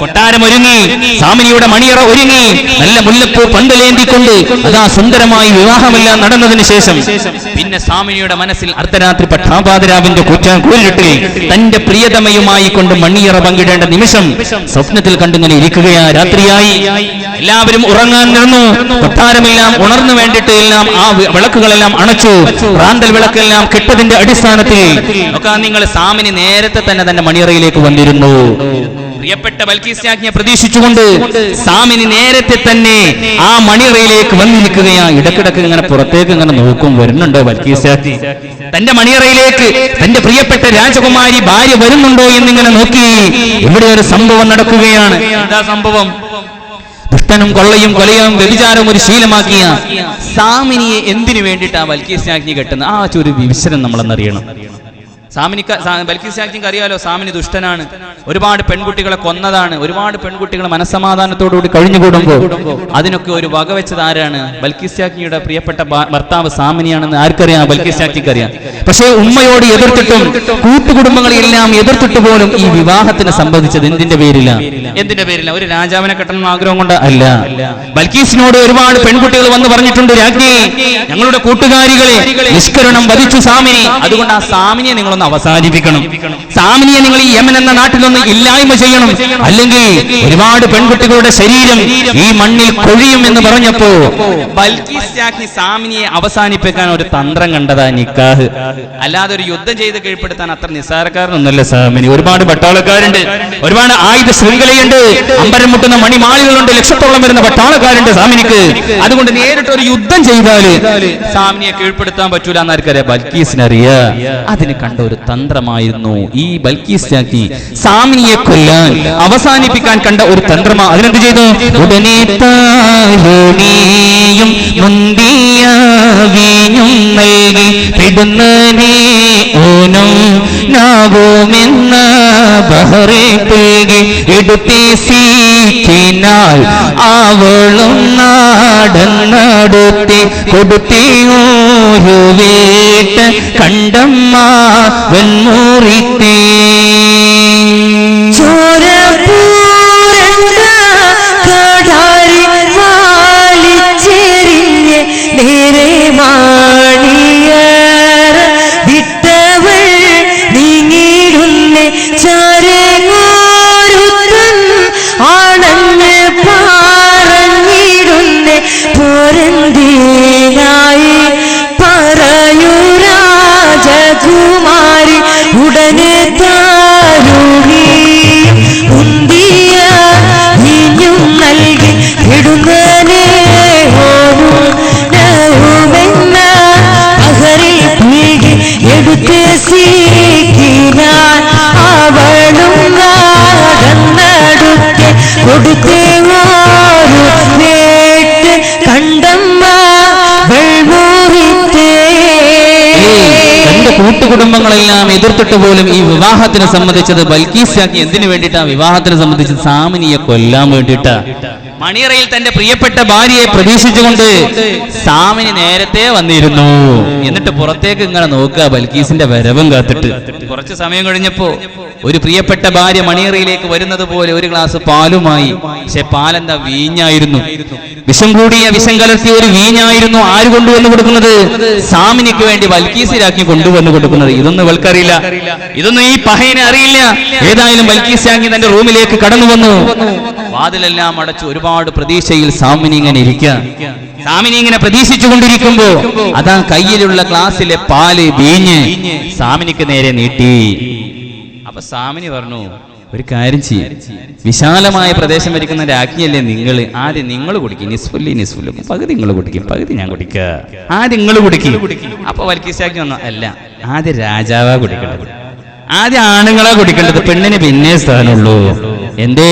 കൊട്ടാരം ഒരുങ്ങി. സാമിനിയുടെ മണിയറ ഒരുങ്ങി നല്ല മുല്ലപ്പൂ പന്തലേന്തിക്കൊണ്ട് അതാ സുന്ദരമായി വിവാഹമെല്ലാം നടന്നതിന് ശേഷം പിന്നെ സാമിനിയുടെ മനസ്സിൽ അർദ്ധരാത്രി പട്ടാപാതരാവിന്റെ കൂരിട്ടിൽ തന്റെ പ്രിയതമയുമായി ഭാര്യയുമായി കൊണ്ട് മണിയറ പങ്കിടേണ്ട നിമിഷം സ്വപ്നത്തിൽ കണ്ടിങ്ങനെ ഇരിക്കുകയാ. രാത്രിയായി, എല്ലാവരും ഉറങ്ങാൻ നിന്നു. കൊട്ടാരമെല്ലാം ഉണർന്നു വേണ്ടിയിട്ട് എല്ലാം ആ വിളക്കുകളെല്ലാം അണച്ചു. റാന്തൽ വിളക്കെല്ലാം കെട്ടതിന്റെ അടിസ്ഥാനത്തിൽ ഒക്കെ നിങ്ങൾ സാമിനി നേരത്തെ തന്നെ തന്റെ മണിയറയിലേക്ക് വന്നിരുന്നു. പ്രിയപ്പെട്ട ബൽക്കീസ് രാജ്ഞിയെ പ്രതീക്ഷിച്ചുകൊണ്ട് സാമിനി നേരത്തെ തന്നെ ആ മണിയറയിലേക്ക് വന്നിരിക്കുകയാ. ഇടക്കിടക്ക് ഇങ്ങനെ പുറത്തേക്ക് ഇങ്ങനെ നോക്കും, വരുന്നുണ്ടോ ബൽക്കീസ് രാജ്ഞി തന്റെ മണിയറയിലേക്ക്, തന്റെ പ്രിയപ്പെട്ട രാജകുമാരി ഭാര്യ വരുന്നുണ്ടോ എന്നിങ്ങനെ നോക്കി. ഇവിടെ ഒരു സംഭവം നടക്കുകയാണ്. എന്താ സംഭവം? ദുഷ്ടനും കൊള്ളയും കൊലയും വ്യഭിചാരവും ഒരു ശീലമാക്കിയ സാമിനിയെ എന്തിനു വേണ്ടിയിട്ടാ ബൽക്കീസ് രാജ്ഞി കെട്ടുന്നത്? ആ ഒരു വിവരം നമ്മളെന്നറിയണം. ബൽക്കീസ് രാജ്ഞിക്ക് അറിയാലോ, സാമിനി ദുഷ്ടനാണ്, ഒരുപാട് പെൺകുട്ടികളെ കൊന്നതാണ്, ഒരുപാട് പെൺകുട്ടികൾ മനസ്സമാധാനത്തോടുകൂടി കഴിഞ്ഞുകൂടുമ്പോൾ അതിനൊക്കെ ഒരു വകവെച്ചത് ആരാണ്? ബൽക്കീസ് രാജ്ഞിയുടെ പ്രിയപ്പെട്ട ഭർത്താവ് സാമിനിയാണെന്ന് ആർക്കറിയാം? ബൽക്കീസ് രാജ്ഞിക്ക് അറിയാം. പക്ഷേ ഉമ്മയോട് എതിർത്തിട്ടും കൂട്ടുകുടുംബങ്ങളെല്ലാം എതിർത്തിട്ട് പോലും ഈ വിവാഹത്തിന് സംബന്ധിച്ചത് എന്തിന്റെ പേരില്ല? ഒരു രാജാവിനെ കെട്ടണം ആഗ്രഹം കൊണ്ട് അല്ല. ബൽക്കീസിനോട് ഒരുപാട് പെൺകുട്ടികൾ വന്ന് പറഞ്ഞിട്ടുണ്ട്, രാജ്ഞി ഞങ്ങളുടെ കൂട്ടുകാരികളെ നിഷ്കരണം വധിച്ചു സാമിനി, അതുകൊണ്ട് ആ സാമിനിയെ നിങ്ങളൊന്ന് അവസാനിപ്പിക്കണം, സാമിനിയെ നിങ്ങൾ ഈ യമൻ എന്ന നാട്ടിലൊന്ന് ഇല്ലായ്മ ചെയ്യണം, അല്ലെങ്കിൽ ഒരുപാട് പെൺകുട്ടികളുടെ ശരീരം ഈ മണ്ണിൽ കൊഴിയും എന്ന് പറഞ്ഞപ്പോ ബൽക്കീസ് രാജ്ഞി സാമിനിയെ അവസാനിപ്പിക്കാൻ ഒരു തന്ത്രം കണ്ടതാ നിക്കാഹ്. അല്ലാതെ ഒരു യുദ്ധം ചെയ്ത് കീഴ്പ്പെടുത്താൻ അത്ര നിസ്സാരക്കാരനൊന്നല്ല സാമിനി. ഒരുപാട് പട്ടാളക്കാരുണ്ട്, ഒരുപാട് ആയുധ ശൃംഖലയുണ്ട്, അമ്പരം മുട്ടുന്ന മണിമാളികളുണ്ട്, ലക്ഷത്തോളം വരുന്ന പട്ടാളക്കാരുണ്ട് സാമിനിക്ക്. അതുകൊണ്ട് നേരിട്ട് ഒരു യുദ്ധം ചെയ്താല് സാമിനിയെ കീഴ്പ്പെടുത്താൻ പറ്റൂല എന്നാർക്കറിയാം? ബൽക്കീസിനറിയാ. അതിന് കണ്ട ഒരു തന്ത്രമായിരുന്നു ഈ ബൽക്കീസ് രാജ്ഞി സാമിനിയെ കൊല്ലാൻ അവസാനിപ്പിക്കാൻ കണ്ട ഒരു തന്ത്രമാ. അതിനെന്ത് ചെയ്തു? ഉടനെ താലോണിയും മുന്തിയ വീഞ്ഞും നൽകി പിടുന്നനെ ഓനും നാവുമെന്ന ബഹറെ പേകി എടുത്തി സീറ്റിനാൽ അവളും നാടന്നടുത്തി കൊടുത്തി ഒരു വീട്ട് കണ്ടമ്മ വെൺമുറിത്തേ ചോരപൂരണ്ട കടാരി വാലിച്ചെറിഞ്ഞ് നേരെ മാണിയറ വിട്ടവൾ നീങ്ങിടുന്നേ ചാരങ്ങോരുത്തൻ ആണെന്ന് പറഞ്ഞിടുന്നേ പോരന്തീനായി പറയൂ രാജകുമാരി ഉടനെ താരുണി ഉന്തിയ നീഞ്ഞും നൽകി ഇടുന്നനെ ഓരുമെന്ന അഹരിൽ പീകി എടുത്ത് സീക്കിനാൻ അവളും നടന്നടുത്ത് കൊടുത്തേ ഓരു നേട്ട് കണ്ടമ്മ വെൾമുറിത്തേ. കൂട്ടുകുടുംബങ്ങളെല്ലാം എതിർത്തിട്ട് പോലും ഈ വിവാഹത്തിനെ സംബന്ധിച്ചത് ബൽക്കീസ് രാജ്ഞി എന്തിനു വേണ്ടിയിട്ടാ വിവാഹത്തിനെ സംബന്ധിച്ചത്? സാമിനിയെ കൊല്ലാൻ വേണ്ടിയിട്ടാ. മണിയറയിൽ തന്റെ പ്രിയപ്പെട്ട ഭാര്യയെ പ്രതീക്ഷിച്ചുകൊണ്ട് സാമിനി നേരത്തെ വന്നിരുന്നു. എന്നിട്ട് പുറത്തേക്ക് ഇങ്ങനെ നോക്കുക, ബൽക്കീസിന്റെ വരവും കാത്തിട്ട്. കുറച്ച് സമയം കഴിഞ്ഞപ്പോ ഒരു പ്രിയപ്പെട്ട ഭാര്യ മണിയറയിലേക്ക് വരുന്നത് പോലെ ഒരു ഗ്ലാസ് പാലുമായി. പക്ഷെ പാലെന്താ? വീഞ്ഞായിരുന്നു. വിഷം കൂടിയ, വിഷം കലർത്തിയ ഒരു വീഞ്ഞായിരുന്നു. ആര് കൊണ്ടുവന്ന് കൊടുക്കുന്നത്? സാമിനിക്ക് വേണ്ടി ബൽക്കീസ് രാജ്ഞി കൊണ്ടുവന്ന് കൊടുക്കുന്നത്. ഇതൊന്നും ഇവൾക്കറിയില്ല, ഇതൊന്നും ഈ പഹയനെ അറിയില്ല. ഏതായാലും ബൽക്കീസ് രാജ്ഞി തന്റെ റൂമിലേക്ക് കടന്നു വന്നു. വാതിലെല്ലാം അടച്ചു. ഒരുപാട് പ്രതീക്ഷയിൽ സാമിനി ഇങ്ങനെ ഇരിക്കുക. സാമിനി ഇങ്ങനെ പ്രതീക്ഷിച്ചുകൊണ്ടിരിക്കുമ്പോ അതാ കയ്യിലുള്ള ഗ്ലാസ്സിലെ പാല് വീഞ്ഞ് സാമിനിക്ക് നേരെ നീട്ടി. അപ്പൊ സാമിനി പറഞ്ഞു, ഒരു കാര്യം ചെയ്യും, വിശാലമായ പ്രദേശം ഭരിക്കുന്ന രാജ്ഞിയല്ലേ നിങ്ങൾ, ആദ്യം നിങ്ങൾ കുടിക്കും, നിസ്ഫുല്ലും പകുതി നിങ്ങൾ കുടിക്കും, പകുതി ഞാൻ കുടിക്കുക, ആദ്യം നിങ്ങൾ കുടിക്കും. അപ്പൊ ബൽക്കീസ് രാജ്ഞി വന്നു, അല്ല ആദ്യം രാജാവാ കുടിക്കേണ്ടത്, ആദ്യം ആണുങ്ങളാ കുടിക്കേണ്ടത്, പെണ്ണിന് പിന്നെ സ്ഥാനമുള്ളൂ. എന്തേ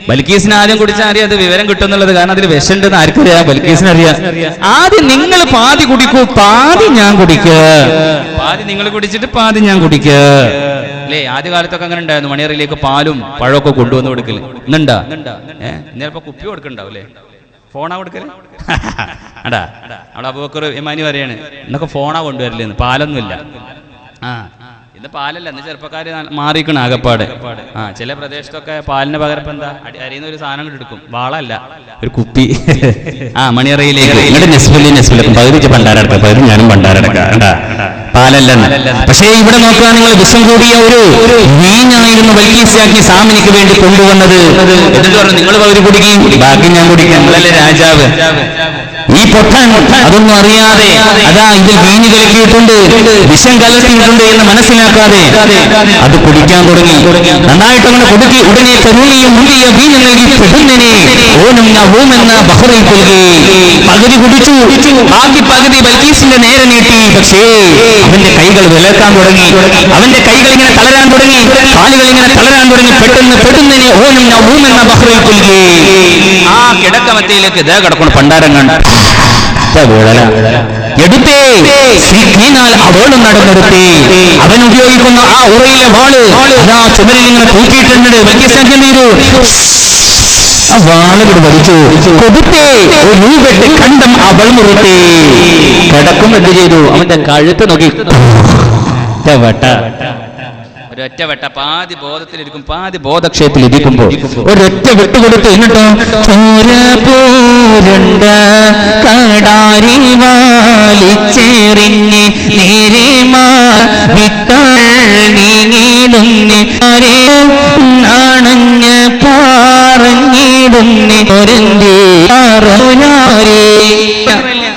ബൽക്കീസിന് ആദ്യം കുടിച്ചാൽ അറിയാം, അത് വിവരം കിട്ടുന്നുള്ളത്. കാരണം അതിൽ വിഷമുണ്ടെന്ന് ആർക്കറിയാം? ബൽക്കീസിന് അറിയാം. ആദ്യം നിങ്ങൾ പാതി കുടിക്കൂ, പാതി ഞാൻ കുടിക്കുക, പാതി നിങ്ങൾ കുടിച്ചിട്ട് പാതി ഞാൻ കുടിക്കുക. അല്ലേ? ആദ്യ കാലത്തൊക്കെ അങ്ങനെ ഉണ്ടായിരുന്നു. മണിയറയിലേക്ക് പാലും പഴമൊക്കെ കൊണ്ടുവന്ന് കൊടുക്കല്. ഇന്നുണ്ടാ? ചിലപ്പോ കുപ്പി കൊടുക്കണ്ടാവും അല്ലേ? ഫോണാ കൊടുക്കല്? അടാ അവിടെ അബൂബക്കർ ഇമാനി പറയാണ്, എന്നൊക്കെ ഫോണാ കൊണ്ടുവരില്ലെന്ന്, പാലൊന്നുമില്ല. ഇന്ന് പാലല്ല, ഇന്ന് ചെറുപ്പക്കാർ മാറിക്കണം ആകപ്പാട്. ചില പ്രദേശത്തൊക്കെ പാലിന് പകരം ഇപ്പൊ എന്താ അരിയുന്ന ഒരു സാധനം എടുക്കും, വാളല്ല ഒരു കുപ്പി. മണിയറയിലേക്ക് പകുതി പണ്ടാരടക്ക, പകുതി ഞാനും പണ്ടാരടക്ക, പാലല്ലെന്ന്. പക്ഷേ ഇവിടെ നോക്കുക, നിങ്ങൾ വിഷം കൂടിയ ഒരു വീഞ്ഞായിരുന്നു ബൽക്കീസാക്കി സാമിനിക്ക് വേണ്ടി കൊണ്ടുവന്നത്. എന്നിട്ട് പറഞ്ഞു നിങ്ങൾ പകുതി കുടിക്കും, ബാക്കി ഞാൻ കുടിക്കാം, നമ്മളല്ലേ രാജാവ്. ഈ പൊട്ടൻ അതൊന്നും അറിയാതെ അതാ ഇതിൽ വീഞ്ഞ് കലക്കിയിട്ടുണ്ട്, വിഷം കലർത്തിയിട്ടുണ്ട് എന്ന് മനസ്സിലാക്കാതെ അത് കുടിക്കാൻ തുടങ്ങി. നന്നായിട്ട് അങ്ങനെ കൊടുക്കി. ഉടനെ തരുണിയും മുള്ളിയ വീഞ്ഞ് നൽകി പെടുന്നതിനെ ഓനും നവൂമെന്ന ബഹറിൽ കൊൽകി. പകുതി കുടിച്ചു, ബാക്കി പകുതി ബൽക്കീസിന്റെ നേരെ നീട്ടി. പക്ഷേ അവന്റെ കൈകൾ വിലക്കാൻ തുടങ്ങി, അവന്റെ കൈകൾ ഇങ്ങനെ തളരാൻ തുടങ്ങി, കാലുകൾ ഇങ്ങനെ തളരാൻ തുടങ്ങി. പെടുന്നതിനെ ഓനും നവൂമെന്ന ബഹറിൽ കൊൽകി. ആ കിടക്കമത്തിയിലേക്ക് ഇതേ കിടക്കണം പണ്ടാരം കണ്ട് എടുത്തേ ശ്രീകീനാൽ അവളും നടന്നെടുത്തേ. അവൻ ഉപയോഗിക്കുന്ന ആ ഉറയിലെ വാള് അതാ ചുമരിൽ ഇങ്ങനെ തൂക്കിയിട്ടുണ്ട്. ആ വാളുകൾ വലിച്ചു കൊടുത്തേ, ഒരു വെട്ട് കണ്ടം അവൾ മുറിത്തേ. കിടക്കും എന്ത് ചെയ്തു, അവന്റെ കഴുത്ത് നോക്കി വെട്ട ഒരൊറ്റ വെട്ട. പാതി ബോധത്തിലിരിക്കും, പാതി ബോധക്ഷേപത്തിൽ ഇരിക്കുമ്പോ ഒരൊറ്റ വിട്ടുകൊടുത്ത്. എന്നിട്ടോ ചോരപൂരണ്ട കടാരി വാലിച്ചേറിഞ്ഞ് നേരെമാ വിട്ടീടുന്നി ആണഞ്ഞ് പറഞ്ഞിടുന്നി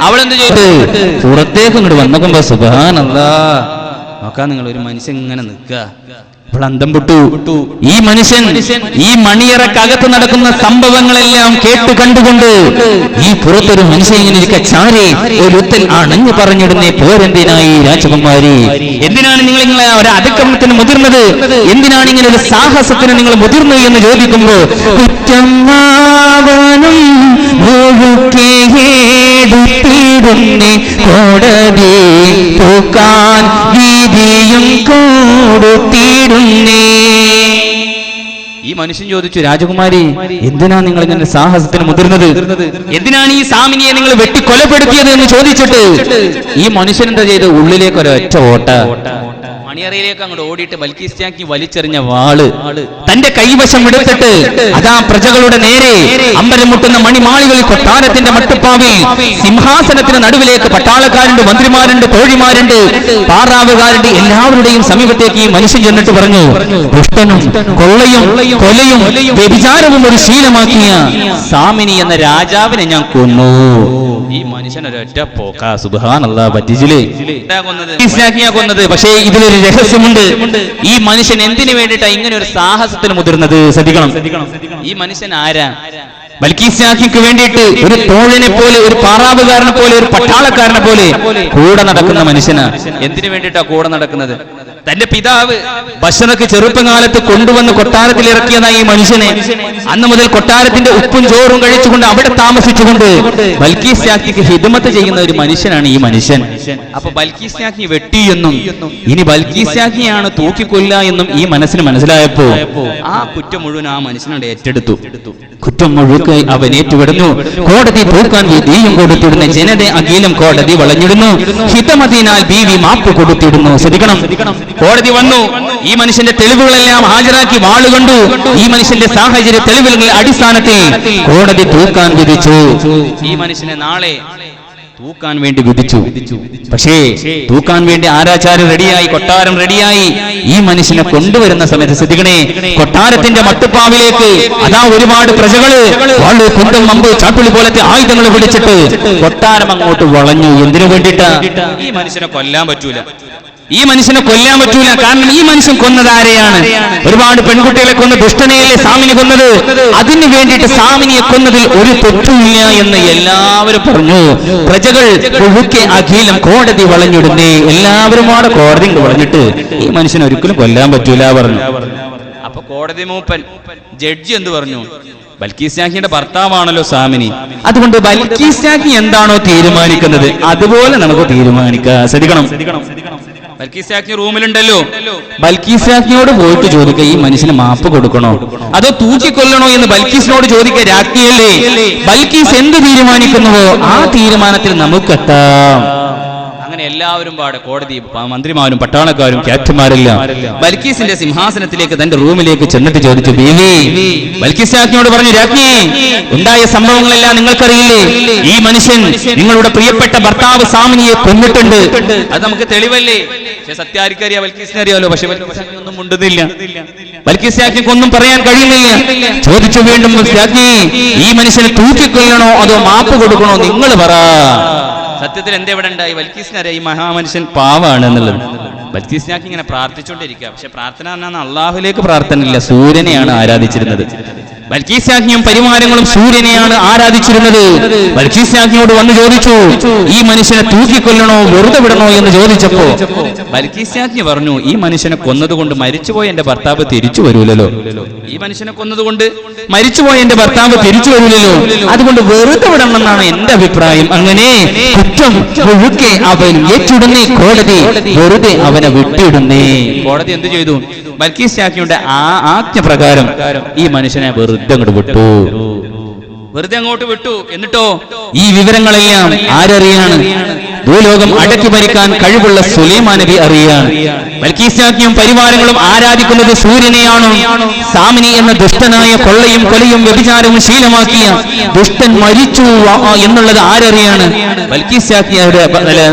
അവളെന്ത് ചെയ്തു, പുറത്തേക്ക് ഇങ്ങോട്ട് വന്നോക്കുമ്പോ സുബ്ഹാനല്ലാഹ് നോക്കാൻ. നിങ്ങൾ ഒരു മനുഷ്യൻ ഇങ്ങനെ നിൽക്കുക, അപ്പോൾ അന്തം വിട്ടു. ഈ മനുഷ്യൻ ഈ മണിയറക്കകത്ത് നടക്കുന്ന സംഭവങ്ങളെല്ലാം കേട്ട് കണ്ടുകൊണ്ട് ഈ പുറത്തൊരു മനുഷ്യൻ ഇങ്ങനെ ഇരിക്കുക. ചാരി ഒരുത്തൻ അണഞ്ഞു പറഞ്ഞിടുന്നേ പോരെന്തിനായി രാജകുമാരി, എന്തിനാണ് നിങ്ങൾ ഇങ്ങനെ ഒരു അതിക്രമത്തിന് മുതിർന്നത്, എന്തിനാണ് ഇങ്ങനെ ഒരു സാഹസത്തിന് നിങ്ങൾ മുതിർന്നു എന്ന് ചോദിക്കുമ്പോ കുറ്റമാവനും കോടതി പൂക്കാൻ വീതിയും കൊടുത്തിടുന്നേ. ഈ മനുഷ്യൻ ചോദിച്ചു, രാജകുമാരി എന്തിനാ നിങ്ങൾ ഇങ്ങനെ സാഹസത്തിന് മുതിർന്നത്, എന്തിനാണ് ഈ സാമിനിയെ നിങ്ങൾ വെട്ടി കൊലപ്പെടുത്തിയത് എന്ന് ചോദിച്ചിട്ട് ഈ മനുഷ്യൻ എന്താ ചെയ്ത്, ഉള്ളിലേക്ക് ഒരൊറ്റ ഓട്ട. മണിയറയിലേക്ക് അങ്ങോട്ട് ഓടിയിട്ട് ബൽക്കീസാക്കി വലിച്ചെറിഞ്ഞ വാള് തന്റെ കൈവശം എടുത്തിട്ട് അതാ പ്രജകളുടെ നേരെ അമ്പലം മുട്ടുന്ന മണിമാളികളിൽ കൊട്ടാരത്തിന്റെ മട്ടുപ്പാവിൽ സിംഹാസനത്തിന് നടുവിലേക്ക് പട്ടാളക്കാരുണ്ട്, മന്ത്രിമാരുണ്ട്, തോഴിമാരുണ്ട്, പാറാവുകാരുണ്ട്, എല്ലാവരുടെയും സമീപത്തേക്ക് ഈ മനുഷ്യൻ ചെന്നിട്ട് പറഞ്ഞു, ദുഷ്ടനും കൊള്ളയും കൊലയും വ്യഭിചാരവും ഒരു ശീലമാക്കിയ സാമിനി എന്ന രാജാവിനെ ഞാൻ കൊന്നു. ഈ മനുഷ്യൻ ഒരൊറ്റ പോക്ക. സുബ്ഹാനല്ലാഹ്, പറ്റിച്ചില്ലേ കൊന്നത്. പക്ഷേ ഇതിലൊരു രഹസ്യമുണ്ട്. ഈ മനുഷ്യൻ എന്തിനു വേണ്ടിയിട്ടാണ് ഇങ്ങനെ ഒരു സാഹസത്തിന് മുതിർന്നത്? ശ്രദ്ധിക്കണം. ഈ മനുഷ്യൻ ആരാ? ബൽക്കീസാക്കിക്ക് വേണ്ടിയിട്ട് ഒരു തോഴനെ പോലെ, ഒരു പാറാവുകാരനെ പോലെ, ഒരു പട്ടാളക്കാരനെ പോലെ കൂടെ നടക്കുന്ന മനുഷ്യനാ. എന്തിനു വേണ്ടിയിട്ടാ കൂടെ നടക്കുന്നത്? തന്റെ പിതാവ് ബഷറക്ക് ചെറുപ്പകാലത്ത് കൊണ്ടുവന്ന് കൊട്ടാരത്തിൽ ഇറക്കിയതായി ഈ മനുഷ്യനെ. അന്ന് മുതൽ കൊട്ടാരത്തിന്റെ ഉപ്പും ചോറും കഴിച്ചുകൊണ്ട് അവിടെ താമസിച്ചുകൊണ്ട് ബൽക്കീസാക്കിക്ക് ഹിദ്മത്ത് ചെയ്യുന്ന ഒരു മനുഷ്യനാണ് ഈ മനുഷ്യൻ. അപ്പൊ ബൽക്കീസാക്കി വെട്ടിയെന്നും ഇനി ബൽക്കീസാക്കിയാണ് തൂക്കിക്കൊല്ല എന്നും ഈ മനസ്സിന് മനസ്സിലായപ്പോ ആ കുറ്റം മുഴുവൻ ആ മനുഷ്യനോട് ഏറ്റെടുത്തു. കുറ്റം മുഴുവൻ അവൻ ഏറ്റുവിടുന്നു. കോടതി തൂക്കാൻ വിധിയും കൊടുത്തിടുന്ന ജനത അഖിലം കോടതി വളഞ്ഞിടുന്നു. ഹിതമതിനാൽ ബീവി മാപ്പ് കൊടുത്തിടുന്നു. ശ്രദ്ധിക്കണം. കോടതി വന്നു, ഈ മനുഷ്യന്റെ തെളിവുകളെല്ലാം ഹാജരാക്കി വാളുകൊണ്ടു. ഈ മനുഷ്യന്റെ സാഹചര്യ തെളിവുകളുടെ അടിസ്ഥാനത്തിൽ കോടതി തൂക്കാൻ വിധിച്ചു. ഈ മനുഷ്യനെ നാളെ തൂക്കാൻ വേണ്ടി വിധിച്ചു. പക്ഷേ തൂക്കാൻ വേണ്ടി ആരാചാരം റെഡിയായി, കൊട്ടാരം റെഡിയായി. ഈ മനുഷ്യനെ കൊണ്ടുവരുന്ന സമയത്ത് ശ്രദ്ധിക്കണേ, കൊട്ടാരത്തിന്റെ മട്ടുപ്പാവിലേക്ക് അതാ ഒരുപാട് പ്രജകള് വാള്, കുന്തം, അമ്പ്, ചാട്ടുളി പോലത്തെ ആയുധങ്ങൾ പിടിച്ചിട്ട് കൊട്ടാരം അങ്ങോട്ട് വളഞ്ഞു. എന്തിനു വേണ്ടിയിട്ടാ? ഈ മനുഷ്യനെ കൊല്ലാൻ പറ്റൂല, ഈ മനുഷ്യനെ കൊല്ലാൻ പറ്റൂല. കാരണം ഈ മനുഷ്യൻ കൊന്നത് ആരെയാണ്? ഒരുപാട് പെൺകുട്ടികളെ കൊന്ന് ദുഷ്ടനെയല്ലേ സാമിനി കൊന്നത്. അതിനു വേണ്ടിയിട്ട് സാമിനിയെ കൊന്നതിൽ ഒരു തെറ്റുമില്ല എന്ന് എല്ലാവരും പറഞ്ഞു. പ്രജകൾ ഒഴുക്കെ അഖിലം കോടതി വളഞ്ഞിടുന്നേ. എല്ലാവരും അവിടെ കോടതി വളഞ്ഞിട്ട് ഈ മനുഷ്യനെ ഒരിക്കലും കൊല്ലാൻ പറ്റൂല പറഞ്ഞു. അപ്പൊ കോടതി മൂപ്പൻ ജഡ്ജി എന്ത് പറഞ്ഞു? ബൽക്കീസാക്കിയുടെ ഭർത്താവാണല്ലോ സാമിനി, അതുകൊണ്ട് ബൽക്കീസാക്കി എന്താണോ തീരുമാനിക്കുന്നത് അതുപോലെ നമുക്ക് തീരുമാനിക്കാം. ശ്രദ്ധിക്കണം. ബൽക്കീസാക്കി റൂമിലുണ്ടല്ലോ, ബൽക്കീസാക്കിയോട് പോയിട്ട് ചോദിക്കുക, ഈ മനുഷ്യന് മാപ്പ് കൊടുക്കണോ അതോ തൂക്കിക്കൊല്ലണോ എന്ന് ബൽക്കീസിനോട് ചോദിക്കുക. രാജ്ഞിയല്ലേ, ബൽക്കീസ് എന്ത് തീരുമാനിക്കുന്നുവോ ആ തീരുമാനത്തിൽ നമുക്കെത്താം. അങ്ങനെ എല്ലാവരും പാടെ കോടതി മന്ത്രിമാരും പട്ടാളക്കാരും ക്യാപ്റ്റന്മാരെല്ലാം ബൽക്കീസിന്റെ സിംഹാസനത്തിലേക്ക് തന്റെ റൂമിലേക്ക് ചെന്നിട്ട് ചോദിച്ചു, ബീവി. ബൽക്കീസ് രാജ്ഞിയോട് പറഞ്ഞു, രാജ്ഞി, ഉണ്ടായ സംഭവങ്ങളെല്ലാം നിങ്ങൾക്കറിയില്ലേ? ഈ മനുഷ്യൻ നിങ്ങളുടെ പ്രിയപ്പെട്ട ഭർത്താവ് സാമിനിയെ കൊന്നിട്ടുണ്ട്. അത് നമുക്ക് തെളിവല്ലേ? പക്ഷെ സത്യാരിക്കറിയാ, ബൽക്കീസിനെ അറിയാലോ. പക്ഷെ ഒന്നും മുണ്ടുന്നില്ല. ബൽക്കീസ് രാജ്ഞിക്ക് ഒന്നും പറയാൻ കഴിയുന്നില്ല. ചോദിച്ചു വീണ്ടും, രാജ്ഞി, ഈ മനുഷ്യനെ തൂക്കിക്കൊല്ലണോ അതോ മാപ്പ് കൊടുക്കണോ? നിങ്ങൾ പറ. സത്യത്തിൽ എന്താ ഇവിടെ ഉണ്ടായി? ബൽക്കീസിനറിയാം ഈ മഹാമനുഷ്യൻ പാവാണ് എന്നുള്ളത്. ബൽക്കീസ് രാജ്ഞി ഇങ്ങനെ പ്രാർത്ഥിച്ചുകൊണ്ടിരിക്കുക. പക്ഷെ പ്രാർത്ഥന പറഞ്ഞാൽ അള്ളാഹുലേക്ക് പ്രാർത്ഥന ഇല്ല, സൂര്യനെയാണ് ആരാധിച്ചിരുന്നത്. ബൽക്കീസ് രാജ്ഞിയും പരിവാരങ്ങളും സൂര്യനെയാണ് ആരാധിച്ചിരുന്നത്. ബൽക്കീസ് രാജ്ഞിയോട് വന്ന് ചോദിച്ചു, ഈ മനുഷ്യനെ തൂക്കിക്കൊല്ലണോ വെറുതെ വിടണോ എന്ന് ചോദിച്ചപ്പോ ബൽക്കീസ് രാജ്ഞി പറഞ്ഞു, ഈ മനുഷ്യനെ കൊന്നതുകൊണ്ട് മരിച്ചുപോയ എന്റെ ഭർത്താവ് തിരിച്ചു വരൂലല്ലോ. ഈ മനുഷ്യനെ കൊന്നതുകൊണ്ട് മരിച്ചുപോയ എന്റെ ഭർത്താവ് തിരിച്ചു വരൂലല്ലോ, അതുകൊണ്ട് വെറുതെ വിടണമെന്നാണ് എന്റെ അഭിപ്രായം. അങ്ങനെ കുറ്റം മുഴുക്കെ അവൻ ഏറ്റിടുന്നേ കോടതി വെറുതെ അവനെ വിട്ടിടുന്നേ. കോടതി എന്ത് ചെയ്തു? ബൽക്കീസ് രാജ്ഞിയുടെ ആ ആജ്ഞപ്രകാരം ഈ മനുഷ്യനെ വെറുതെ അങ്ങോട്ട് വിട്ടു. വെറുതെ അങ്ങോട്ട് വിട്ടു. എന്നിട്ടോ ഈ വിവരങ്ങളെല്ലാം ആരറിയാണ്? ഭൂലോകം അടക്കി ഭരിക്കാൻ കഴിവുള്ള സുലൈമാൻ നബി അറിയാണ്. ബൽക്കീസ് രാജ്ഞിയും പരിവാരങ്ങളും ആരാധിക്കുന്നത് സൂര്യനെയാണോ? സാമിനി എന്ന ദുഷ്ടനായ കൊള്ളയും കൊലയും വ്യഭിചാരവും ശീലമാക്കിയ ദുഷ്ടൻ മരിച്ചു എന്നുള്ളത് ആരറിയാണ്? ബൽക്കീസ് രാജ്ഞിയുടെ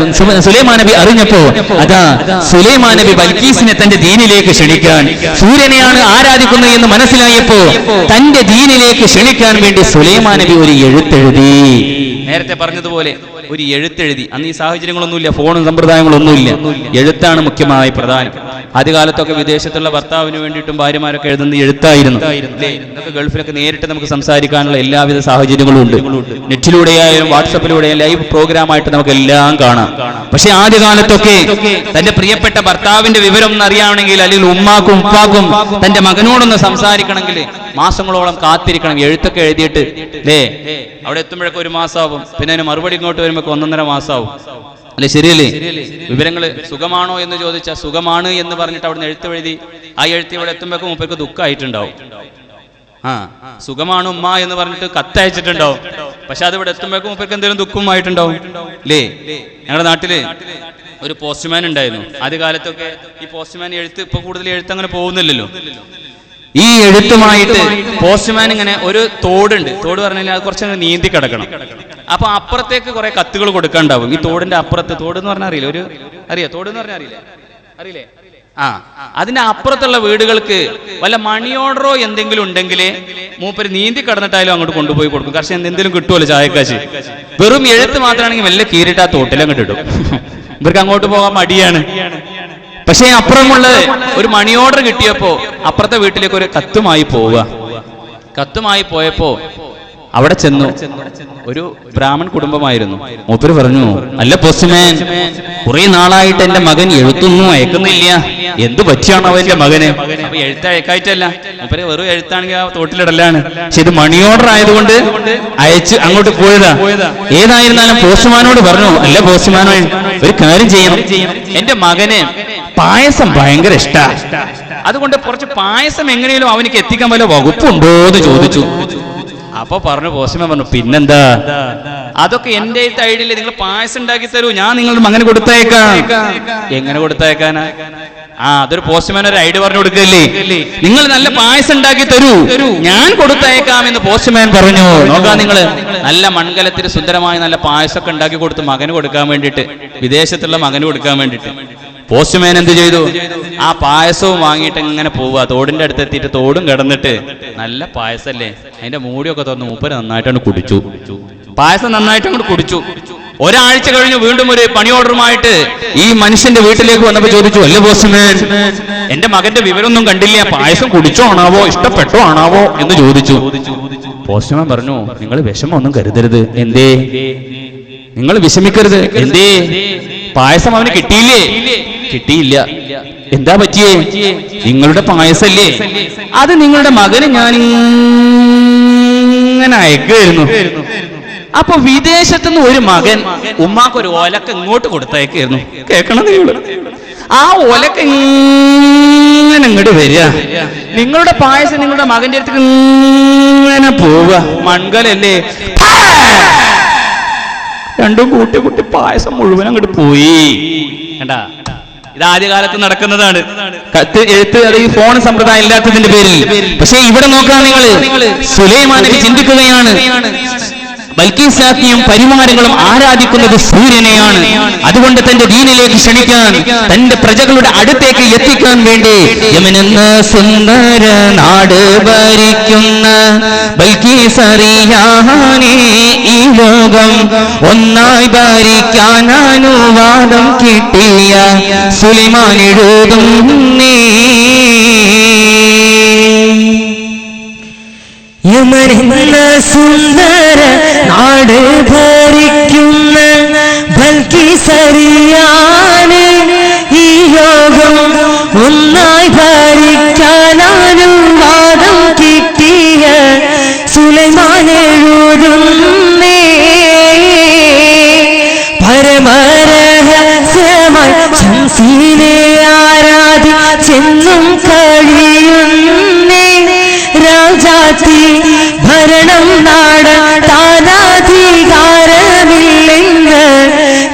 സുലൈമാൻ നബി അറിഞ്ഞപ്പോ അതാ സുലൈമാൻ നബി ബൽക്കീസിനെ തന്റെ ദീനിലേക്ക് ക്ഷണിക്കാൻ, സൂര്യനെയാണ് ആരാധിക്കുന്നത് എന്ന് മനസ്സിലായപ്പോ തന്റെ ദീനിലേക്ക് ക്ഷണിക്കാൻ വേണ്ടി സുലൈമാൻ നബി ഒരു എഴുത്തെഴുതി. നേരത്തെ പറഞ്ഞതുപോലെ ഒരു എഴുത്തെഴുതി. അന്ന് ഈ സാഹചര്യങ്ങളൊന്നുമില്ല, ഫോണും സമ്പ്രദായങ്ങളൊന്നുമില്ല. എഴുത്താണ് മുഖ്യമായി പ്രധാനം. ആദ്യകാലത്തൊക്കെ വിദേശത്തുള്ള ഭർത്താവിന് വേണ്ടിയിട്ടും ഭാര്യമാരൊക്കെ എഴുതുന്ന എഴുത്തായിരുന്നു. ഇതൊക്കെ ഗൾഫിലൊക്കെ നേരിട്ട് നമുക്ക് സംസാരിക്കാനുള്ള എല്ലാവിധ സാഹചര്യങ്ങളും ഉണ്ട്. നെറ്റിലൂടെയായാലും വാട്സപ്പിലൂടെയും ലൈവ് പ്രോഗ്രാമായിട്ട് നമുക്ക് എല്ലാം കാണാം. പക്ഷെ ആദ്യകാലത്തൊക്കെ തന്റെ പ്രിയപ്പെട്ട ഭർത്താവിന്റെ വിവരം ഒന്ന് അറിയണമെങ്കിൽ, അല്ലെങ്കിൽ ഉമ്മാക്കും ഉപ്പാക്കും തന്റെ മകനോടൊന്ന് സംസാരിക്കണമെങ്കിൽ മാസങ്ങളോളം കാത്തിരിക്കണം. എഴുത്തൊക്കെ എഴുതിയിട്ട് അവിടെ എത്തുമ്പോഴൊക്കെ ഒരു മാസമാവും. പിന്നെ അതിന് മറുപടി ഇങ്ങോട്ട് വരുമ്പോ 1.5 മാസമാവും. അല്ലെ, ശരിയല്ലേ? വിവരങ്ങള് സുഖമാണോ എന്ന് ചോദിച്ചാൽ സുഖമാണ് എന്ന് പറഞ്ഞിട്ട് അവിടുന്ന് എഴുത്തെഴുതി ആ എഴുത്ത് ഇവിടെ എത്തുമ്പോഴേക്കും മൂപ്പർക്ക് ദുഃഖമായിട്ടുണ്ടാവും. സുഖമാണ് ഉമ്മ എന്ന് പറഞ്ഞിട്ട് കത്തയച്ചിട്ടുണ്ടാവും. പക്ഷെ അത് ഇവിടെ എത്തുമ്പോഴേക്കും മൂപ്പർക്ക് എന്തെങ്കിലും ദുഃഖമായിട്ടുണ്ടാവും. അല്ലേ? ഞങ്ങളുടെ നാട്ടില് ഒരു പോസ്റ്റ്മാൻ ഉണ്ടായിരുന്നു. ആദ്യകാലത്തൊക്കെ ഈ പോസ്റ്റ്മാൻ എഴുത്ത്, ഇപ്പൊ കൂടുതൽ എഴുത്ത് അങ്ങനെ പോകുന്നില്ലല്ലോ. ഈ എഴുത്തുമായിട്ട് പോസ്റ്റ്മാൻ ഇങ്ങനെ ഒരു തോടുണ്ട്. തോട് പറഞ്ഞാൽ അത് കുറച്ച് നീന്തി കിടക്കണം. അപ്പൊ അപ്പുറത്തേക്ക് കുറെ കത്തുകൾ കൊടുക്കാണ്ടാവും. ഈ തോടിന്റെ അപ്പുറത്ത്, തോട് എന്ന് പറഞ്ഞാൽ അറിയില്ല, അറിയാം തോട് എന്ന് പറഞ്ഞാൽ അറിയില്ലേ? അതിന്റെ അപ്പുറത്തുള്ള വീടുകൾക്ക് വല്ല മണി ഓർഡറോ എന്തെങ്കിലും ഉണ്ടെങ്കിൽ മൂപ്പര് നീന്തി കടന്നിട്ടായാലും അങ്ങോട്ട് കൊണ്ടുപോയി കൊടുക്കും. കാരണം എന്തെങ്കിലും കിട്ടുമല്ലോ ചായക്കാശ്. വെറും എഴുത്ത് മാത്രമാണെങ്കിൽ വല്ല കീറിട്ട് ആ തോട്ടിലങ്ങോട്ട് ഇടും. ഇവർക്ക് അങ്ങോട്ട് പോകാൻ മടിയാണ്. പക്ഷേ അപ്പുറമുള്ള ഒരു മണി ഓർഡർ കിട്ടിയപ്പോ അപ്പുറത്തെ വീട്ടിലേക്ക് ഒരു കത്തുമായി പോവുക. കത്തുമായി പോയപ്പോ അവിടെ ചെന്നു. ഒരു ബ്രാഹ്മൺ കുടുംബമായിരുന്നു. മൂപ്പര് പറഞ്ഞു, അല്ല പോസ്റ്റ്മാൻ, കുറെ നാളായിട്ട് എന്റെ മകൻ എഴുത്തൊന്നും അയക്കുന്നില്ല, എന്ത് പറ്റിയാണോ അവന്റെ മകന്? അപ്പൊ എഴുത്ത് അയക്കായിട്ടല്ല, മൂപ്പര് വെറും എഴുത്താണെങ്കിൽ ആ തോട്ടിലിടലാണ്. പക്ഷെ ഇത് മണി ഓർഡർ ആയതുകൊണ്ട് അയച്ച് അങ്ങോട്ട് പോയതാ. ഏതായിരുന്നാലും പോസ്റ്റ്മാനോട് പറഞ്ഞു, അല്ല പോസ്റ്റ്മാനോ, ഒരു കാര്യം ചെയ്യണം, എന്റെ മകന് പായസം ഭയങ്കര ഇഷ്ടാ, അതുകൊണ്ട് കുറച്ച് പായസം എങ്ങനെയും അവനിക്ക് എത്തിക്കാൻ വല്ല വകുപ്പുണ്ടോ എന്ന് ചോദിച്ചു. അപ്പൊ പറഞ്ഞു, പോസ്റ്റ്മാൻ പറഞ്ഞു, പിന്നെന്താ, അതൊക്കെ എന്റെ ഐഡിയയില്, നിങ്ങൾ പായസം ഉണ്ടാക്കി തരൂ, ഞാൻ നിങ്ങളുടെ മകന് കൊടുത്തയക്കാം. എങ്ങനെ കൊടുത്തയക്കാനാ? അതൊരു പോസ്റ്റ്മാൻ ഒരു ഐഡിയ പറഞ്ഞു കൊടുക്കല്ലേ, നിങ്ങൾ നല്ല പായസം ഉണ്ടാക്കി തരൂ, ഞാൻ കൊടുത്തയക്കാമെന്ന് പോസ്റ്റ്മാൻ പറഞ്ഞു. നോക്കാം, നിങ്ങള് നല്ല മൺകലത്തിൽ സുന്ദരമായി നല്ല പായസമൊക്കെ ഉണ്ടാക്കി കൊടുത്ത് മകന് കൊടുക്കാൻ വേണ്ടിയിട്ട്, വിദേശത്തുള്ള മകന് കൊടുക്കാൻ വേണ്ടിയിട്ട്. പോസ്റ്റ്മാൻ എന്ത് ചെയ്തു? ആ പായസവും വാങ്ങിയിട്ട് ഇങ്ങനെ പോവുക. തോടിന്റെ അടുത്ത് എത്തിയിട്ട് തോടും കിടന്നിട്ട്, നല്ല പായസല്ലേ, അതിന്റെ മൂടിയൊക്കെ തുറന്ന് മൂപ്പര് നന്നായിട്ടാണ് കുടിച്ചു. പായസം നന്നായിട്ട് അങ്ങോട്ട് കുടിച്ചു. ഒരാഴ്ച കഴിഞ്ഞു വീണ്ടും ഒരു പണി ഓർഡറുമായിട്ട് ഈ മനുഷ്യന്റെ വീട്ടിലേക്ക് വന്നപ്പോ ചോദിച്ചു, അല്ലേ പോസ്റ്റ്മാൻ, എന്റെ മകന്റെ വിവരമൊന്നും കണ്ടില്ല, പായസം കുടിച്ചോ ആണാവോ, ഇഷ്ടപ്പെട്ടോ ആണാവോ എന്ന് ചോദിച്ചു. പോസ്റ്റ്മാൻ പറഞ്ഞു, നിങ്ങൾ വിഷമമൊന്നും കരുതരുത്. എന്തേ? നിങ്ങൾ വിഷമിക്കരുത്. എന്തേ? പായസം അവന് കിട്ടിയില്ലേ? കിട്ടിയില്ല. എന്താ പറ്റിയേ? നിങ്ങളുടെ പായസല്ലേ, അത് നിങ്ങളുടെ മകന് ഞാൻ ഇങ്ങനെ അയക്കായിരുന്നു. അപ്പൊ വിദേശത്തുനിന്ന് ഒരു മകൻ ഉമ്മാക്കൊരു ഒലക്ക ഇങ്ങോട്ട് കൊടുത്തയക്കായിരുന്നു. കേൾക്കണം നിങ്ങൾ, ആ ഒലക്ക ഇങ്ങനെ ഇങ്ങോട്ട് വരിക, നിങ്ങളുടെ പായസം നിങ്ങളുടെ മകന്റെ അടുത്തേക്ക് ഇങ്ങനെ പോവുക. മൺകലല്ലേ, രണ്ടും കൂട്ടി കൂട്ടി പായസം മുഴുവൻ അങ്ങോട്ട് പോയി. കണ്ടാ, ഇത് ആദ്യകാലത്ത് നടക്കുന്നതാണ്. കത്ത് എഴുത്ത് അത് ഈ ഫോൺ സമ്പ്രദായം ഇല്ലാത്തതിന്റെ പേരിൽ. പക്ഷേ ഇവിടെ നോക്കാൻ നിങ്ങൾ സുലൈമാൻ നബി ചിന്തിക്കുകയാണ്, ബൽക്കീസ് രാജ്ഞിയും പരിവാരങ്ങളും ആരാധിക്കുന്നത് സൂര്യനെയാണ്. അതുകൊണ്ട് തന്റെ ദീനിലേക്ക് ക്ഷണിക്കാൻ, തന്റെ പ്രജകളുടെ അടുത്തേക്ക് എത്തിക്കാൻ വേണ്ടി യമനെന്ന സുന്ദര നാട് ഭരിക്കുന്ന ബൽക്കീസ് അറിയാനേ ഈ ലോകം ഒന്നായി ഭരിക്കാൻ അനുവാദം കിട്ടിയ സുലൈമാൻ എഴുതുന്നേ. യമനെന്ന സുന്ദര നാട് ഭരിക്കുന്ന ബൽക്കീസ് അറിയാനേ ഈ ലോകം ഒന്നായി ഭരിക്കാൻ അനുവാദം കിട്ടിയ സുലൈമാൻ എഴുതുന്നേ. പരമരഹസ്യമായി ശംസീനെ ആരാധിച്ചെന്നും കഴിയുന്നേ. രാജാത്തി ഭരണം നടത്താനധികാരമില്ലെന്ന്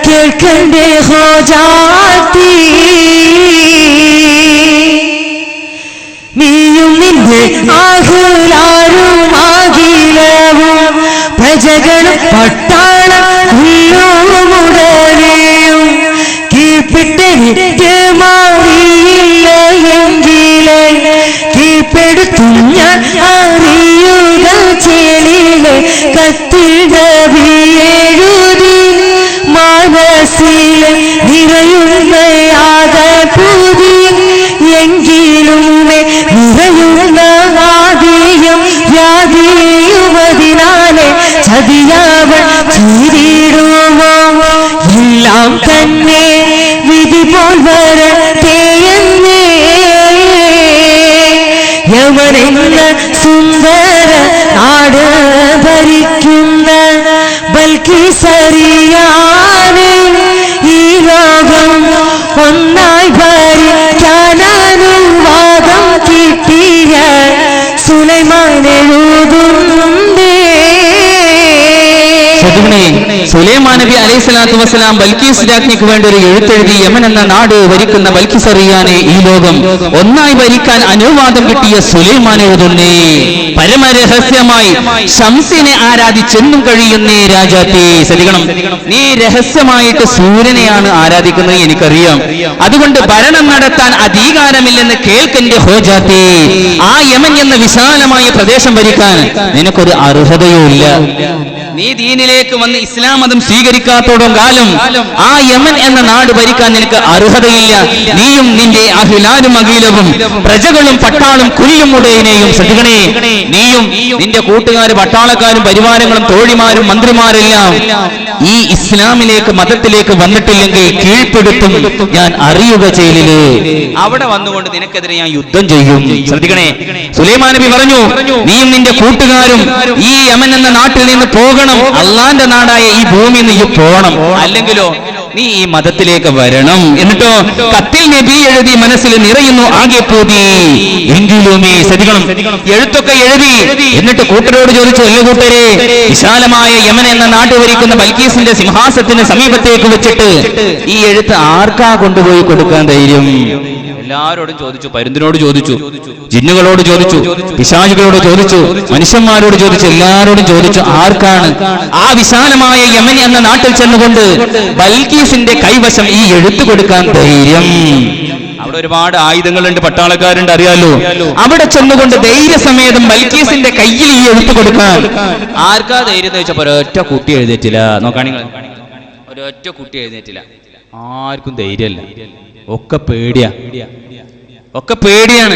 കേൾക്കണ്ടേ ഹോജാത്തി. നീയും നിന്റെ ആഹ്ലാരും അഖിലവും പ്രജകളും പട്ടാളം ഉടനെയും കീഴ്പ്പെട്ടിട്ട് മാറിയില്ല എങ്കിലേ കീഴ്പ്പെടുത്തു ഞാൻ അറിയുക ചെളിയിലെ കത്തിട എഴുതി മനസ്സിലെ നിറയുന്നയാക പുതി എങ്കിലും നിറയുന്ന ആദിയും വ്യാധിയുമതിനാലെ ചതിയാവൻ ചെയ്തിടുമോ. എല്ലാം തന്നെ വിധി പോൽ വരട്ടെയെന്നേ. യമനെന്ന സുന്ദര നാട് ഭരിക്കുന്ന ബൽക്കീസ് അറിയാനേ ഈ ലോകം ഒന്നായി ഭരിക്കാൻ അനുവാദം കിട്ടിയ സുലൈമാൻ എഴുതുന്നുണ്ടേ. സുലൈമാൻ നബി അലൈഹിസ്സലാത്തു വസ്സലാം ബൽക്കീസ് രാജ്ഞിക്ക് വേണ്ടി ഒരു എഴുത്തെഴുതി, യമൻ എന്ന നാട് ഭരിക്കുന്ന ബൽക്കീസ് അറിയാനേ ഈ ലോകം ഒന്നായി ഭരിക്കാൻ അനുവാദം കിട്ടിയ സുലൈമാൻ എഴുതുന്നേ. പരമരഹസ്യമായി ശംസിനെ ആരാധിച്ചെന്നും കഴിയുന്നേ രാജാത്തേ. ശ്രദ്ധിക്കണം, നീ രഹസ്യമായിട്ട് സൂര്യനെയാണ് ആരാധിക്കുന്നത് എനിക്കറിയാം. അതുകൊണ്ട് ഭരണം നടത്താൻ അധികാരമില്ലെന്ന് കേൾക്കന്റെ ഹോജാത്തേ. ആ യമൻ എന്ന വിശാലമായ പ്രദേശം ഭരിക്കാൻ നിനക്കൊരു അർഹതയോ ഇല്ല. നീ ദീനിലേക്ക് വന്ന് ഇസ്ലാം മതം സ്വീകരിക്കാത്തോടും കാലം ആ യമൻ എന്ന നാട് ഭരിക്കാൻ നിനക്ക് അർഹതയില്ല. നീയും നിന്റെ അഖിലാനും അഖിലവും പ്രജകളും പട്ടാളും കുല്ലും ഉടയനെയും. ശ്രദ്ധിക്കണേ, നീയും നിന്റെ കൂട്ടുകാരും പട്ടാളക്കാരും പരിവാരങ്ങളും തോഴിമാരും മന്ത്രിമാരെല്ലാം ഈ ഇസ്ലാമിലേക്ക് മതത്തിലേക്ക് വന്നിട്ടില്ലെങ്കിൽ കീഴ്പ്പെടുത്തും ഞാൻ അറിയുക ചെയ്യലില്. അവിടെ വന്നുകൊണ്ട് നിനക്കെതിരെ ഞാൻ യുദ്ധം ചെയ്യും. ശ്രദ്ധിക്കണേ, സുലൈമാൻ നബി പറഞ്ഞു, നീയും നിന്റെ കൂട്ടുകാരും ഈ യമൻ എന്ന നാട്ടിൽ നിന്ന് പോകണം. അള്ളാന്റെ നാടായ ഈ ഭൂമിയിൽ നിന്ന് പോകണം, അല്ലെങ്കിലോ നീ ഈ മതത്തിലേക്ക് വരണം. എന്നിട്ടോ കത്തിൽ നബി എഴുതി മനസ്സിൽ നിറയുന്നു ആകെ പൂതി എങ്കിലുമേ. ശ്രദ്ധിക്കണം, എഴുത്തൊക്കെ എഴുതി എന്നിട്ട് കൂട്ടരോട് ചോദിച്ചു, അല്ല കൂട്ടരെ, വിശാലമായ യമൻ എന്ന നാട് ഭരിക്കുന്ന ബൽക്കീസിന്റെ സിംഹാസനത്തിന് സമീപത്തേക്ക് വെച്ചിട്ട് ഈ എഴുത്ത് ആർക്കാ കൊണ്ടുപോയി കൊടുക്കാൻ ധൈര്യം? എല്ലാരോടും ചോദിച്ചു, പരുന്തിനോട് ചോദിച്ചു, ജിന്നുകളോട് ചോദിച്ചു, പിശാചുകളോട് ചോദിച്ചു, മനുഷ്യന്മാരോട് ചോദിച്ചു, എല്ലാരോടും ചോദിച്ചു, ആർക്കാണ് ആ വിശാലമായ യമൻ എന്ന നാട്ടിൽ ചെന്നുകൊണ്ട് ബൽക്കീസിന്റെ കൈവശം ഈ എഴുത്ത് കൊടുക്കാൻ ധൈര്യം? അവിടെ ഒരുപാട് ആയുധങ്ങളുണ്ട്, പട്ടാളക്കാരുണ്ട്, അറിയാലോ. അവിടെ ചെന്നുകൊണ്ട് ധൈര്യസമേതം ബൽക്കീസിന്റെ കയ്യിൽ ഈ എഴുത്ത് കൊടുക്കാൻ ആർക്കാ ധൈര്യം എന്ന് വെച്ചപ്പോ ഒരൊറ്റ കുട്ടി എഴുന്നേറ്റില്ല. നോക്കാണെങ്കിൽ ഒരൊറ്റ കുട്ടി എഴുന്നേറ്റില്ല. ആർക്കും ധൈര്യമല്ല, ഒക്കെ പേടിയാണ്.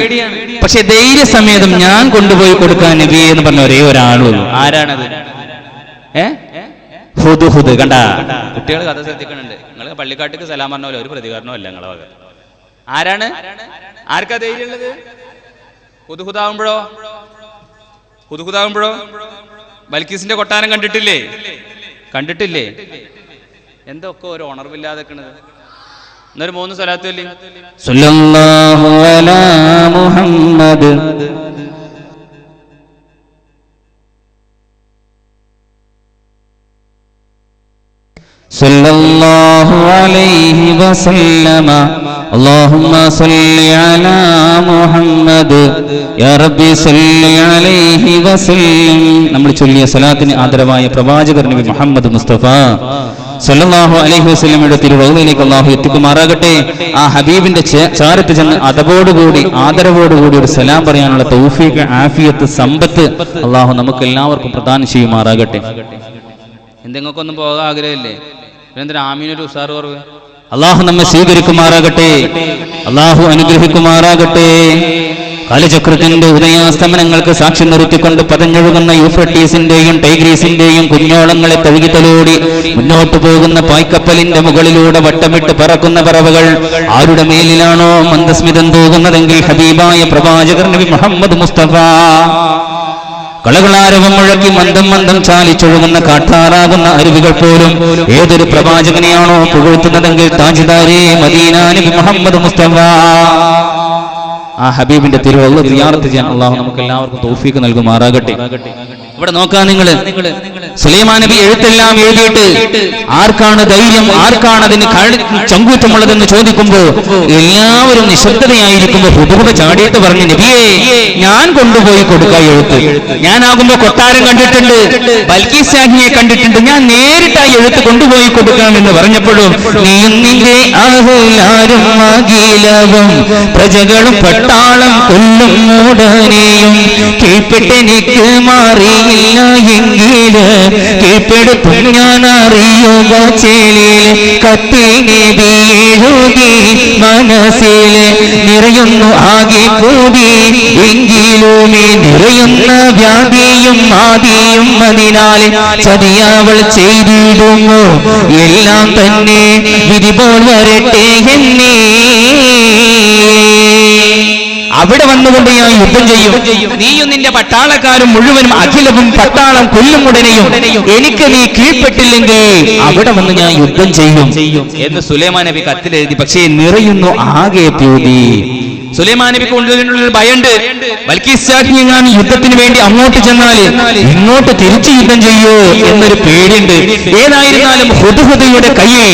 പക്ഷെ ധൈര്യസമേതം ഞാൻ കൊണ്ടുപോയി കൊടുക്കാൻ നബി എന്ന് പറഞ്ഞ ഒരേ ഒരാളുള്ളൂ. ആരാണത്? ഹുദ്. കണ്ട, കുട്ടികൾ കഥ ശ്രദ്ധിക്കുന്നുണ്ട്. നിങ്ങൾ പള്ളിക്കാട്ടിക്ക് സലാം പറഞ്ഞ പോലെ ഒരു പ്രതികരണവും അല്ല നിങ്ങളെ വക. ആരാണ്? ആർക്കാ ധൈര്യമുള്ളത്? ഹുദുഹുദാകുമ്പോഴോ ബൽക്കീസിന്റെ കൊട്ടാരം കണ്ടിട്ടില്ലേ? എന്തൊക്കെ ഒരു ഉണർവില്ലാതെ എന്നൊരു 3 സ്വലാത്ത് ചൊല്ലി. സല്ലല്ലാഹു അലാ മുഹമ്മദ്. സല്ലല്ലാഹു അലൈഹി വസല്ലമ اللهم صل على محمد يا ربي صل عليه وسلم. നമ്മൾ ചൊല്ലിയ സലാത്തിന് ആദരവായ പ്രവാചകർ നബി മുഹമ്മദ് മുസ്തഫ സല്ലല്ലാഹു അലൈഹി വസല്ലമയുടെ തിരുറൗളയിലേക്ക് അല്ലാഹു എത്തിക്കുമാറാകട്ടെ. ആ ഹബീബിന്റെ ചാരത്ത് ചെന്ന് അതബോടുകൂടി ആദരവോടുകൂടി ഒരു സലാം പറയാനുള്ള തൗഫീഖ്, ആഫിയത്ത്, സമ്പത്ത് അല്ലാഹു നമുക്ക് എല്ലാവർക്കും പ്രദാനം ചെയ്യുമാറാകട്ടെ. എന്തെങ്കിലൊന്നും പോകാൻ ആഗ്രഹമില്ലേ? എന്തിനാ ആമീനൊരു ഉസാറ് കുറവ്? അള്ളാഹു നമ്മെ സ്വീകരിക്കുമാറാകട്ടെ, അള്ളാഹു അനുഗ്രഹിക്കുമാറാകട്ടെ. കാലചക്രത്തിന്റെ ഉദയാസ്തമനങ്ങൾക്ക് സാക്ഷി നിർത്തിക്കൊണ്ട് പതഞ്ഞൊഴുകുന്ന യൂഫ്രട്ടീസിന്റെയും ടൈഗ്രീസിന്റെയും കുഞ്ഞോളങ്ങളെ തഴുകിത്തലോടി മുന്നോട്ടു പോകുന്ന പായ്ക്കപ്പലിന്റെ മുകളിലൂടെ വട്ടമിട്ട് പറക്കുന്ന പറവകൾ ആരുടെ മേലിലാണോ മന്ദസ്മിതം തൂകുന്നതെങ്കിൽ ഹബീബായ പ്രവാചകർ നബി മുഹമ്മദ് മുസ്തഫ കളകളാരവം മുഴക്കി മന്ദം മന്ദം ചാലിച്ചൊഴുകുന്ന കാട്ടാറാകുന്ന അരുവികൾ പോലും ഏതൊരു പ്രവാചകനെയാണോ പുകഴ്ത്തുന്നതെങ്കിൽ താജ്ദാരെ മദീന നബി മുഹമ്മദ് മുസ്തഫ ആ ഹബീബിന്റെ തിരുവള്ള സിയാറത്ത് ചെയ്യാൻ അല്ലാഹു നമുക്ക് എല്ലാവർക്കും തൗഫീഖ് നൽകുമാറാകട്ടെ. ഇവിടെ നോക്കാൻ നിങ്ങൾ സുലൈമാൻ നബി എഴുത്തെല്ലാം എഴുതിയിട്ട് ആർക്കാണ് ധൈര്യം, ആർക്കാണ് അതിന് ചങ്കൂറ്റമുള്ളതെന്ന് ചോദിക്കുമ്പോ എല്ലാവരും നിശബ്ദതയായിരിക്കുമ്പോ ഹുദൂദ ചാടിയിട്ട് പറഞ്ഞു, നബിയേ ഞാൻ കൊണ്ടുപോയി കൊടുക്കാം എഴുത്ത്. ഞാനാകുമ്പോ കൊട്ടാരം കണ്ടിട്ടുണ്ട്, ബൽക്കീസ് രാജ്ഞിയെ കണ്ടിട്ടുണ്ട്, ഞാൻ നേരിട്ട് ആ എഴുത്ത് കൊണ്ടുപോയി കൊടുക്കാമെന്ന് പറഞ്ഞപ്പോഴും നീയും നിന്റെ അഹ്ലാരും അഖിലവും പ്രജകളും പട്ടാളം കൊല്ലും മൂടനെയും കീഴ്പ്പെട്ടെനിക്ക് മാറിയില്ല എങ്കില് കീഴ്പ്പെടുത്തും ഞാൻ അറിയുക ചേലിൽ കത്തിനെ വീഴുകി മനസ്സില് നിറയുന്നു ആകെ കൂടി എങ്കിലുമേ നിറയുന്ന വ്യാധിയും ആദിയും അതിനാല് ചതിയവൾ ചെയ്തിടുമോ എല്ലാം തന്നെ വിധി പോൽ വരട്ടെ എന്നേ. അവിടെ വന്നുകൊണ്ട് ഞാൻ യുദ്ധം ചെയ്യും, നീയും നിന്റെ പട്ടാളക്കാരും മുഴുവനും അഖിലവും പട്ടാളം കൊല്ലും ഉടനെയും എനിക്ക് നീ കീഴ്പ്പെട്ടില്ലെങ്കിൽ അവിടെ വന്ന് ഞാൻ യുദ്ധം ചെയ്യും എന്ന് സുലൈമാൻ നബി കത്തിലെഴുതി. പക്ഷേ നിറയുന്നു ആകെ പ്യൂതി. സുലൈമാൻ നബിക്ക് കൊണ്ടുവരുന്നൊരു ഭയണ്ട്, ബൽക്കീസ് രാജ്ഞി ഞാൻ യുദ്ധത്തിന് വേണ്ടി അങ്ങോട്ട് ചെന്നാൽ ഇങ്ങോട്ട് തിരിച്ചു യുദ്ധം ചെയ്യോ എന്നൊരു പേടിയുണ്ട്. ഏതായിരുന്നാലും ഹുദ്ഹുദയുടെ കയ്യിൽ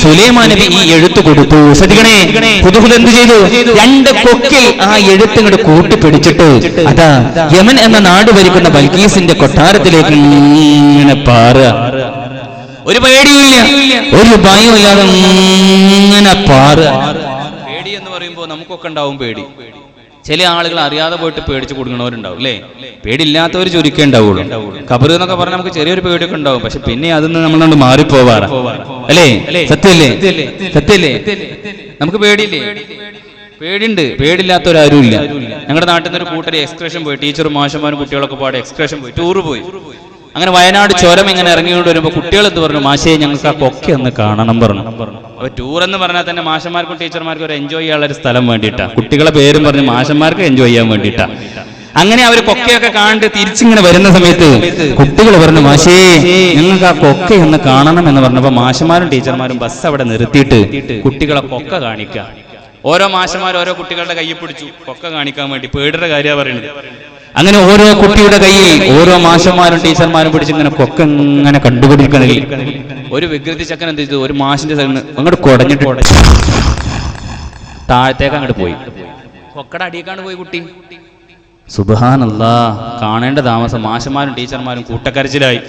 സുലൈമാൻ നബി ഈ എഴുത്ത് കൊടുത്തു. ശ്രദ്ധിക്കണേ, ഹുദ്ഹുദ എന്ത് ചെയ്തു? രണ്ട് കൊക്കിൽ ആ എഴുത്തിങ്ങോട്ട് കൂട്ടിപ്പിടിച്ചിട്ട് അതാ യമൻ എന്ന നാട് ഭരിക്കുന്ന ബൽക്കീസിന്റെ കൊട്ടാരത്തിലേക്ക് ഇങ്ങനെ പാറുക. ഒരു പേടിയില്ല, ഒരു ഭയമില്ലാതെ ഇങ്ങനെ പാറുക. പേടി എന്ന് പറയുമ്പോൾ നമുക്കൊക്കെ ഉണ്ടാവും പേടി. ചില ആളുകൾ അറിയാതെ പോയിട്ട് പേടിച്ച് കൊടുക്കണവരുണ്ടാവും അല്ലേ? പേടിയില്ലാത്തവർ ചുരുക്കേ ഉണ്ടാവുള്ളൂ. ഖബർ എന്നൊക്കെ പറഞ്ഞാൽ നമുക്ക് ചെറിയൊരു പേടിയൊക്കെ ഉണ്ടാവും, പക്ഷെ പിന്നെ അതിന്ന് നമ്മളോട് മാറിപ്പോവാറ് അല്ലേ? സത്യല്ലേ? സത്യല്ലേ? നമുക്ക് പേടിയില്ലേ? പേടിയുണ്ട്. പേടില്ലാത്തവരാരും ഇല്ല. ഞങ്ങളുടെ നാട്ടിൽ നിന്ന് ഒരു കൂട്ടര് എക്സ്കർഷൻ പോയി, ടീച്ചറും മാഷന്മാരും കുട്ടികളൊക്കെ പാടെ എക്സ്കർഷൻ പോയി, ടൂറ് പോയി. അങ്ങനെ വയനാട് ചുരം ഇങ്ങനെ ഇറങ്ങിക്കൊണ്ട് വരുമ്പോൾ കുട്ടികൾ എന്ത് പറഞ്ഞു, മാഷേ ഞങ്ങൾക്ക് ആ കൊക്കെ ഒന്ന് കാണണം പറഞ്ഞു. അപ്പൊ ടൂർ എന്ന് പറഞ്ഞാൽ തന്നെ മാഷന്മാർക്കും ടീച്ചർമാർക്കും ഒരു എൻജോയ് ചെയ്യാനുള്ള ഒരു സ്ഥലം വേണ്ടിയിട്ടാ. കുട്ടികളെ പേരും പറഞ്ഞ് മാഷന്മാർക്ക് എൻജോയ് ചെയ്യാൻ വേണ്ടിയിട്ടാ. അങ്ങനെ അവർ കൊക്കയൊക്കെ കാണ്ട് തിരിച്ചിങ്ങനെ വരുന്ന സമയത്ത് കുട്ടികൾ പറഞ്ഞു, മാഷേ ഞങ്ങൾക്ക് ആ കൊക്കെ ഒന്ന് കാണണം എന്ന് പറഞ്ഞപ്പോ മാഷന്മാരും ടീച്ചർമാരും ബസ് അവിടെ നിർത്തിയിട്ട് കുട്ടികളെ കൊക്ക കാണിക്കുക. ഓരോ മാഷന്മാരും ഓരോ കുട്ടികളുടെ കയ്യിൽ പിടിച്ചു കൊക്ക കാണിക്കാൻ വേണ്ടി. പേടിയുടെ കാര്യമാണ് പറയുന്നത്. അങ്ങനെ ഓരോ കുട്ടിയുടെ കയ്യിൽ ഓരോ മാഷന്മാരും ടീച്ചർമാരും പിടിച്ച് ഇങ്ങനെ കൊക്ക ഇങ്ങനെ കണ്ടുപിടിക്കണമെങ്കിൽ ഒരു വികൃതി ചക്കൻ എന്ത് ചെയ്തു, ഒരു മാഷിന്റെ അങ്ങോട്ട് കുടഞ്ഞിട്ട് താഴത്തേക്ക് അങ്ങോട്ട് പോയി. കൊക്കട അടിയേക്കാണ്ട് പോയി കുട്ടി. സുബ്ഹാനല്ലാഹ്, കാണേണ്ട താമസം മാഷന്മാരും ടീച്ചർമാരും കൂട്ടക്കരച്ചിലായി,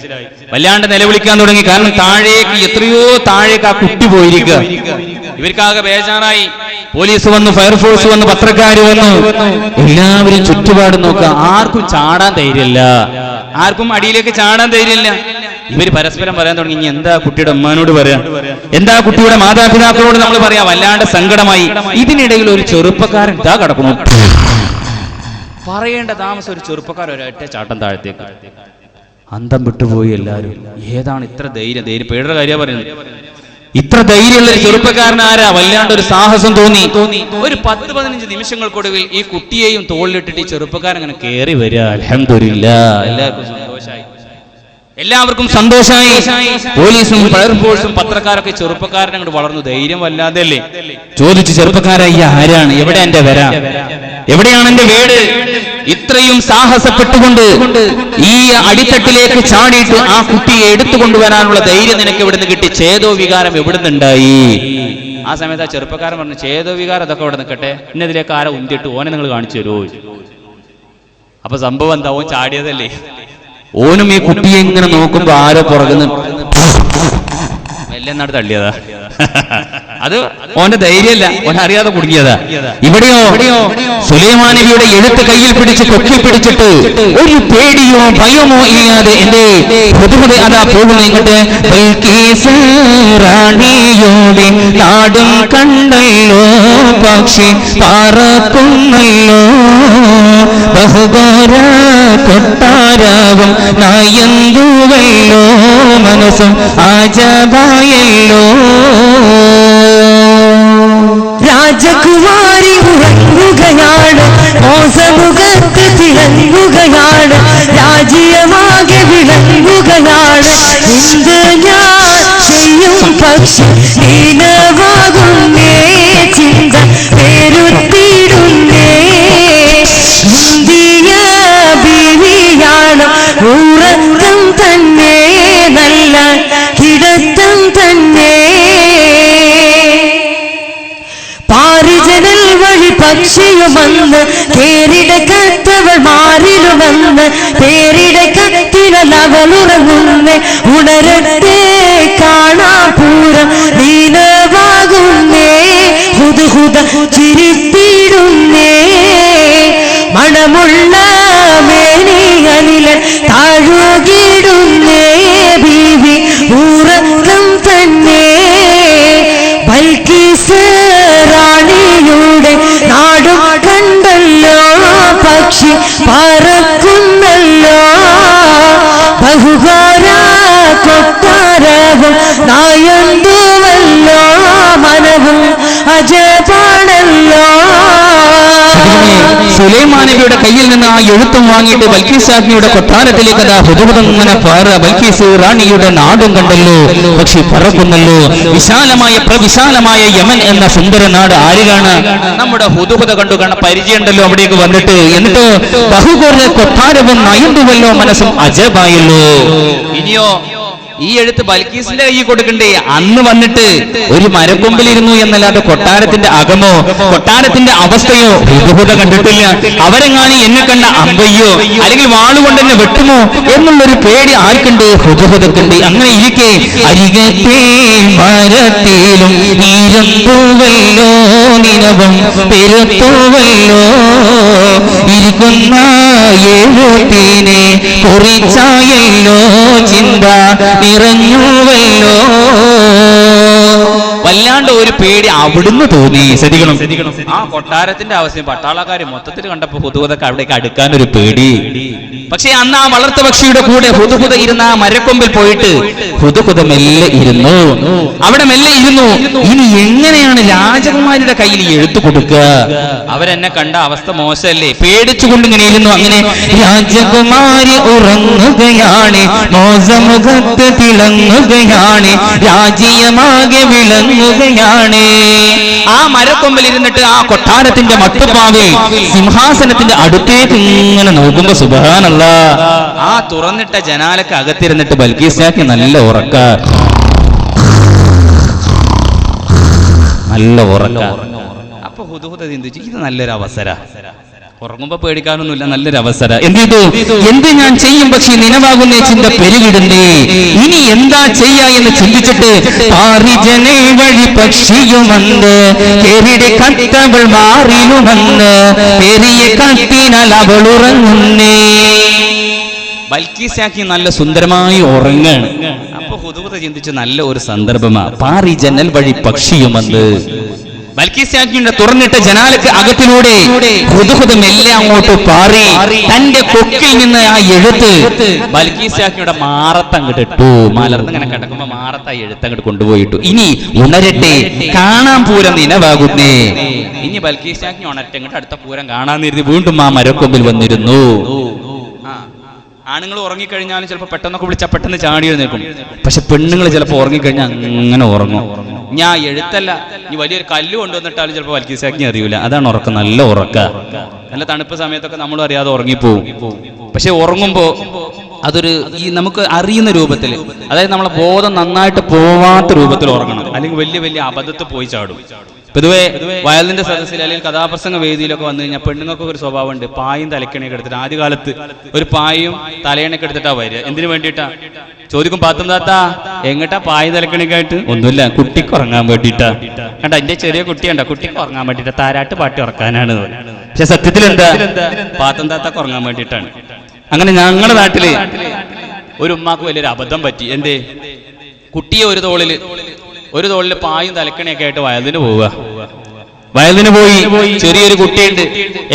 വല്ലാണ്ട് നിലവിളിക്കാൻ തുടങ്ങി. കാരണം താഴേക്ക്, എത്രയോ താഴേക്ക് ആ കുട്ടി പോയിരിക്കുക. ഇവർക്കാകെ ബേജാറായി. പോലീസ് വന്നു, ഫയർഫോഴ്സ് വന്നു, പത്രക്കാര് വന്നു, എല്ലാവരും ചുറ്റുപാട് നോക്കുക. ആർക്കും ചാടാൻ ധൈര്യമില്ല, ആർക്കും അടിയിലേക്ക് ചാടാൻ ധൈര്യമില്ല. ഇവര് പരസ്പരം പറയാൻ തുടങ്ങി, ഇനി എന്താ കുട്ടിയുടെ അമ്മാനോട് പറയാം, എന്താ കുട്ടിയുടെ മാതാപിതാക്കളോട് നമ്മൾ പറയാം. വല്ലാണ്ട് സങ്കടമായി. ഇതിനിടയിൽ ഒരു ചെറുപ്പക്കാരൻ ഇതാ കിടക്കുന്നു. പറയേണ്ട താമസം ഒരു ചെറുപ്പക്കാരൻ ഒരൊറ്റ ചാട്ടം താഴത്തേക്ക്. അന്തം വിട്ടുപോയി എല്ലാവരും. ഏതാണ് ഇത്ര ധൈര്യം? പേടിയുടെ കാര്യമാണ് പറയുന്നത്. ഇത്ര ധൈര്യമുള്ള ഒരു ചെറുപ്പക്കാരൻ ആരാ? വല്ലാണ്ട് ഒരു സാഹസം തോന്നി. ഒരു 10-15 നിമിഷങ്ങൾക്കൊടുവിൽ ഈ കുട്ടിയെയും തോളിലിട്ടിട്ട് ഈ ചെറുപ്പക്കാരൻ അങ്ങനെ കയറി വരിക. അൽഹംദുലില്ലാഹ്, എല്ലാവർക്കും സന്തോഷമായി. പോലീസും ഫയർഫോഴ്സും പത്രക്കാരൊക്കെ ചെറുപ്പക്കാരൻ അങ്ങോട്ട് വളർന്നു. ധൈര്യം വല്ലാതെ അല്ലേ? ചോദിച്ചു, ചെറുപ്പക്കാരായി ആരാണ്? എവിടെ എന്റെ വര? എവിടെയാണ് എന്റെ വീട്? ഇത്രയും സാഹസപ്പെട്ടുകൊണ്ട് ഈ അടിത്തട്ടിലേക്ക് ചാടിയിട്ട് ആ കുട്ടിയെ എടുത്തുകൊണ്ടുവരാനുള്ള ധൈര്യം നിനക്ക് എവിടുന്ന് കിട്ടി? ചേതോ വികാരം എവിടുന്നുണ്ടായി? ആ സമയത്ത് ആ ചെറുപ്പക്കാരൻ പറഞ്ഞു, ചേതോ വികാരം അതൊക്കെ അവിടെ നിൽക്കട്ടെ, ഇന്നതിലേക്ക് ആരെ ഉന്തിട്ട് ഓനെ നിങ്ങൾ കാണിച്ചു തരുമോ? അപ്പൊ സംഭവം എന്താ? ഓൻ ചാടിയതല്ലേ. ഓനും ഈ കുട്ടിയെ ഇങ്ങനെ നോക്കുമ്പോ ആരോ പുറകുന്നു മെല്ലെ നാട് തള്ളിയതാ. അത് ഓന്റെ ധൈര്യമല്ല, ഓൻ അറിയാതെ കുടുങ്ങിയതാ. ഇവിടെയോ സുലൈമാൻ നബിയുടെ എഴുത്ത് കയ്യിൽ പിടിച്ച് കൊക്കി പിടിച്ചിട്ട് ഒരു പേടിയോ ഭയമോ ഇല്ലാതെ എന്റെ ഹുദ്ഹുദ് അതാ പോകുന്നു ഇങ്ങോട്ട്. ബൽക്കീസ് റാണിയോടെ നാടും കണ്ടല്ലോ, പക്ഷി പറക്കുന്നല്ലോ, ബഹുഘോര കൊട്ടാരവും നയന്തുവല്ലോ, മനസ്സും ആജബായല്ലോ. രാജകുമാരി ഉറങ്ങുകയാണ്, മോസമുഖത്ത് തിളങ്ങുകയാണ്, രാജ്യമാകെ വിളങ്ങുകയാണ്. എന്ത് ഞാൻ ചെയ്യും പക്ഷി ദീനമാകുന്നേ, ചിന്ത പേരുത്തിടുന്നേ. ഇന്ത്യ ബീവിയാണ്, ഉറക്കം തന്നെ നല്ല കിടത്തം തന്നെ. പാരിജനൽ വഴി പക്ഷിയുമെന്ന് പേരിടക്കത്തവൾ മാറിലുമെന്ന്, പേരിടക്കത്തിലവളുറങ്ങുന്നേ. ഉണരട്ടെ കാണാപൂരം ദീനമാകുന്നേ, ഹുദ്ഹുദ ചിരിത്തിടുന്നേ. മണമുള്ള മേനികളിൽ താഴുകിടുന്നേ, ബീവി ഉറക്കം തന്നെ. ബൽക്കീസ് റാണിയുടെ നാടും കണ്ടല്ലോ, പക്ഷി പറക്കുന്നല്ലോ, ബഹുഘോര കൊട്ടാരവും നായന്തുവല്ലോ, മനവും അജപാണല്ലോ. സുലൈമാൻ നബിയുടെ കയ്യിൽ നിന്ന് ആ എഴുത്തും വാങ്ങിയിട്ട് ബൽക്കീസ് രാജ്ഞിയുടെ കൊട്ടാരത്തിലേക്ക് അതാ ഹുദ്ഹുദ് ഇങ്ങനെ പാറുക. ബൽക്കീസ് റാണിയുടെ നാടും കണ്ടല്ലോ, പക്ഷി പറക്കുന്നല്ലോ. വിശാലമായ പ്രവിശാലമായ യമൻ എന്ന സുന്ദര നാട് ആരിലാണ്? നമ്മുടെ ഹുദ്ഹുദ് കണ്ടു പരിചയമുണ്ടല്ലോ അവിടേക്ക് വന്നിട്ട്. എന്നിട്ട് ബഹുഘോര കൊട്ടാരവും നയന്തുവല്ലോ, മനസ്സും അജബായല്ലോ. ഇനിയോ ഈ എഴുത്ത് ബൽക്കീസിന്റെ കൈ കൊടുക്കണ്ടേ? അന്ന് വന്നിട്ട് ഒരു മരക്കൊമ്പിലിരുന്നു എന്നല്ലാതെ കൊട്ടാരത്തിന്റെ അകമോ കൊട്ടാരത്തിന്റെ അവസ്ഥയോ ഹുദ്ഹുദ് കണ്ടിട്ടില്ല. അവരെങ്ങാനും എന്നെ കണ്ട അമ്പയ്യോ അല്ലെങ്കിൽ വാളുകൊണ്ട് എന്നെ വെട്ടുമോ എന്നുള്ളൊരു പേടി ആർക്കുണ്ട്? ഹുദ്ഹുദുണ്ട്. അങ്ങനെ ഇരിക്കെ അരികത്തെ മരത്തിലും നീരമ്പുവല്ലോ, നിലവും പെരുത്തുവല്ലോ, ഇരിക്കുന്ന എഴുത്തിനെ കുറിച്ചായല്ലോ, ചിന്ത നിറഞ്ഞുവല്ലോ. വല്ലാണ്ട് ഒരു പേടി അവിടുന്ന് തോന്നി. ശ്രദ്ധിക്കണം, ആ കൊട്ടാരത്തിന്റെ അവസ്ഥയും പട്ടാളക്കാര് മൊത്തത്തിൽ കണ്ടപ്പോ ഹുദ്ഹുദൊക്കെ അവിടേക്ക് അടുക്കാൻ ഒരു പേടി. പക്ഷെ അന്ന് ആ വളർത്തു പക്ഷിയുടെ കൂടെ ഹുദ്ഹുദ് ഇരുന്ന ആ മരക്കൊമ്പിൽ പോയിട്ട് ഹുദ്ഹുദ് മെല്ലെ ഇരുന്നു. അവിടെ മെല്ലെ ഇരുന്നു. ഇനി എങ്ങനെയാണ് രാജകുമാരിയുടെ കയ്യിൽ എഴുത്തു കൊടുക്കുക? അവരെന്നെ കണ്ട അവസ്ഥ മോശമല്ലേ? പേടിച്ചുകൊണ്ട് ഇങ്ങനെ ഇരുന്നു. അങ്ങനെ രാജകുമാരി ഉറങ്ങുകയാണ്, മോസമുഖത്ത് തിളങ്ങുകയാണ്, രാജ്യമാകെ വിളങ്ങുകയാണ്. ആ മരക്കൊമ്പിൽ ഇരുന്നിട്ട് ആ കൊട്ടാരത്തിന്റെ മട്ടുപ്പാവിൽ സിംഹാസനത്തിന്റെ അടുത്തേക്ക് ഇങ്ങനെ നോക്കുമ്പോ സുബ്ഹാനല്ലാഹ്, ആ തുറന്നിട്ട ജനാലക്ക് അകത്തിരുന്നിട്ട് ബൽക്കീസ് രാജ്ഞി നല്ല ഉറക്ക. അപ്പൊ ഹുദ്ഹുദ് ചിന്തിച്ചു, ഇത് നല്ലൊരു അവസര. ഉറങ്ങുമ്പോ പേടിക്കാനൊന്നുമില്ല, നല്ലൊരു അവസര. എന്ത് ഞാൻ ചെയ്യും, പക്ഷെ നിലവാകുന്നേ ചിന്ത പെരുകിടണ്ടേ. ഇനി എന്താ ചെയ്യാ എന്ന് ചിന്തിച്ചിട്ട് പാരിജനെ വഴി പക്ഷിയുമെന്ന്, കേറിടെ കത്തവൾ മാറിലുമെന്ന്, പെരിയ കത്തിനാൽ അവൾ ഉറങ്ങുന്നേ. ബൽക്കീസ് രാജ്ഞി നല്ല സുന്ദരമായി ഉറങ്ങാണ്. അപ്പൊ ഹുദ്ഹുദ് ചിന്തിച്ചു, നല്ല ഒരു സന്ദർഭമാ. പാരിജനൽ വഴി പക്ഷിയുമെന്ന്. ബൽക്കീസ് രാജ്ഞിയുടെ തുറന്നിട്ട ജനാലക്ക് അകത്തിലൂടെ ഹുദ്ഹുദ് മെല്ലെ അങ്ങോട്ട് പാറി തന്റെ കൊക്കിൽ നിന്ന് ആ എഴുത്ത് ബൽക്കീസ് രാജ്ഞിയുടെ മാറത്തങ്ങോട്ട് ഇട്ടു. മലർന്നിങ്ങനെ കിടക്കുമ്പോ മാറത്ത എഴുത്തങ്ങോട്ട് കൊണ്ടുപോയിട്ടു. ഇനി ഉണരട്ടെ, കാണാൻ പൂരം നിലവാകുന്നേ. ഇനി ബൽക്കീസ് രാജ്ഞി ഉണരട്ടെ, അടുത്ത പൂരം കാണാൻ കാണാൻ വീണ്ടും ആ മരക്കൊമ്പിൽ വന്നിരുന്നു. ആണുങ്ങൾ ഉറങ്ങിക്കഴിഞ്ഞാലും ചിലപ്പോൾ പെട്ടെന്നൊക്കെ വിളിച്ചാൽ പെട്ടെന്ന് ചാടി എഴുന്നേൽക്കും. പക്ഷെ പെണ്ണുങ്ങൾ ചിലപ്പോൾ ഉറങ്ങിക്കഴിഞ്ഞാൽ അങ്ങനെ ഉറങ്ങും. ഞാൻ എഴുത്തല്ല, ഇനി വലിയൊരു കല്ല് കൊണ്ടുവന്നിട്ടാലും ചിലപ്പോൾ വൽക്കീസാക്കി അറിയൂല. അതാണ് ഉറക്കം, നല്ല ഉറക്ക. നല്ല തണുപ്പ് സമയത്തൊക്കെ നമ്മളും അറിയാതെ ഉറങ്ങിപ്പോവും. പക്ഷെ ഉറങ്ങുമ്പോ അതൊരു ഈ നമുക്ക് അറിയുന്ന രൂപത്തിൽ, അതായത് നമ്മളെ ബോധം നന്നായിട്ട് പോവാത്ത രൂപത്തിൽ ഉറങ്ങണം. അല്ലെങ്കിൽ വലിയ വലിയ അബദ്ധത്തിൽ പോയി ചാടും. പൊതുവെ വയലിന്റെ സദസ്സിൽ അല്ലെങ്കിൽ കഥാപ്രസംഗ വേദിയിലൊക്കെ വന്നു കഴിഞ്ഞാൽ പെണ്ണുങ്ങൾക്കൊക്കെ ഒരു സ്വഭാവമുണ്ട്. പായും തലക്കണയൊക്കെ എടുത്തിട്ട്, ആദ്യകാലത്ത് ഒരു പായും തലയണയൊക്കെ എടുത്തിട്ടാ വരിക. എന്തിനു വേണ്ടിയിട്ടാ ചോദിക്കും, പാത്തും താത്താ എങ്ങട്ടാ പായും തലക്കണിക്കായിട്ട്? ഒന്നുമില്ല, കുട്ടിക്ക് ഉറങ്ങാൻ വേണ്ടിയിട്ടാ. കണ്ട എന്റെ ചെറിയ കുട്ടിയുണ്ടോ, കുട്ടിക്ക് ഉറങ്ങാൻ വേണ്ടിയിട്ടാ, താരാട്ട് പാട്ടി ഉറക്കാനാണ്. പക്ഷെ സത്യത്തിൽ എന്താ, പാത്തും താത്താക്ക് ഉറങ്ങാൻ വേണ്ടിയിട്ടാണ്. അങ്ങനെ ഞങ്ങളുടെ നാട്ടില് ഒരു ഉമ്മാക്ക് വലിയൊരു അബദ്ധം പറ്റി. എന്തേ, കുട്ടിയെ ഒരു തോളില് പായും തലക്കണിയൊക്കെ ആയിട്ട് വയലിന് പോവുക. വയലിന് പോയി ചെറിയൊരു കുട്ടിയുണ്ട്,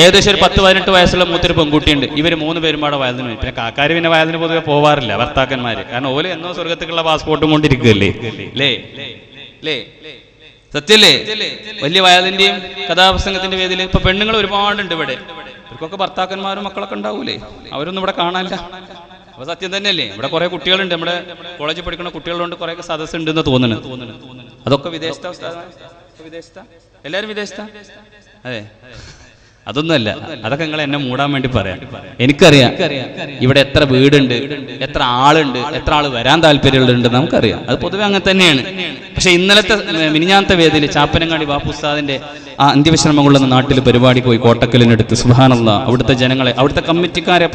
ഏകദേശം ഒരു 10-18 വയസ്സുള്ള മൂത്തൊരു പെൺകുട്ടിയുണ്ട്. ഇവര് 3 പേരും പാടെ വയലിന് പോയി. പിന്നെ കാക്കാര് പിന്നെ വയലിന് പൊതുവെ പോവാറില്ല, ഭർത്താക്കന്മാര്. കാരണം ഓല് എന്നോ സ്വർഗത്തേക്കുള്ള പാസ്പോർട്ടും കൊണ്ടിരിക്കുകയല്ലേ അല്ലേ? സത്യല്ലേ? വലിയ വയലിന്റെയും കഥാപ്രസംഗത്തിന്റെ വേദിയിൽ ഇപ്പൊ പെണ്ണുങ്ങൾ ഒരുപാടുണ്ട് ഇവിടെ. ഇവർക്കൊക്കെ ഭർത്താക്കന്മാരും മക്കളൊക്കെ ഉണ്ടാവൂലേ, അവരൊന്നും ഇവിടെ കാണാനില്ല. അപ്പൊ സത്യം തന്നെയല്ലേ, ഇവിടെ കുറെ കുട്ടികളുണ്ട്, നമ്മുടെ കോളേജിൽ പഠിക്കുന്ന കുട്ടികളുണ്ട്, കുറെ സദസ്സ് ഉണ്ടെന്ന് തോന്നുന്നു. അതൊക്കെ വിദേശത്ത എല്ലാരും വിദേശത്താ? അതെ, അതൊന്നുമല്ല. അതൊക്കെ നിങ്ങൾ എന്നെ മൂടാൻ വേണ്ടി പറയാം. എനിക്കറിയാം ഇവിടെ എത്ര വീടുണ്ട്, എത്ര ആളുണ്ട്, എത്ര ആള് വരാൻ താല്പര്യമുണ്ട് നമുക്കറിയാം. അത് പൊതുവെ അങ്ങനെ തന്നെയാണ്. പക്ഷെ ഇന്നലത്തെ മിനിഞ്ഞാന്നത്തെ വേദിയിൽ ചാപ്പനങ്ങാടി ബാപ്പു ഉസ്താദിന്റെ ആ അന്ത്യവിശ്രമങ്ങളുള്ള നാട്ടിൽ പരിപാടിക്ക് പോയി, കോട്ടക്കലിനടുത്ത്. സുബ്ഹാനല്ലാഹ്, അവിടുത്തെ ജനങ്ങളെ, അവിടുത്തെ കമ്മിറ്റിക്കാരെ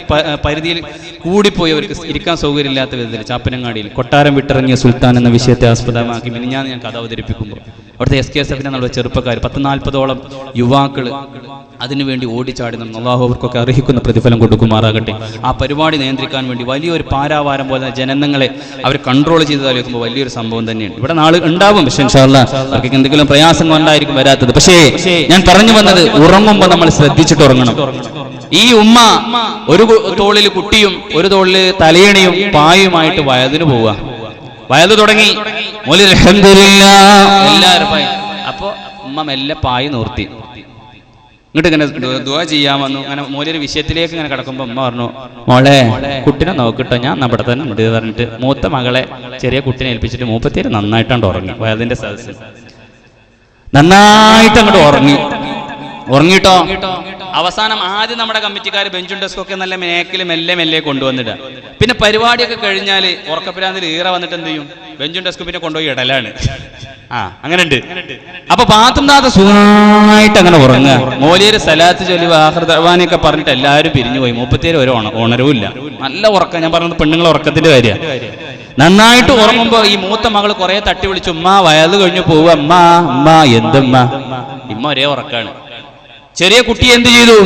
പരിധിയിൽ കൂടിപ്പോയി അവർക്ക് ഇരിക്കാൻ സൗകര്യമില്ലാത്ത വിധത്തിൽ ചാപ്പനങ്ങാടിയിൽ കൊട്ടാരം വിട്ടിറങ്ങിയ സുൽത്താൻ എന്ന വിഷയത്തെ ആസ്പദമാക്കി മിനിഞ്ഞാന്ന് ഞാൻ കഥ അവതരിപ്പിക്കുമ്പോൾ അവിടുത്തെ SKSF എന്നുള്ള ചെറുപ്പക്കാർ 10-40ഓളം യുവാക്കള് അതിനുവേണ്ടി ഓടിച്ചാടി നടന്നു. അല്ലാഹു അവർക്കൊക്കെ അർഹിക്കുന്ന പ്രതിഫലം കൊടുക്കുമാറാകട്ടെ. ആ പരിപാടി നിയന്ത്രിക്കാൻ വേണ്ടി വലിയൊരു പാരാവാരം പോലെ ജനങ്ങളെ അവർ കൺട്രോൾ ചെയ്ത് തലക്കുമ്പോൾ വലിയൊരു സംഭവം തന്നെയാണ്. ഇവിടെ നാളെ ഉണ്ടാവും, പക്ഷേ ഇൻഷാ അല്ലാഹ് അവർക്ക് എന്തെങ്കിലും പ്രയാസം കൊണ്ടായിരിക്കും വരാത്തത്. പക്ഷേ ഞാൻ പറഞ്ഞു വന്നത്, ഉറങ്ങുമ്പോൾ നമ്മൾ ശ്രദ്ധിച്ചിട്ട് ഉറങ്ങണം. ഈ ഉമ്മ ഒരു തോളിൽ കുട്ടിയും ഒരു തോളിൽ തലയണിയും പായുമായിട്ട് വയലിന് പോവുക. വയല് തുടങ്ങി, എല്ലാവരും പായ. അപ്പൊ ഉമ്മ മെല്ലെ പായി നിർത്തി, ഇങ്ങോട്ട് ഇങ്ങനെ ദുആ ചെയ്യാൻ വന്നു. അങ്ങനെ മോലൊരു വിഷയത്തിലേക്ക് ഇങ്ങനെ കിടക്കുമ്പോ ഉമ്മ പറഞ്ഞു, മോളെ കുട്ടിനെ നോക്കിട്ടോ, ഞാൻ നമ്മുടെ തന്നെ ഉണ്ട് പറഞ്ഞിട്ട് മൂത്ത മകളെ ചെറിയ കുട്ടിനെ ഏൽപ്പിച്ചിട്ട് മൂപ്പത്തേര് നന്നായിട്ടാണ്ട് ഉറങ്ങി. വയലിന്റെ സദസ്സിൽ നന്നായിട്ട് അങ്ങോട്ട് ഉറങ്ങിട്ടോ. അവസാനം ആദ്യം നമ്മുടെ കമ്മിറ്റിക്കാർ ബെഞ്ചും ഡെസ്കൊക്കെ നല്ല മേക്കിൽ മെല്ലെ കൊണ്ടുവന്നിടുക. പിന്നെ പരിപാടിയൊക്കെ കഴിഞ്ഞാൽ ഉറക്കപ്പിരാന്തിൽ ഈറ വന്നിട്ട് എന്ത് ചെയ്യും, ബെഞ്ചും ഡെസ്കും പിന്നെ കൊണ്ടുപോയി ഇടലാണ്. അങ്ങനെ ഉണ്ട്. അപ്പൊ പാത്തും താത്ത സുഖമായിട്ട് അങ്ങനെ ഉറങ്ങുക. മോലിയൊരു സലാത്ത് ചൊല്ലി ആഖിർ ദഅ്വാനയൊക്കെ പറഞ്ഞിട്ട് എല്ലാവരും പിരിഞ്ഞു പോയി. 37 ഒരു ഉണരവും ഇല്ല. നല്ല ഉറക്കം. ഞാൻ പറഞ്ഞത് പെണ്ണുങ്ങളെ ഉറക്കത്തിന്റെ കാര്യം. നന്നായിട്ട് ഉറങ്ങുമ്പോ ഈ മൂത്ത മകള് കുറെ തട്ടി വിളിച്ചു, ഉമ്മ വയല് കഴിഞ്ഞു പോവുക, ഉമ്മ എന്തുമ്മ. ഇമ്മ ഒരേ ഉറക്കാണ്. ചെറിയ കുട്ടി എന്ത് ചെയ്തു,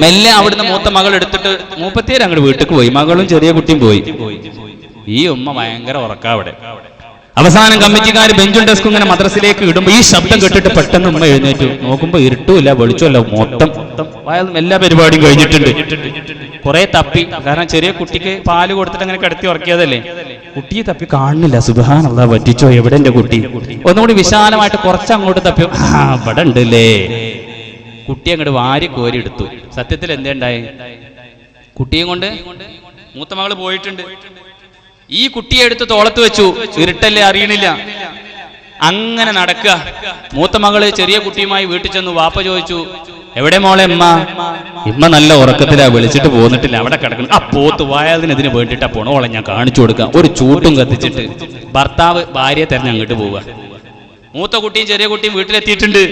മെല്ലെ അവിടുന്ന് മൂത്ത മകൾ എടുത്തിട്ട് 37 അങ്ങോട്ട് വീട്ടിലേക്ക് പോയി. മകളും ചെറിയ കുട്ടിയും പോയി. ഈ ഉമ്മ ഭയങ്കര ഉറക്ക അവിടെ. അവസാനം കമ്മിറ്റിക്കാർ ബെഞ്ചും ഡെസ്കും ഇങ്ങനെ മദ്രസിലേക്ക് ഇടുമ്പോ ഈ ശബ്ദം കേട്ടിട്ട് പെട്ടെന്ന് ഉമ്മ എഴുന്നേറ്റു. നോക്കുമ്പോ ഇരുട്ടുമില്ല വെളിച്ചമില്ല, മൊത്തം എല്ലാ പരിപാടിയും കഴിഞ്ഞിട്ടുണ്ട്. കുറെ തപ്പി, കാരണം ചെറിയ കുട്ടിക്ക് പാല് കൊടുത്തിട്ട് അങ്ങനെ കിടത്തി ഉറക്കിയതല്ലേ. കുട്ടിയെ തപ്പി കാണുന്നില്ല. സുബ്ഹാനല്ലാഹ്, പറ്റിച്ചോ, എവിടെ എന്റെ കുട്ടി? ഒന്നുകൂടി വിശാലമായിട്ട് കുറച്ചങ്ങോട്ട് തപ്പി, ഇവിടെ ഉണ്ടല്ലേ. കുട്ടി അങ്ങോട്ട് വാരി കോരി എടുത്തു. സത്യത്തിൽ എന്തേണ്ടായി, കുട്ടിയും കൊണ്ട് മൂത്ത മകള് പോയിട്ടുണ്ട്. ഈ കുട്ടിയെ എടുത്ത് തോളത്ത് വെച്ചു. ഇരുട്ടല്ലേ, അറിയണില്ല. അങ്ങനെ നടക്കുക. മൂത്ത മകള് ചെറിയ കുട്ടിയുമായി വീട്ടിൽ ചെന്നു. വാപ്പ ചോദിച്ചു, എവിടെ മോളെ ഇമ്മ നല്ല ഉറക്കത്തിലാ, വിളിച്ചിട്ട് പോന്നിട്ടില്ല, അവിടെ കിടക്കണം. ആ പോത്ത് വയലിന് വേണ്ടിയിട്ടാ പോണോളെ ഞാൻ കാണിച്ചു കൊടുക്കാം. ഒരു ചൂട്ടും കത്തിച്ചിട്ട് ഭർത്താവ് ഭാര്യയെ തെരഞ്ഞ് അങ്ങോട്ട് പോവുക. മൂത്ത കുട്ടിയും ചെറിയ കുട്ടിയും വീട്ടിലെത്തിയിട്ടുണ്ട്.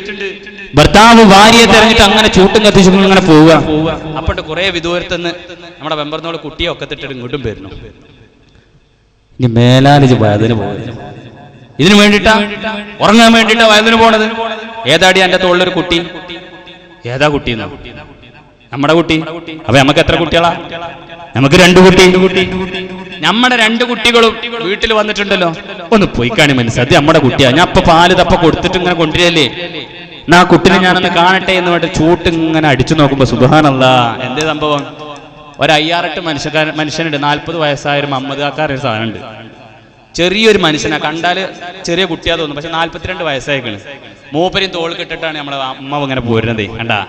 ഭർത്താവ് ഭാര്യയെ തെരഞ്ഞിട്ട് അങ്ങനെ ചൂട്ടും കത്തിച്ചു അങ്ങനെ പോവുക. അപ്പോണ്ട് കുറെ വിദൂരത്തുനിന്ന് നമ്മുടെ വെമ്പർന്നോട് കുട്ടിയെ ഒക്കത്തിട്ടിട്ട് ഇങ്ങോട്ടും വരുന്നു. ഇനി മേലാലിജ് വയലിന് പോകുന്നത് ഇതിനു വേണ്ടിയിട്ടാ, ഉറങ്ങാൻ വേണ്ടിയിട്ടാ വയലിന് പോണത്. ഏതാടി എന്റെ തോളിലൊരു കുട്ടി? ഏതാ കുട്ടി? നമ്മുടെ കുട്ടി. അപ്പൊ നമുക്ക് എത്ര കുട്ടികളാ? നമുക്ക് 2 കുട്ടി. നമ്മുടെ 2 കുട്ടികളും വീട്ടിൽ വന്നിട്ടുണ്ടല്ലോ. ഒന്ന് പോയി കാണി മനസ്സിലാക്കി, നമ്മുടെ കുട്ടിയാ. ഞാൻ ഇപ്പൊ പാല് തപ്പ കൊടുത്തിട്ട് ഇങ്ങനെ കൊണ്ടുവരല്ലേ, എന്നാ കുട്ടിനെ ഞാനൊന്ന് കാണട്ടെ എന്ന് പറഞ്ഞിട്ട് ചൂട്ട് ഇങ്ങനെ അടിച്ചു നോക്കുമ്പോ സുബ്ഹാനല്ലാഹ്, എന്തേ സംഭവം? ഒരു 5-6 മനുഷ്യനുണ്ട്. 40 വയസ്സായ ഒരു മമ്മദ് കാക്കാർ ഒരു സാധനമുണ്ട്. ചെറിയൊരു മനുഷ്യനാ, കണ്ടാല് ചെറിയ കുട്ടിയാ തോന്നും, പക്ഷെ 42 വയസ്സായിക്കണ്. മൂപ്പരും തോൾ കെട്ടിട്ടാണ് നമ്മളെ അമ്മ ഇങ്ങനെ പോരുന്നത്. കണ്ടാ,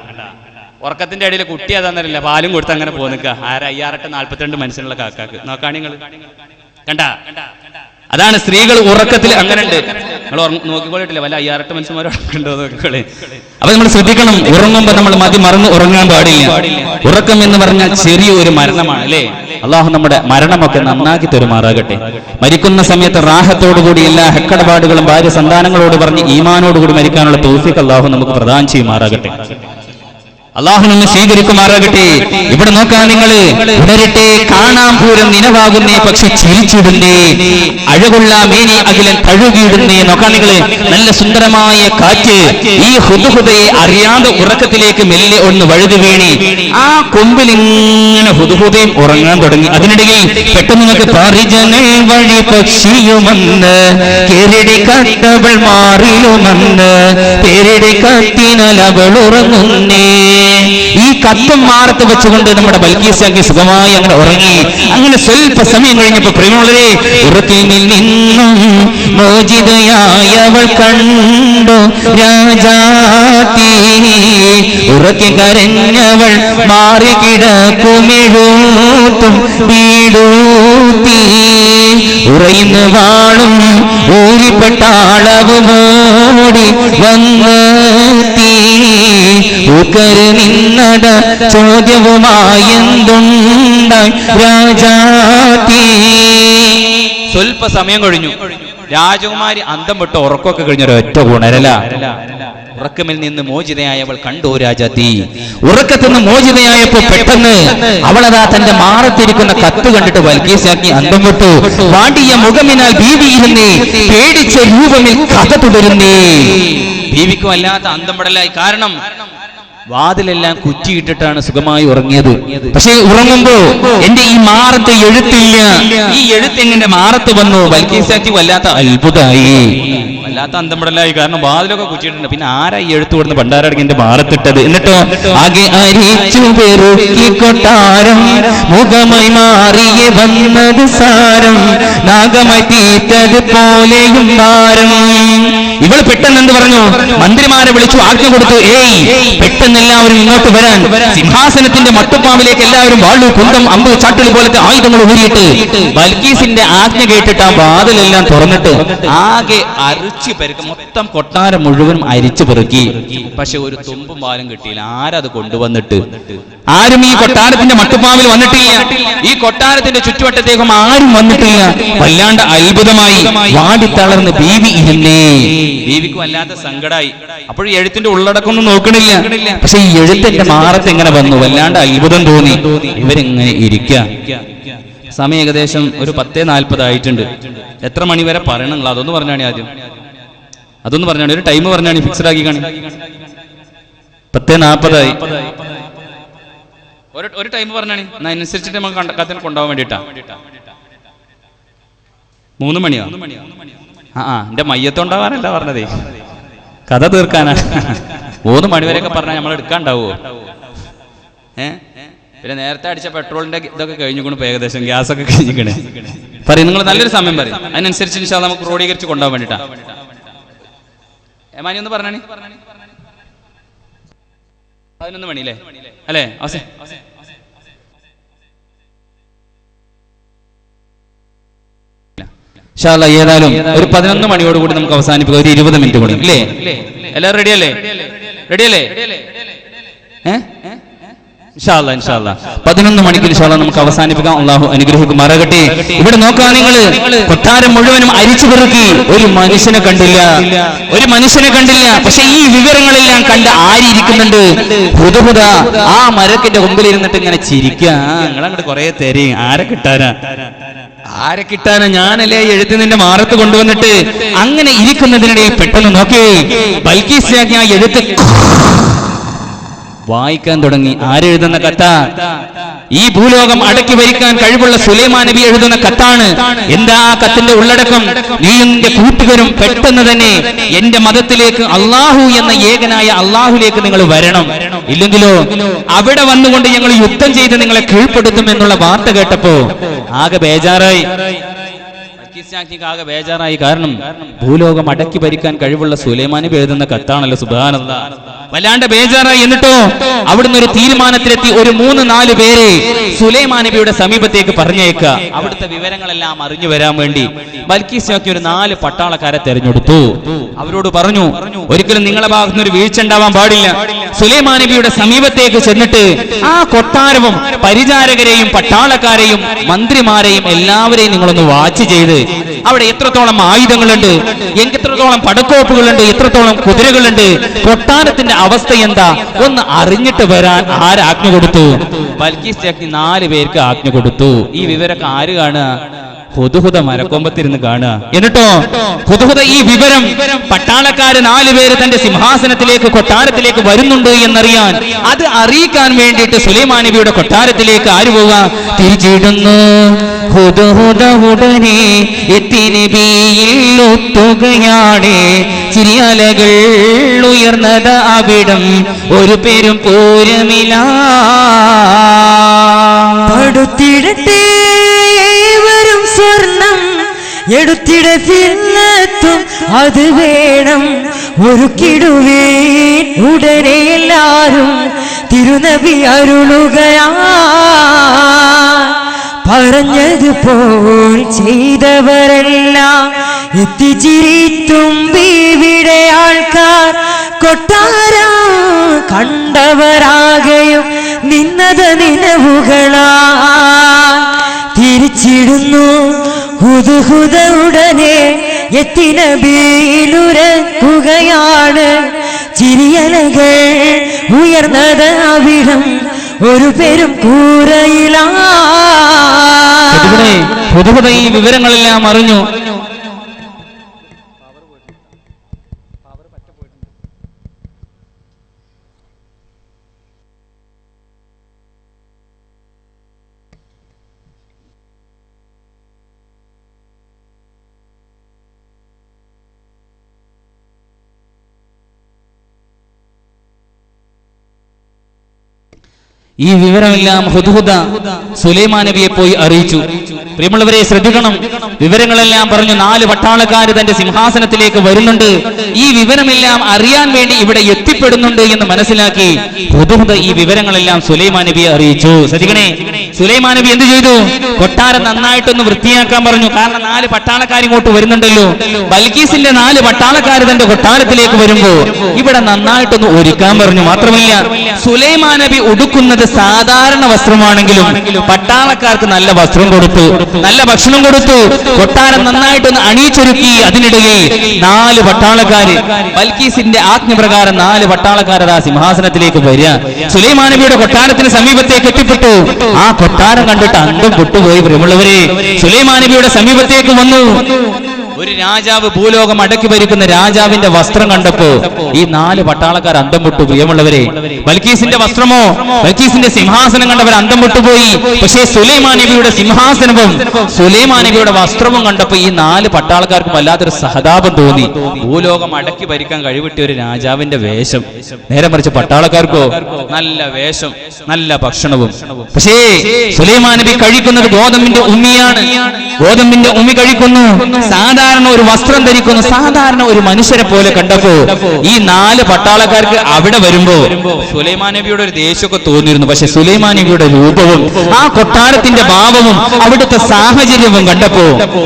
ഉറക്കത്തിന്റെ ഇടയിൽ കുട്ടി അതാന്നറിയില്ല, പാലും കൊടുത്ത് അങ്ങനെ പോന്നിക്ക. 5-6-42 മനുഷ്യനുള്ള കാക്കാക്ക് നോക്കാണിങ്ങൾ. കണ്ടാ, അതാണ് സ്ത്രീകൾ ഉറക്കത്തിൽ അങ്ങനെ ഉണ്ട്. നിങ്ങൾ നോക്കിക്കൊള്ളിട്ടില്ല, വല്ല 5000 മനുഷ്യന്മാരുണ്ടോ നോക്കിക്കോളെ. അപ്പൊ നമ്മൾ ശ്രദ്ധിക്കണം, ഉറങ്ങുമ്പോ നമ്മൾ മറന്ന് ഉറങ്ങാൻ പാടില്ല. ഉറക്കം എന്ന് പറഞ്ഞാൽ ചെറിയൊരു മരണമാണ് അല്ലേ. അള്ളാഹു നമ്മുടെ മരണമൊക്കെ നന്നാക്കി തരുമാറാകട്ടെ. മരിക്കുന്ന സമയത്ത് റാഹത്തോടുകൂടി എല്ലാ ഹക്കടപാടുകളും ഭാര്യ സന്താനങ്ങളോട് പറഞ്ഞ് ഈമാനോടുകൂടി മരിക്കാനുള്ള തൗഫീഖ് അള്ളാഹു നമുക്ക് പ്രദാനം ചെയ്യുമാറാകട്ടെ. അള്ളാഹു നമ്മെ സ്വീകരിക്കുമാറാകട്ടെ. ഇവിടെ നോക്കാൻ നിങ്ങൾ ഉണരട്ടെ, കാണാൻ പൂരം നിലവാകുന്നേ പക്ഷെ ചിരിച്ചിടുന്നേ, അഴകുള്ള മേനി അഖിലൻ തഴുകിയിടുന്നേ. നോക്കാൻ നിങ്ങൾ നല്ല സുന്ദരമായ കാറ്റ് ഈ ഹുദുഹുദയെ അറിയാതെ ഉറക്കത്തിലേക്ക് മെല്ലെ ഒന്ന് വഴുതി വീണി ആ കൊമ്പിൽ ഇങ്ങനെ ഹുദുഹുദയും ഉറങ്ങാൻ തുടങ്ങി. അതിനിടയിൽ പെട്ടെന്ന് നിങ്ങൾക്ക് പരിജനൽ വഴി പക്ഷിയുമെന്ന് കേരടി കട്ടവൾ മാറിയുമെന്ന് പേരടി കത്തിനാൽ അവൾ ഉറങ്ങുന്നേ. ഈ കത്തും മാറത്ത് വെച്ചുകൊണ്ട് നമ്മുടെ ബൽക്കീസാക്കി സുഖമായി അങ്ങനെ ഉറങ്ങി. അങ്ങനെ സ്വൽപ്പ സമയം കഴിഞ്ഞപ്പോ പ്രിയമുള്ളവരെ, ഉറക്കിൽ നിന്നും മോചിതയായവൾ കണ്ടു രാജാത്തി, ഉറക്കി കരഞ്ഞവൾ മാറി കിടക്കുമെഴുത്തും വീടൂത്തി, ഉറയുന്ന വാളും ഊരിപ്പെട്ടാളവ് മൂടി വന്നെത്തി, ൂക്കര് നിന്നട ചോദ്യവുമായെന്തുണ്ടായി രാജാത്തി. സ്വൽപ്പ സമയം കഴിഞ്ഞു. രാജകുമാരി അന്തം വിട്ട് ഉറക്കമൊക്കെ കഴിഞ്ഞൊരൊറ്റ ഉണരല. ഉറക്കമിൽ നിന്ന് മോചിതയായവൾ കണ്ടു രാജാത്തി. ഉറക്കത്തിൽ നിന്ന് മോചിതയായപ്പോ പെട്ടെന്ന് അവളതാ തന്റെ മാറത്തിരിക്കുന്ന കത്ത് കണ്ടിട്ട് ബൽക്കീസാക്കി അന്തം വിട്ടു. വാടിയ മുഖമിനാൽ ഭീതിയിരുന്നേ, പേടിച്ച രൂപമിൽ കഥ തുടരുന്നേ. ബീവിക്കും അല്ലാത്ത അന്തം പെടലായി. കാരണം വാതിലെല്ലാം കുറ്റിയിട്ടിട്ടാണ് സുഖമായി ഉറങ്ങിയത്. പക്ഷേ ഉറങ്ങുമ്പോ എന്റെ ഈ മാറത്ത് എഴുത്തില്ല. ഈ എഴുത്തെങ്ങനെ മാറത്ത് വന്നു? ബൽക്കീസാക്കി വല്ലാത്ത അത്ഭുതമായി, വല്ലാത്ത അന്തംപെടലായി. കാരണം വാതിലൊക്കെ കുറ്റിയിട്ടുണ്ട്. പിന്നെ ആരാ ഈ എഴുത്ത് കൊടുന്ന് പണ്ടാരടക്കി എന്റെ മാറത്തിട്ടത്? എന്നിട്ടോ ആകെ അരിച്ചു പെറുക്കി കൊട്ടാരം, മുഖമായി മാറിയ വന്നത് സാരം, നാഗമായി തീറ്റത് പോലെയും ഭാരം. ഇവൾ പെട്ടെന്ന് എന്ത് പറഞ്ഞു? മന്ത്രിമാരെ വിളിച്ചു ആജ്ഞ കൊടുത്തു, ഏയ് പെട്ടെന്ന് എല്ലാവരും ഇങ്ങോട്ട് വരാൻ. സിംഹാസനത്തിന്റെ മട്ടുപ്പാവിലേക്ക് എല്ലാവരും വാളു, കുന്തം, അമ്പ്, ചാട്ടുളി പോലത്തെ ആയുധങ്ങൾ ഊരിയിട്ട് ബൽക്കീസിന്റെ ആജ്ഞ കേട്ടിട്ട് ആ വാതിലെല്ലാം തുറന്നിട്ട് ആകെ അരിച്ചു പെരുക്കി, മൊത്തം കൊട്ടാരം മുഴുവനും അരിച്ചു പെറുക്കി. പക്ഷെ ഒരു തുമ്പും പാലും കിട്ടിയില്ല. ആരത് കൊണ്ടുവന്നിട്ട്? ആരും ഈ കൊട്ടാരത്തിന്റെ മട്ടുപ്പാവിൽ വന്നിട്ടില്ല. ഈ കൊട്ടാരത്തിന്റെ ചുറ്റുവട്ടത്തേക്കും ആരും വന്നിട്ടില്ല. വല്ലാണ്ട് അത്ഭുതമായി വാടിത്തളർന്ന് ബീവി ഇരുന്നേ. ബീവിക്ക് വല്ലാത്ത സങ്കടായി. അപ്പോൾ എഴുത്തിന്റെ ഉള്ളടക്കൊന്നും നോക്കണില്ല. പക്ഷെ ഈ എഴുത്തിന്റെ മാറത്ത് എങ്ങനെ വന്നു? വല്ലാണ്ട് അത്ഭുതം തോന്നി. ഇവരിങ്ങനെ ഇരിക്ക. സമയം ഏകദേശം ഒരു 10:40 ആയിട്ടുണ്ട്. എത്ര മണി വരെ പറയണല്ലോ? അതൊന്ന് പറഞ്ഞാണ് ആദ്യം. അതൊന്ന് പറഞ്ഞാണ്, ഒരു ടൈം പറഞ്ഞാണ്, ഫിക്സഡ് ആക്കി കാണി. 10:40 ആയി. ഒരു ടൈം പറഞ്ഞാണ്, അതിനനുസരിച്ചിട്ട് നമുക്ക് കത്തിന് കൊണ്ടുപോകാൻ വേണ്ടിട്ടാ. 3 മണിയോ? എന്റെ മയ്യത്തുണ്ടാവാനല്ല പറഞ്ഞതേ, കഥ തീർക്കാനാ. 3 മണിവരെയൊക്കെ പറഞ്ഞാൽ നമ്മൾ എടുക്കാണ്ടാവുമോ? പിന്നെ നേരത്തെ അടിച്ച പെട്രോളിന്റെ ഇതൊക്കെ കഴിഞ്ഞിക്കണു, ഏകദേശം ഗ്യാസൊക്കെ കഴിഞ്ഞിക്കണേ. പറയും, നിങ്ങൾ നല്ലൊരു സമയം പറയും, അതിനനുസരിച്ച് നമുക്ക് ക്രോഡീകരിച്ച് കൊണ്ടുപോകാൻ വേണ്ടിട്ടാ. ഏമാനി ഒന്ന് പറഞ്ഞാണി. 11 മണിയില്ലേ അല്ലേ? ഏതായാലും ഒരു 11 മണിയോടുകൂടി നമുക്ക് അവസാനിപ്പിക്കാം. ഒരു 20 മിനിറ്റ് കൂടി ഇല്ലേ? എല്ലാവരും റെഡിയല്ലേ? 11 മണിക്ക് നമുക്ക് അവസാനിപ്പിക്കാം. അള്ളാഹു അനുഗ്രഹിക്കുമാറാകട്ടെ. ഇവിടെ നോക്കാൻ നിങ്ങൾ കൊട്ടാരം മുഴുവനും അരിച്ചു പെറുക്കി, ഒരു മനുഷ്യനെ കണ്ടില്ല. പക്ഷെ ഈ വിവരങ്ങളെല്ലാം കണ്ട് ആരിയിരിക്കുന്നുണ്ട്? ഹുദഹുദ ആ മരത്തിന്റെ മുമ്പിലിരുന്നിട്ട് ഇങ്ങനെ ചിരിക്കുക. നിങ്ങളങ്ങോട്ട് കുറെ തരും, ആരെ കിട്ടാനാ? ഞാനല്ലേ എഴുത്ത് നിന്റെ മാറത്ത് കൊണ്ടുവന്നിട്ട്. അങ്ങനെ ഇരിക്കുന്നതിനിടയിൽ പെട്ടെന്ന് നോക്കി ബൽക്കീസാക്കി ആ എഴുത്ത് വായിക്കാൻ തുടങ്ങി. ആരെഴുതുന്ന കത്ത? ഈ ഭൂലോകം അടക്കി ഭരിക്കാൻ കഴിവുള്ള സുലൈമാൻ നബി എഴുതുന്ന കത്താണ്. എന്താ ആ കത്തിന്റെ ഉള്ളടക്കം? നീയും നിന്റെ കൂട്ടുകാരും പെട്ടെന്ന് തന്നെ എന്റെ മതത്തിലേക്ക്, അള്ളാഹു എന്ന ഏകനായ അള്ളാഹുലേക്ക് നിങ്ങൾ വരണം. ഇല്ലെങ്കിലോ അവിടെ വന്നുകൊണ്ട് ഞങ്ങൾ യുദ്ധം ചെയ്ത് നിങ്ങളെ കീഴ്പ്പെടുത്തും എന്നുള്ള വാർത്ത കേട്ടപ്പോ ആകെ ബേജാറായി. കാരണം ഭൂലോകം അടക്കി ഭരിക്കാൻ കഴിവുള്ള സുലൈമാൻ നബി എഴുതുന്ന കത്താണല്ലോ. സുബ്ഹാനല്ലാഹ്. വല്ലാണ്ട് ബേജാറായി. എന്നിട്ടോ അവിടുന്ന് ഒരു തീരുമാനത്തിലെത്തി. ഒരു 3-4 പേരെ സുലൈമാൻ നബിയുടെ സമീപത്തേക്ക് പറഞ്ഞേക്കുക. അവിടുത്തെ വിവരങ്ങളെല്ലാം അറിഞ്ഞു വരാൻ വേണ്ടി ബൽക്കീസ് രാജ്ഞി ഒരു 4 പട്ടാളക്കാരെ തെരഞ്ഞെടുത്തു. അവരോട് പറഞ്ഞു, ഒരിക്കലും നിങ്ങളെ ഭാഗത്തുനിന്ന് ഒരു വീഴ്ച ഉണ്ടാവാൻ പാടില്ല. സുലൈമാൻ നബിയുടെ സമീപത്തേക്ക് ചെന്നിട്ട് ആ കൊട്ടാരവും പരിചാരകരെയും പട്ടാളക്കാരെയും മന്ത്രിമാരെയും എല്ലാവരെയും നിങ്ങളൊന്ന് വാച്ച് ചെയ്ത് അവിടെ എത്രത്തോളം ആയുധങ്ങളുണ്ട്, എത്രത്തോളം പടക്കോപ്പുകളുണ്ട്, എത്രത്തോളം കുതിരകളുണ്ട്, കൊട്ടാരത്തിന്റെ അവസ്ഥ എന്താ ഒന്ന് അറിഞ്ഞിട്ട് വരാൻ ആരാജ്ഞ കൊടുത്തു? ബൽക്കീസ് രാജ്ഞി 4 പേർക്ക് ആജ്ഞ കൊടുത്തു. ഈ വിവരമൊക്കെ ആര് കാണുക? ഹുദ്ഹുദ മരക്കൊമ്പത്തിരുന്ന് കാണുക. എന്നിട്ടോ ഹുദ്ഹുദ ഈ വിവരം പട്ടാളക്കാര് 4 പേര് തന്റെ സിംഹാസനത്തിലേക്ക് കൊട്ടാരത്തിലേക്ക് വരുന്നുണ്ട് എന്നറിയാൻ, അത് അറിയിക്കാൻ വേണ്ടിയിട്ട് സുലൈമാൻ നബിയുടെ കൊട്ടാരത്തിലേക്ക് ആര് പോവുക? തിരിച്ചിടുന്നു. ഹുദ്ഹുദ ഉടനെ എത്തി നബിയിൽ ഒത്തുകയാണ്. ചിരിയലകൾ ഉയർന്നത് അവിടം ഒരു പേരും പോരുമില്ല. പടുത്തിടത്തെ വരും സ്വർണം എടുത്തിടത്തില്ലെത്തും അത് വേണം ഒരുക്കിടുവേ. ഉടനെ എല്ലാരും തിരുനബി അരുളുകയാ. പറഞ്ഞതുപോൽ ചെയ്തവരെല്ലാം എത്തിച്ചിരിത്തുമ്പിവിടെ ആൾക്കാർ കൊട്ടാരം കണ്ടവരാകെയും നിന്നത് നിലവുകളാ. തിരിച്ചിടുന്നു ഹുദ്ഹുദ ഉടനെ എത്തി നബിയിലുരക്കുകയാണ്. ചിരിയലകൾ ഉയർന്നത് അവിടം ഒരു പേരും കൂരയിലാ. ഹുദ്ഹുദ ഈ വിവരങ്ങളെല്ലാം അറിഞ്ഞു. ഈ വിവരമെല്ലാം ഹുദ്ഹുദ സുലൈമാൻ നബിയെ പോയി അറിയിച്ചു. പ്രിയമുള്ളവരെ ശ്രദ്ധിക്കണം, വിവരങ്ങളെല്ലാം പറഞ്ഞു. 4 പട്ടാളക്കാര് തന്റെ സിംഹാസനത്തിലേക്ക് വരുന്നുണ്ട്. ഈ വിവരമെല്ലാം അറിയാൻ വേണ്ടി ഇവിടെ എത്തിപ്പെടുന്നുണ്ട് എന്ന് മനസ്സിലാക്കി ഹുദ്ഹുദ ഈ വിവരങ്ങളെല്ലാം സുലൈമാൻ നബിയെ അറിയിച്ചു. ശ്രദ്ധിക്കണേ, സുലൈമാൻ നബി എന്ത് ചെയ്തു? കൊട്ടാരം നന്നായിട്ടൊന്ന് വൃത്തിയാക്കാൻ പറഞ്ഞു. കാരണം 4 പട്ടാളക്കാർ ഇങ്ങോട്ട് വരുന്നുണ്ടല്ലോ. ബൽക്കീസിന്റെ 4 പട്ടാളക്കാർ തന്റെ കൊട്ടാരത്തിലേക്ക് വരുമ്പോ ഇവിടെ നന്നായിട്ടൊന്ന് ഒരുക്കാൻ പറഞ്ഞു. മാത്രമല്ല, സുലൈമാൻ നബി ഉടുക്കുന്നത് സാധാരണ വസ്ത്രമാണെങ്കിലും പട്ടാളക്കാർക്ക് നല്ല വസ്ത്രം കൊടുത്തു, നല്ല ഭക്ഷണം കൊടുത്തു, കൊട്ടാരം നന്നായിട്ടൊന്ന് അണിയിച്ചൊരുക്കി. അതിനിടയിൽ 4 പട്ടാളക്കാര് ബൽക്കീസിന്റെ ആജ്ഞപ്രകാരം 4 പട്ടാളക്കാർ ആ സിംഹാസനത്തിലേക്ക് വരിക. സുലൈമാൻ നബിയുടെ കൊട്ടാരത്തിന് സമീപത്തേക്ക് എത്തിപ്പെട്ടു. ആ കൊട്ടാരം കണ്ടിട്ട് അന്തം പൊട്ടുപോയി. പ്രിയമുള്ളവരെ, സുലൈമാൻ നബിയുടെ സമീപത്തേക്ക് വന്നു. ഒരു രാജാവ്, ഭൂലോകം അടക്കി ഭരിക്കുന്ന രാജാവിന്റെ വസ്ത്രം കണ്ടപ്പോ ഈ 4 പട്ടാളക്കാർ അന്തം വിട്ടു. പ്രിയമുള്ളവരെ, ബൽക്കീസിന്റെ വസ്ത്രമോ ബൽക്കീസിന്റെ സിംഹാസനം കണ്ടവർ അന്തം വിട്ടുപോയി. പക്ഷേ സുലൈമാൻ നബിയുടെ സിംഹാസനവും സുലൈമാൻ നബിയുടെ വസ്ത്രവും കണ്ടപ്പോ ഈ 4 പട്ടാളക്കാർക്കും വല്ലാത്തൊരു സഹതാപം തോന്നി. ഭൂലോകം അടക്കി ഭരിക്കാൻ കഴിവിട്ടിയ ഒരു രാജാവിന്റെ വേഷം, നേരെ മറിച്ച് പട്ടാളക്കാർക്കോ നല്ല വേഷം, നല്ല ഭക്ഷണവും. പക്ഷേ സുലൈമാൻ നബി കഴിക്കുന്നത് ഗോതമ്പിന്റെ ഉമ്മിയാണ്. ഗോതമ്പിന്റെ ഉമ്മി കഴിക്കുന്നു, സാധാരണ ഒരു വസ്ത്രം ധരിക്കുന്നു, സാധാരണ ഒരു മനുഷ്യരെ പോലെ കണ്ടപ്പോ ഈ 4 പട്ടാളക്കാർക്ക് അവിടെ വരുമ്പോ സുലൈമാൻ നബിയുടെ ഒരു ദേഷ്യമൊക്കെ തോന്നിയിരുന്നു. പക്ഷെ സുലൈമാൻ നബിയുടെ രൂപവും ആ കൊട്ടാരത്തിന്റെ ഭാവവും അവിടുത്തെ സാഹചര്യവും കണ്ടപ്പോ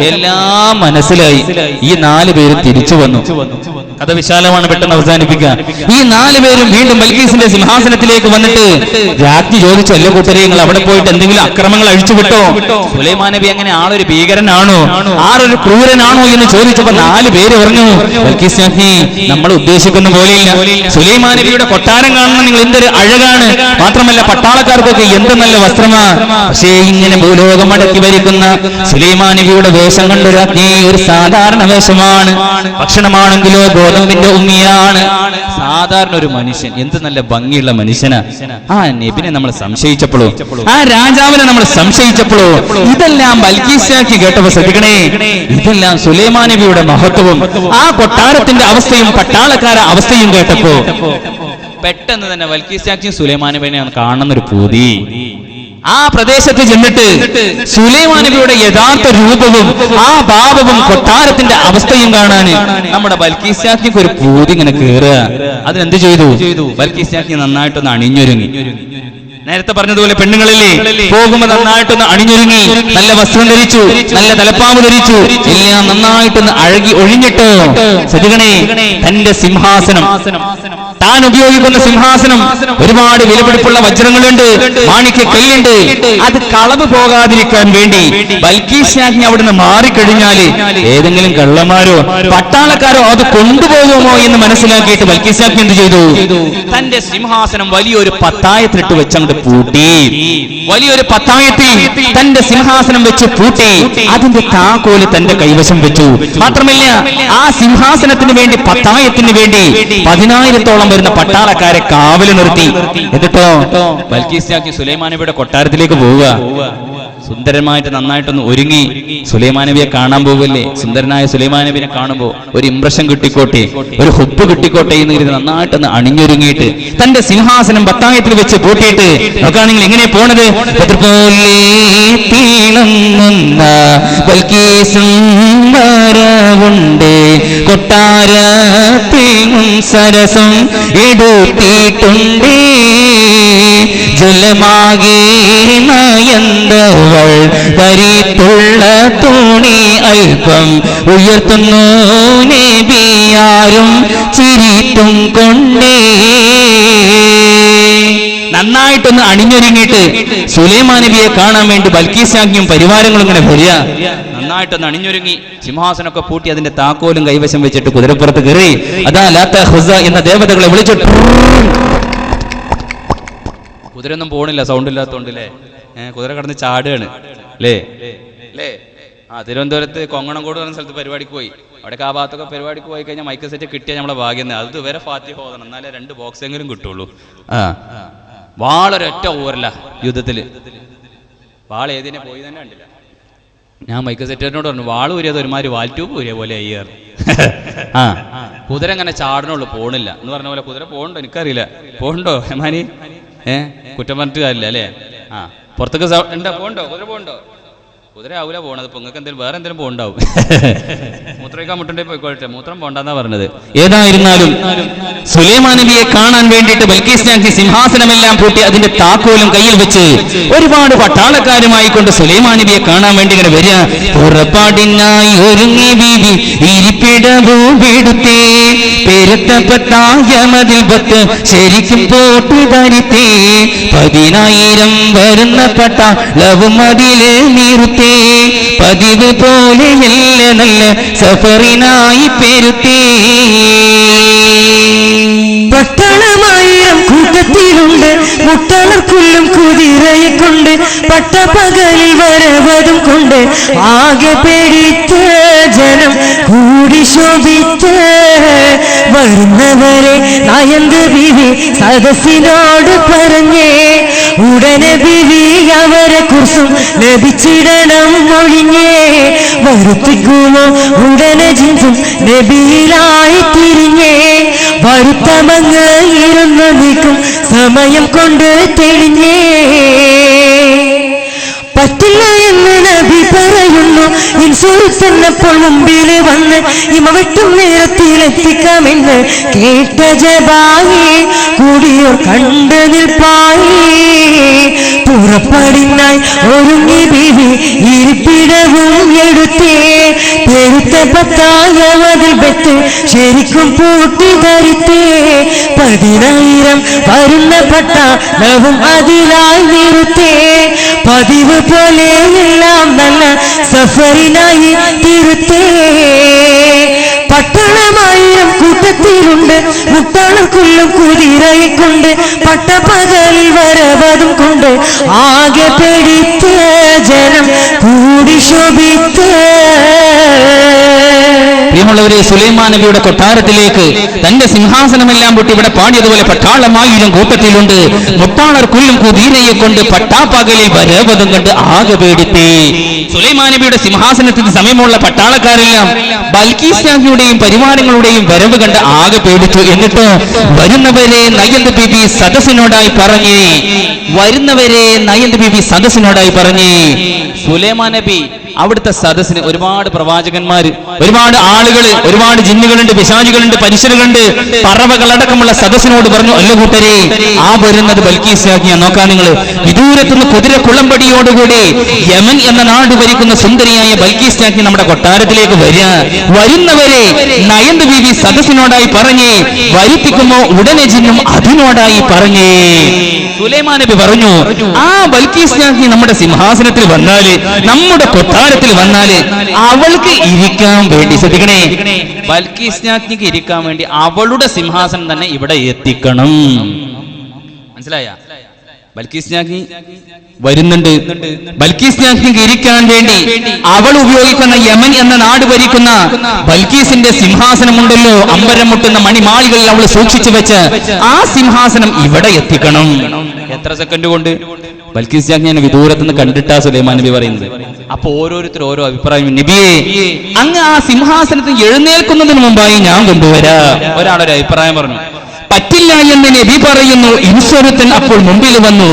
എല്ലാം മനസ്സിലായി. ഈ 4 പേരും തിരിച്ചു വന്നു. കഥ വിശാലമാണ്, പെട്ടെന്ന് അവസാനിപ്പിക്കാൻ. ഈ 4 പേരും വീണ്ടും ബൽക്കീസിന്റെ സിംഹാസനത്തിലേക്ക് വന്നിട്ട് രാജ്ഞി ചോദിച്ചു, എല്ലാ കൂട്ടരെയും അവിടെ പോയിട്ട് എന്തെങ്കിലും അക്രമങ്ങൾ അഴിച്ചുവിട്ടോ? സുലൈമാൻ നബി അങ്ങനെ ആളൊരു ഭീകരനാണോ, ആളൊരു ക്രൂരനാണോ എന്ന് ചോദിച്ചപ്പോ 4 പേര് പറഞ്ഞു, ബൽക്കീസ് രാജ്ഞി, നമ്മൾ ഉദ്ദേശിക്കുന്ന പോലെയില്ല. സുലൈമാൻ നബിയുടെ കൊട്ടാരം കാണുന്ന നിങ്ങൾ എന്തൊരു അഴകാണ്, മാത്രമല്ല പട്ടാളക്കാർക്കൊക്കെ എന്ത് നല്ല വസ്ത്രമാ. പക്ഷേ ഇങ്ങനെ ഭൂലോകം അടക്കി ഭരിക്കുന്ന സുലൈമാൻ നബിയുടെ വേഷം കണ്ട രാജ്ഞി ഒരു സാധാരണ വേഷമാണ്. ഭക്ഷണമാണെങ്കിലോ ഗോതമ്പിന്റെ ഉമ്മിയാണ്. സാധാരണ ഒരു മനുഷ്യൻ, എന്ത് നല്ല ഭംഗിയുള്ള മനുഷ്യനാ. ആ നബിനെ നമ്മൾ സംശയിച്ചപ്പോഴോ, ആ രാജാവിനെ നമ്മൾ സംശയിച്ചപ്പോഴോ ഇതെല്ലാം ബൽക്കീസ് രാജ്ഞി കേട്ടപ്പോ ശ്രദ്ധിക്കണേ, ഇതെല്ലാം സുലൈമാൻ നബിയുടെ മഹത്വവും ആ കൊട്ടാരത്തിന്റെ അവസ്ഥയും പട്ടാളക്കാര അവസ്ഥയും കേട്ടപ്പോ പെട്ടെന്ന് തന്നെ ബൽക്കീസ് രാജ്ഞി സുലൈമാൻ നബിനെ കാണുന്നൊരു പൂതി. ആ പ്രദേശത്ത് ചെന്നിട്ട് സുലൈമാൻ നബിയുടെ യഥാർത്ഥ രൂപവും ആ ഭാവവും കൊട്ടാരത്തിന്റെ അവസ്ഥയും കാണാൻ നമ്മുടെ ബൽക്കീസാക്കിക്ക് ഒരു പൂതി ഇങ്ങനെ കേറുക. അതിനെന്ത് ചെയ്തു? ബൽക്കീസാക്കി നന്നായിട്ടൊന്ന് അണിഞ്ഞൊരുങ്ങി. നേരത്തെ പറഞ്ഞതുപോലെ പെണ്ണുങ്ങളില്ലേ, പോകുമ്പോ നന്നായിട്ടൊന്ന് അണിഞ്ഞൊരുങ്ങി, നല്ല വസ്ത്രം ധരിച്ചു, നല്ല തലപ്പാവ് ധരിച്ചു, എല്ലാം നന്നായിട്ടൊന്ന് അഴകി ഒഴിഞ്ഞിട്ടോ സതികണേ തന്റെ സിംഹാസനം, താൻ ഉപയോഗിക്കുന്ന സിംഹാസനം ഒരുപാട് വിലപിടിപ്പുള്ള വജ്രങ്ങളുണ്ട്, മാണിക്യക്കല്ലുണ്ട്. അത് കളവ് പോകാതിരിക്കാൻ വേണ്ടി ബൽക്കീസ് രാജ്ഞി അവിടുന്ന് മാറിക്കഴിഞ്ഞാല് ഏതെങ്കിലും കള്ളന്മാരോ പട്ടാളക്കാരോ അത് കൊണ്ടുപോകുമോ എന്ന് മനസ്സിലാക്കിയിട്ട് ബൽക്കീസ് രാജ്ഞി എന്ത് ചെയ്തു? തന്റെ സിംഹാസനം വലിയൊരു പത്തായത്തിലിട്ട് വെച്ചങ്ങോട്ട് പൂട്ടി. വലിയൊരു പത്തായത്തിൽ തന്റെ സിംഹാസനം വെച്ച് പൂട്ടി. അതിന്റെ താക്കോല് തന്റെ കൈവശം വെച്ചു. മാത്രമല്ല, ആ സിംഹാസനത്തിന് വേണ്ടി, പത്തായത്തിന് വേണ്ടി 10,000-ഓളം വരുന്ന പട്ടാളക്കാരെ കാവല് നിർത്തി. എന്നിട്ടോ ബൽക്കീസ് രാജ്ഞി സുലൈമാൻ നബിയുടെ കൊട്ടാരത്തിലേക്ക് പോവുക. സുന്ദരമായിട്ട് നന്നായിട്ടൊന്ന് ഒരുങ്ങി സുലൈമാൻ നബിയെ കാണാൻ പോകല്ലേ. സുന്ദരനായ സുലൈമാൻ നബിയെ കാണുമ്പോൾ ഒരു ഇംപ്രഷൻ കിട്ടിക്കോട്ടെ, ഒരു ഹുബ് കിട്ടിക്കോട്ടെ എന്ന് കരുതി നന്നായിട്ടൊന്ന് അണിഞ്ഞൊരുങ്ങിയിട്ട് തന്റെ സിംഹാസനം പത്തായത്തിൽ വെച്ച് പൂട്ടിയിട്ട് നോക്കുകയാണെങ്കിൽ എങ്ങനെ പോണത്? കൊട്ടാരത്തേങ്ങും സരസം എടുത്തിട്ടുണ്ട്, ജലമാകെ നയന്തവൾ ധരിത്തുള്ള തുണി അല്പം ഉയർത്തുന്നു നബിയാരും ചിരിത്തും കൊണ്ടേ. നന്നായിട്ടൊന്ന് അണിഞ്ഞൊരുങ്ങിയിട്ട് സുലൈമാൻ നബിയെ കാണാൻ വേണ്ടി ബൽക്കീസ് രാജ്ഞിയും പരിവാരങ്ങളും ഇങ്ങനെ വരിക. നന്നായിട്ടൊന്ന് അണിഞ്ഞൊരുങ്ങി സിംഹാസനമൊക്കെ പൂട്ടി അതിന്റെ താക്കോലും കൈവശം വെച്ചിട്ട് കുതിരപ്പുറത്ത് കയറി. അതാ ലാത്ത ഹുസ എന്ന ദേവതകളെ വിളിച്ചിട്ട് കുതിരയൊന്നും പോണില്ല, സൗണ്ട് ഇല്ലാത്തോണ്ടല്ലേ. കുതിര കടന്ന് ചാടുകയാണ് അല്ലേ. തിരുവനന്തപുരത്ത് കൊങ്ങണംകോട് പറഞ്ഞ സ്ഥലത്ത് പരിപാടിക്ക് പോയി. അവിടെ ആ ഭാഗത്തൊക്കെ പരിപാടിക്ക് പോയി കഴിഞ്ഞാൽ മൈക്ക് സെറ്റ് കിട്ടിയാൽ നമ്മളെ ഭാഗ്യം. അത് വരെ ഫാത്തിഹ ഓതണം, എന്നാലേ 2 ബോക്സെങ്കിലും കിട്ടുള്ളൂ. വാളൊരൊറ്റ ഓവറല്ല യുദ്ധത്തില്. വാൾ ഏതിനെ പോയി തന്നെ കണ്ടില്ല. ഞാൻ മൈക്ക് സെറ്ററിനോട് പറഞ്ഞു, വാൾ ഊരിയത് ഒരുമാതിരി വാൽറ്റ്യൂബ് ഊരിയ പോലെ അയ്യാറ്. കുതിര അങ്ങനെ ചാടണുള്ളൂ, പോണില്ല എന്ന് പറഞ്ഞ പോലെ. കുതിര പോകണ്ടോ എനിക്കറിയില്ല, പോകണ്ടോ ഹെമാനി? കുറ്റം പറഞ്ഞിട്ട് കാര്യമില്ല അല്ലേ. പുറത്തേക്ക് ഉണ്ടോ? പോകണ്ടോ? കുതിര പോകണ്ടോ? കുതിര ആവൂല പോണത്. ഇപ്പൊ നിങ്ങൾക്ക് എന്തെങ്കിലും വേറെ എന്തെങ്കിലും പോകണ്ടാവും. മൂത്രമൊഴിക്കാൻ മുട്ടുണ്ടേ പോയിക്കോട്ടെ, മൂത്രം പോണ്ടെന്നാ പറഞ്ഞത്. ഏതായിരുന്നാലും സുലൈമാൻ നബിയെ കാണാൻ വേണ്ടിയിട്ട് ബൽക്കീസ് രാജ്ഞി സിംഹാസനമെല്ലാം പൂട്ടി അതിന്റെ താക്കോലും കയ്യിൽ വെച്ച് ഒരുപാട് പട്ടാളക്കാരുമായി കൊണ്ട് സുലൈമാൻ നബിയെ കാണാൻ വേണ്ടി ഇങ്ങനെ വരിക. പുറപ്പാടിനായി ഒരുങ്ങി ബീവി ഇരിപ്പിടവൂടുത്തേ, പെരുത്തപ്പത്തായ മതിൽ പത്ത് ശരിക്കും പോട്ട് ധരിത്തേ, 10,000 വരുന്ന പട്ടാളവും അതില് നിർത്തേ, പതിവ് പോലെയല്ല നല്ല സഫറിനായി പെരുത്തേ. പട്ടാളമായിരം കൂട്ടത്തിലുണ്ട്, മുട്ടളർക്കുള്ളും കുതിരയെ കൊണ്ട്, പട്ടപ്പകലിൽ വരവതും കൊണ്ട്, ആകെ പേടിത്ത് ജനം കൂടി ശോഭിത്ത് വരുന്നവരെ നയന്ത് ബിവി സദസ്സിനോട് പറഞ്ഞേ, ഉടനെ ബിവി അവരെ കുറിച്ചും ലഭിച്ചിടണം ഒഴിഞ്ഞേ, വരുത്തിക്കുമോ ഉടനെ ജിൻസും നബിയിലായി തിരിഞ്ഞേ, വരുത്തമങ്ങ് ഇരുന്ന് നിൽക്കും സമയം കൊണ്ട് തെളിഞ്ഞേ. പറ്റില്ല എന്ന് നബി പറയുന്നു, ഇൻസുൽത്തന്നപ്പോൾ മുമ്പില് വന്ന് ഇമ വെട്ടും നേരത്തിലെത്തിക്കാമെന്ന് കേട്ട ജബായി കൂടിയോർ കണ്ടു നിൽപ്പായി. പുറപ്പാടിനായി ഒരുങ്ങി ബീവി ഇരിപ്പിടവും എടുത്തേ, പെരുത്ത പത്തായ മതിൽ ബെത്ത് ശരിക്കും പൂട്ടി ധരിത്തേ, 10,000 വരുന്ന പട്ടാളവും അതിലായി നിർത്തേ, പതിവ് പോലെ എല്ലാം നല്ല സഫറിനായി തിരുത്തേ. പട്ടാളമായിരം കൂട്ടത്തിലുണ്ട്, മുട്ടാളക്കുള്ളും കുതിരയെ കൊണ്ട്, പട്ടപ്പകലിൽ വരവതും കൊണ്ട്, ആകെ പേടിത്ത് ജനം കൂടി ശോഭിത്ത്. പ്രിയമുള്ളവരെ, സുലൈമാൻ നബിയുടെ കൊട്ടാരത്തിലേക്ക് തന്റെ സിംഹാസനമെല്ലാം പൊട്ടി ഇവിടെ പാടിയതുപോലെ പട്ടാളമായിരം കൂട്ടത്തിലുണ്ട്. മുട്ടാളർ കുല്ലും കുതിരയെ കൊണ്ട് പട്ടാപ്പകലിൽ വരവതും കണ്ട് ആകെ പേടിത്തി. സുലൈമാൻ നബിയുടെ സിംഹാസനത്തിന് സമയമുള്ള പട്ടാളക്കാരെല്ലാം ബൽക്കീസ് രാജ്ഞിയുടെയും പരിവാരങ്ങളുടെയും വരവ് കണ്ട് ആകെ പേടിച്ചു. എന്നിട്ട് വരുന്നവരെ നയന്ത് ബീബി സദസ്സിനോടായി പറഞ്ഞേ, സുലൈമാൻ നബി അവിടുത്തെ സദസ്സിന് ഒരുപാട് പ്രവാചകന്മാര്, ഒരുപാട് ആളുകൾ, ഒരുപാട് ജിന്നുകളുണ്ട്, പിശാചുകളുണ്ട്, പരിശരുകളുണ്ട്, പറവകളടക്കമുള്ള സദസ്സിനോട് പറഞ്ഞു, അല്ല കൂട്ടരെ, ആ വരുന്നത് ബൽക്കീസ് രാജ്ഞിയാണ്. നോക്കാൻ നിങ്ങൾ വിദൂരത്തുനിന്ന് കുതിര കുളമ്പടിയോടുകൂടി യമൻ എന്ന നാട് ഭരിക്കുന്ന സുന്ദരിയായ ബൽക്കീസ് രാജ്ഞി നമ്മുടെ കൊട്ടാരത്തിലേക്ക് വരുന്നവരെ നയന്ത് ബീവി സദസ്സിനോടായി പറഞ്ഞേ, വരുത്തിക്കുമോ ഉടനെ ജിന്നും അതിനോടായി പറഞ്ഞേ. സുലൈമാൻ നബി പറഞ്ഞു, ആ ബൽക്കീസ് രാജ്ഞി നമ്മുടെ സിംഹാസനത്തിൽ വന്നാല്, നമ്മുടെ കൊട്ടാരത്തിൽ വന്നാല് അവൾക്ക് ഇരിക്കാൻ വേണ്ടി, ശ്രദ്ധിക്കണേ, ബൽക്കീസ് രാജ്ഞിക്ക് ഇരിക്കാൻ വേണ്ടി അവളുടെ സിംഹാസനം തന്നെ ഇവിടെ എത്തിക്കണം. മനസ്സിലായ? ബൽക്കീസ് രാജ്ഞി വരുന്നുണ്ട്. ബൽക്കീസ് രാജ്ഞിക്ക് ഇരിക്കാൻ വേണ്ടി അവൾ ഉപയോഗിക്കുന്ന യമൻ എന്ന നാട് ഭരിക്കുന്ന ബൽക്കീസിന്റെ സിംഹാസനമുണ്ടല്ലോ, അമ്പരം മുട്ടുന്ന മണിമാളികളിൽ അവൾ സൂക്ഷിച്ചു വെച്ച് ആ സിംഹാസനം ഇവിടെ എത്തിക്കണം. എത്ര സെക്കൻഡ് കൊണ്ട് ബൽക്കീസ് രാജ്ഞിയെ വിദൂരത്തുനിന്ന് കണ്ടിട്ടാ സുലൈമാൻ നബി പറയുന്നത്. അപ്പൊ ഓരോരുത്തർ ഓരോ അഭിപ്രായം. നബിയെ, അങ്ങ് ആ സിംഹാസനത്തിൽ എഴുന്നേൽക്കുന്നതിന് മുമ്പായി ഞാൻ കൊണ്ടുവരാ. ഒരാളൊരു അഭിപ്രായം പറഞ്ഞു. പറ്റില്ല എന്ന് നബി പറയുന്നു. ഇൻസ്വരത്തൻ അപ്പോൾ മുമ്പിൽ വന്നു,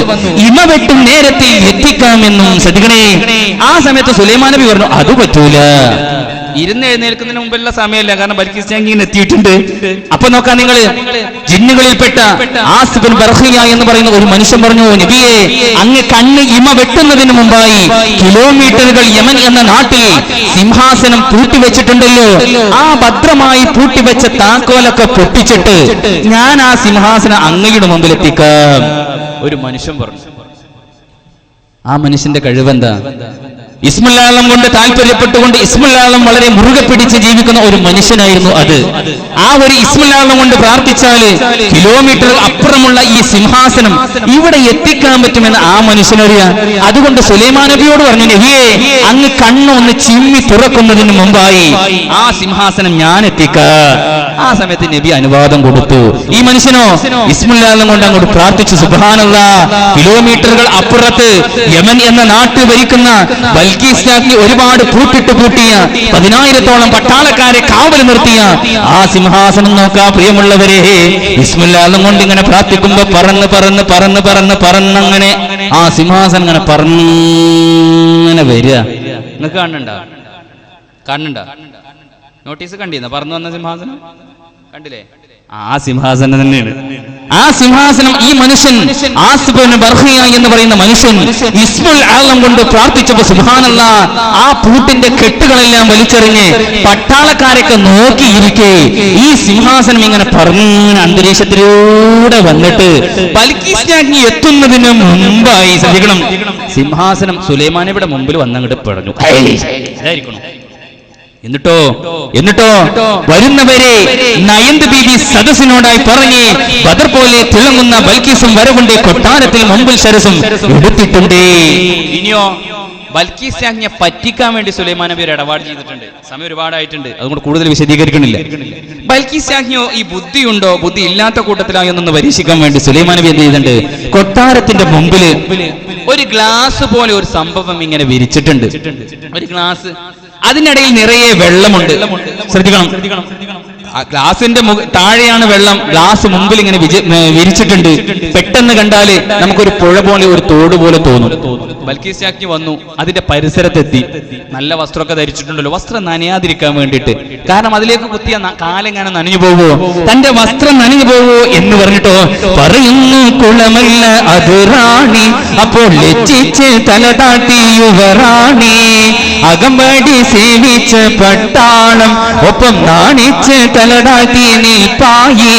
ഇമ വെട്ടും നേരത്തിൽ എത്തിക്കാമെന്നും. ശ്രദ്ധിക്കണേ, ആ സമയത്ത് സുലൈമാൻ നബി പറഞ്ഞു, അത് പറ്റൂല, ഇരുന്ന് എഴുന്നേൽക്കുന്നതിന് മുമ്പുള്ള സമയമല്ല, കാരണം ബൽക്കീസ് രാജ്ഞി എത്തിയിട്ടുണ്ട്. അപ്പൊ നോക്കാം നിങ്ങൾ, ജിന്നുകളിൽപ്പെട്ട ആസിഫ് ബിൻ ബർഖിയ എന്ന് പറയുന്ന ഒരു മനുഷ്യൻ പറഞ്ഞു, നബിയെ, അങ്ങ് കണ്ണ് ഇമ വെട്ടുന്നതിന് മുമ്പായി കിലോമീറ്ററുകൾ യമൻ എന്ന നാട്ടിൽ സിംഹാസനം പൂട്ടിവെച്ചിട്ടുണ്ടല്ലോ, ആ ഭദ്രമായി പൂട്ടിവെച്ച താക്കോലൊക്കെ പൊട്ടിച്ചിട്ട് ഞാൻ ആ സിംഹാസനം അങ്ങയുടെ മുമ്പിൽ എത്തിക്കാം. ഒരു മനുഷ്യൻ പറഞ്ഞു. ആ മനുഷ്യന്റെ കഴിവെന്താ? ഇസ്മുൽ-ആലം കൊണ്ട് താല്പര്യപ്പെട്ടുകൊണ്ട് ഇസ്മുൽ-ആലം വളരെ മുറുകെ പിടിച്ച് ജീവിക്കുന്ന ഒരു മനുഷ്യനായിരുന്നു അത്. ആ ഒരു ഇസ്മുൽ-ആലം കൊണ്ട് പ്രാർത്ഥിച്ചാല് കിലോമീറ്റർ അപ്പുറമുള്ള ഈ സിംഹാസനം ഇവിടെ എത്തിക്കാൻ പറ്റുമെന്ന് ആ മനുഷ്യനറിയാം. അതുകൊണ്ട് സുലൈമാൻ നബിയോട് പറഞ്ഞു, നബിയെ, അങ്ങ് കണ്ണൊന്ന് ചിമ്മി തുറക്കുന്നതിന് മുമ്പായി ആ സിംഹാസനം ഞാൻ എത്തിക്കാം. ആ സമയത്ത് നബി അനുവാദം കൊടുത്തു. ഈ മനുഷ്യനോ ഇസ്മുൽ-ആലം കൊണ്ട് അങ്ങോട്ട് പ്രാർത്ഥിച്ചു. സുബ്ഹാനല്ലാഹ്, കിലോമീറ്ററുകൾ അപ്പുറത്ത് യമൻ എന്ന നാട്ടിൽ ഭരിക്കുന്ന ബൽക്കീസ് രാജ്ഞി ഒരുപാട് പൂട്ടിയ 10,000-ഓളം പട്ടാളക്കാരെ കാവൽ നിർത്തിയ ആ സിംഹാസനം നോക്കാ. പ്രിയമുള്ളവരെ, ഇസ്മുൽ-ആലം കൊണ്ട് ഇങ്ങനെ പ്രാർത്ഥിക്കുമ്പോ പറന്നങ്ങനെ ആ സിംഹാസനം ഇങ്ങനെ പറന്നിങ്ങനെ വരിക. നിങ്ങൾക്ക് കാണുന്നുണ്ടോ? നോട്ടീസ് കണ്ടിരുന്നോ? പറന്നു വന്ന സിംഹാസനം കണ്ടില്ലേ? ആ സിംഹാസനം തന്നെയാണ്. ആ സിംഹാസനം ഈ മനുഷ്യൻ ആസിഫ് ബിൻ ബർഖിയ എന്ന് പറയുന്ന മനുഷ്യൻ ഇസ്മുൽ-ആലം കൊണ്ട് പ്രാർത്ഥിച്ചപ്പോ സുബ്ഹാനല്ലാഹ്, ആ പൂട്ടിന്റെ കെട്ടുകളെല്ലാം വലിച്ചെറിഞ്ഞ് പട്ടാളക്കാരൊക്കെ നോക്കിയിരിക്കെ ഈ സിംഹാസനം ഇങ്ങനെ പറഞ്ഞ അന്തരീക്ഷത്തിലൂടെ വന്നിട്ട് ബൽക്കീസ് രാജ്ഞി എത്തുന്നതിന് മുമ്പായി, ശ്രദ്ധിക്കണം, സിംഹാസനം സുലൈമാൻ നബിയുടെ മുമ്പിൽ വന്നങ്ങോട്ട് പറഞ്ഞു. എന്നിട്ടോ വരുന്നവരെ നയന്ത് ബീബി സദസ്സിനോടായി പറഞ്ഞ്, ബദർ പോലെ തിളങ്ങുന്ന ബൽക്കീസും വരവുണ്ട്, കൊട്ടാരത്തിൽ മുമ്പിൽ ശരസും എടുത്തിട്ടുണ്ട്. ഇനിയോ ബൽക്കീസ് രാജ്ഞിയെ പറ്റിക്കാൻ വേണ്ടി സുലൈമാൻ നബി ഒരു ഇടപാട് ചെയ്തിട്ടുണ്ട്. സമയം ഒരുപാടായിട്ടുണ്ട്, അതുകൊണ്ട് കൂടുതൽ വിശദീകരിക്കണില്ല. ബൽക്കീസ് രാജ്ഞിയോ ഈ ബുദ്ധിയുണ്ടോ, ബുദ്ധി ഇല്ലാത്ത കൂട്ടത്തിലായോ എന്നൊന്ന് പരീക്ഷിക്കാൻ വേണ്ടി സുലൈമാൻ നബി എന്ത് ചെയ്തിട്ടുണ്ട്? കൊട്ടാരത്തിന്റെ മുമ്പിൽ ഒരു ഗ്ലാസ് പോലെ ഒരു സംഭവം ഇങ്ങനെ വിരിച്ചിട്ടുണ്ട്. ഒരു ഗ്ലാസ്, അതിനിടയിൽ നിറയെ വെള്ളമുണ്ട്. ശ്രദ്ധിക്കണം, ഗ്ലാസിന്റെ താഴെയാണ് വെള്ളം, ഗ്ലാസ് മുമ്പിൽ ഇങ്ങനെ വിരിച്ചിട്ടുണ്ട്. പെട്ടെന്ന് കണ്ടാല് നമുക്കൊരു പുഴ പോലെ, ഒരു തോട് പോലെ തോന്നും. ബൽക്കീസ് രാജ്ഞി വന്നു, അതിന്റെ പരിസരത്തെത്തി. നല്ല വസ്ത്രമൊക്കെ ധരിച്ചിട്ടുണ്ടല്ലോ, വസ്ത്രം നനയാതിരിക്കാൻ വേണ്ടിയിട്ട്. കാരണം അതിലേക്ക് കുത്തിയ കാലെങ്ങനെ നനഞ്ഞു പോവോ, തന്റെ വസ്ത്രം നനഞ്ഞു പോവോ എന്ന് പറഞ്ഞിട്ടോ പറയുന്നു, കുളമല്ല അത് റാണി, അപ്പോൾ ലജ്ജിച്ച് തലതാട്ടി യുവറാണി, അകമ്പടി സേവിച്ച് പട്ടാളം, ഒപ്പം നാണിച്ച് തലതാട്ടി നിൽപ്പായേ.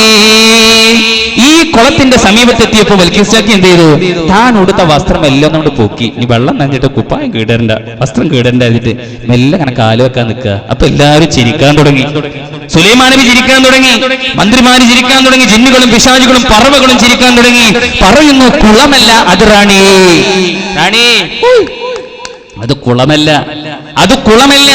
ഈ കുളത്തിന്റെ സമീപത്തെത്തിയപ്പോ ബൽക്കീസ് രാജ്ഞി എന്ത് ചെയ്തു? താൻ ഉടുത്ത വസ്ത്രം എല്ലാം നമ്മൾ പൊക്കി. ഈ വെള്ളം നനഞ്ഞിട്ട് കുപ്പായം കീടരണ്ട, വസ്ത്രം കീടരണ്ട എന്നിട്ട് മെല്ലെ കണക്ക് കാല് വെക്കാൻ നിൽക്കുക. അപ്പൊ എല്ലാവരും ചിരിക്കാൻ തുടങ്ങി. സുലൈമാൻ നബി ചിരിക്കാൻ തുടങ്ങി, മന്ത്രിമാര് ചിരിക്കാൻ തുടങ്ങി, ജിന്നുകളും പിശാചുകളും പറവകളും ചിരിക്കാൻ തുടങ്ങി. പറയുന്നു, കുളമല്ല അത് റാണി, അത് കുളമല്ല, അത് കുളമല്ല.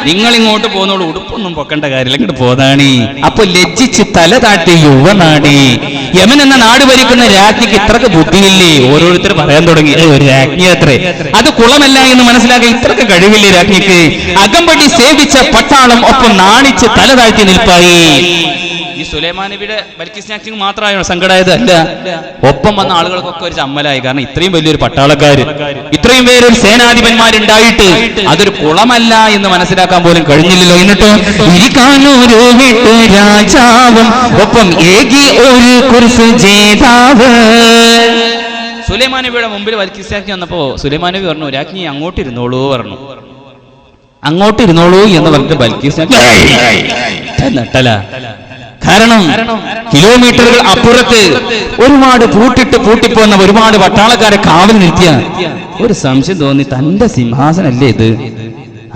നിങ്ങൾ ഇങ്ങോട്ട് പോന്നോളൂ, ഉടുപ്പൊന്നും പൊക്കേണ്ട കാര്യമില്ല, ഇങ്ങോട്ട് പോതാണി. അപ്പൊ ലജ്ജിച്ച് തല താട്ടി യുവനാടി. യമൻ എന്ന നാട് ഭരിക്കുന്ന രാജ്ഞിക്ക് ഇത്രക്ക് ബുദ്ധിയില്ലേ? ഓരോരുത്തർ പറയാൻ തുടങ്ങി ഒരു രാജ്ഞി അത്രേ, അത് കുളമല്ല എന്ന് മനസ്സിലാക്കി ഇത്രക്ക് കഴിവില്ലേ രാജ്ഞിക്ക്? അകമ്പടി സേവിച്ച പട്ടാളം ഒപ്പം നാണിച്ച് തല താഴ്ത്തി നിൽപ്പായി. ഈ സുലൈമാൻ നബിയുടെ ബൽക്കിസ് മാത്രമായോ സങ്കടമായത്? അല്ല, ഒപ്പം വന്ന ആളുകൾക്കൊക്കെ ഒരു ചമ്മലായി. കാരണം ഇത്രയും വലിയൊരു പട്ടാളക്കാര്, ഇത്രയും പേരൊരു സേനാധിപന്മാരുണ്ടായിട്ട് അതൊരു കുളമല്ല എന്ന് മനസ്സിലാക്കാൻ പോലും കഴിഞ്ഞില്ലല്ലോ. എന്നിട്ടോ ഇരിക്കാനൊരു വിട്ട് രാജാവും ഒപ്പം ഏകി ഒരു കുറിച്ച് ജേതാവ്. സുലൈമാൻ നബിയുടെ മുമ്പിൽ ബൽക്കിസ് വന്നപ്പോ സുലൈമാൻ നബി പറഞ്ഞു, രാജ്ഞി അങ്ങോട്ട് ഇരുന്നോളൂ പറഞ്ഞു. അങ്ങോട്ട് ഇരുന്നോളൂ എന്ന് പറഞ്ഞിട്ട് ബൽക്കിസ് നട്ടല. കാരണം കിലോമീറ്ററുകൾ അപ്പുറത്ത് ഒരുപാട് പൂട്ടിപ്പോന്ന ഒരുപാട് പട്ടാളക്കാരെ കാവൽ നിർത്തിയ ഒരു സംശയം തോന്നി, തന്റെ സിംഹാസനല്ലേ ഇത്?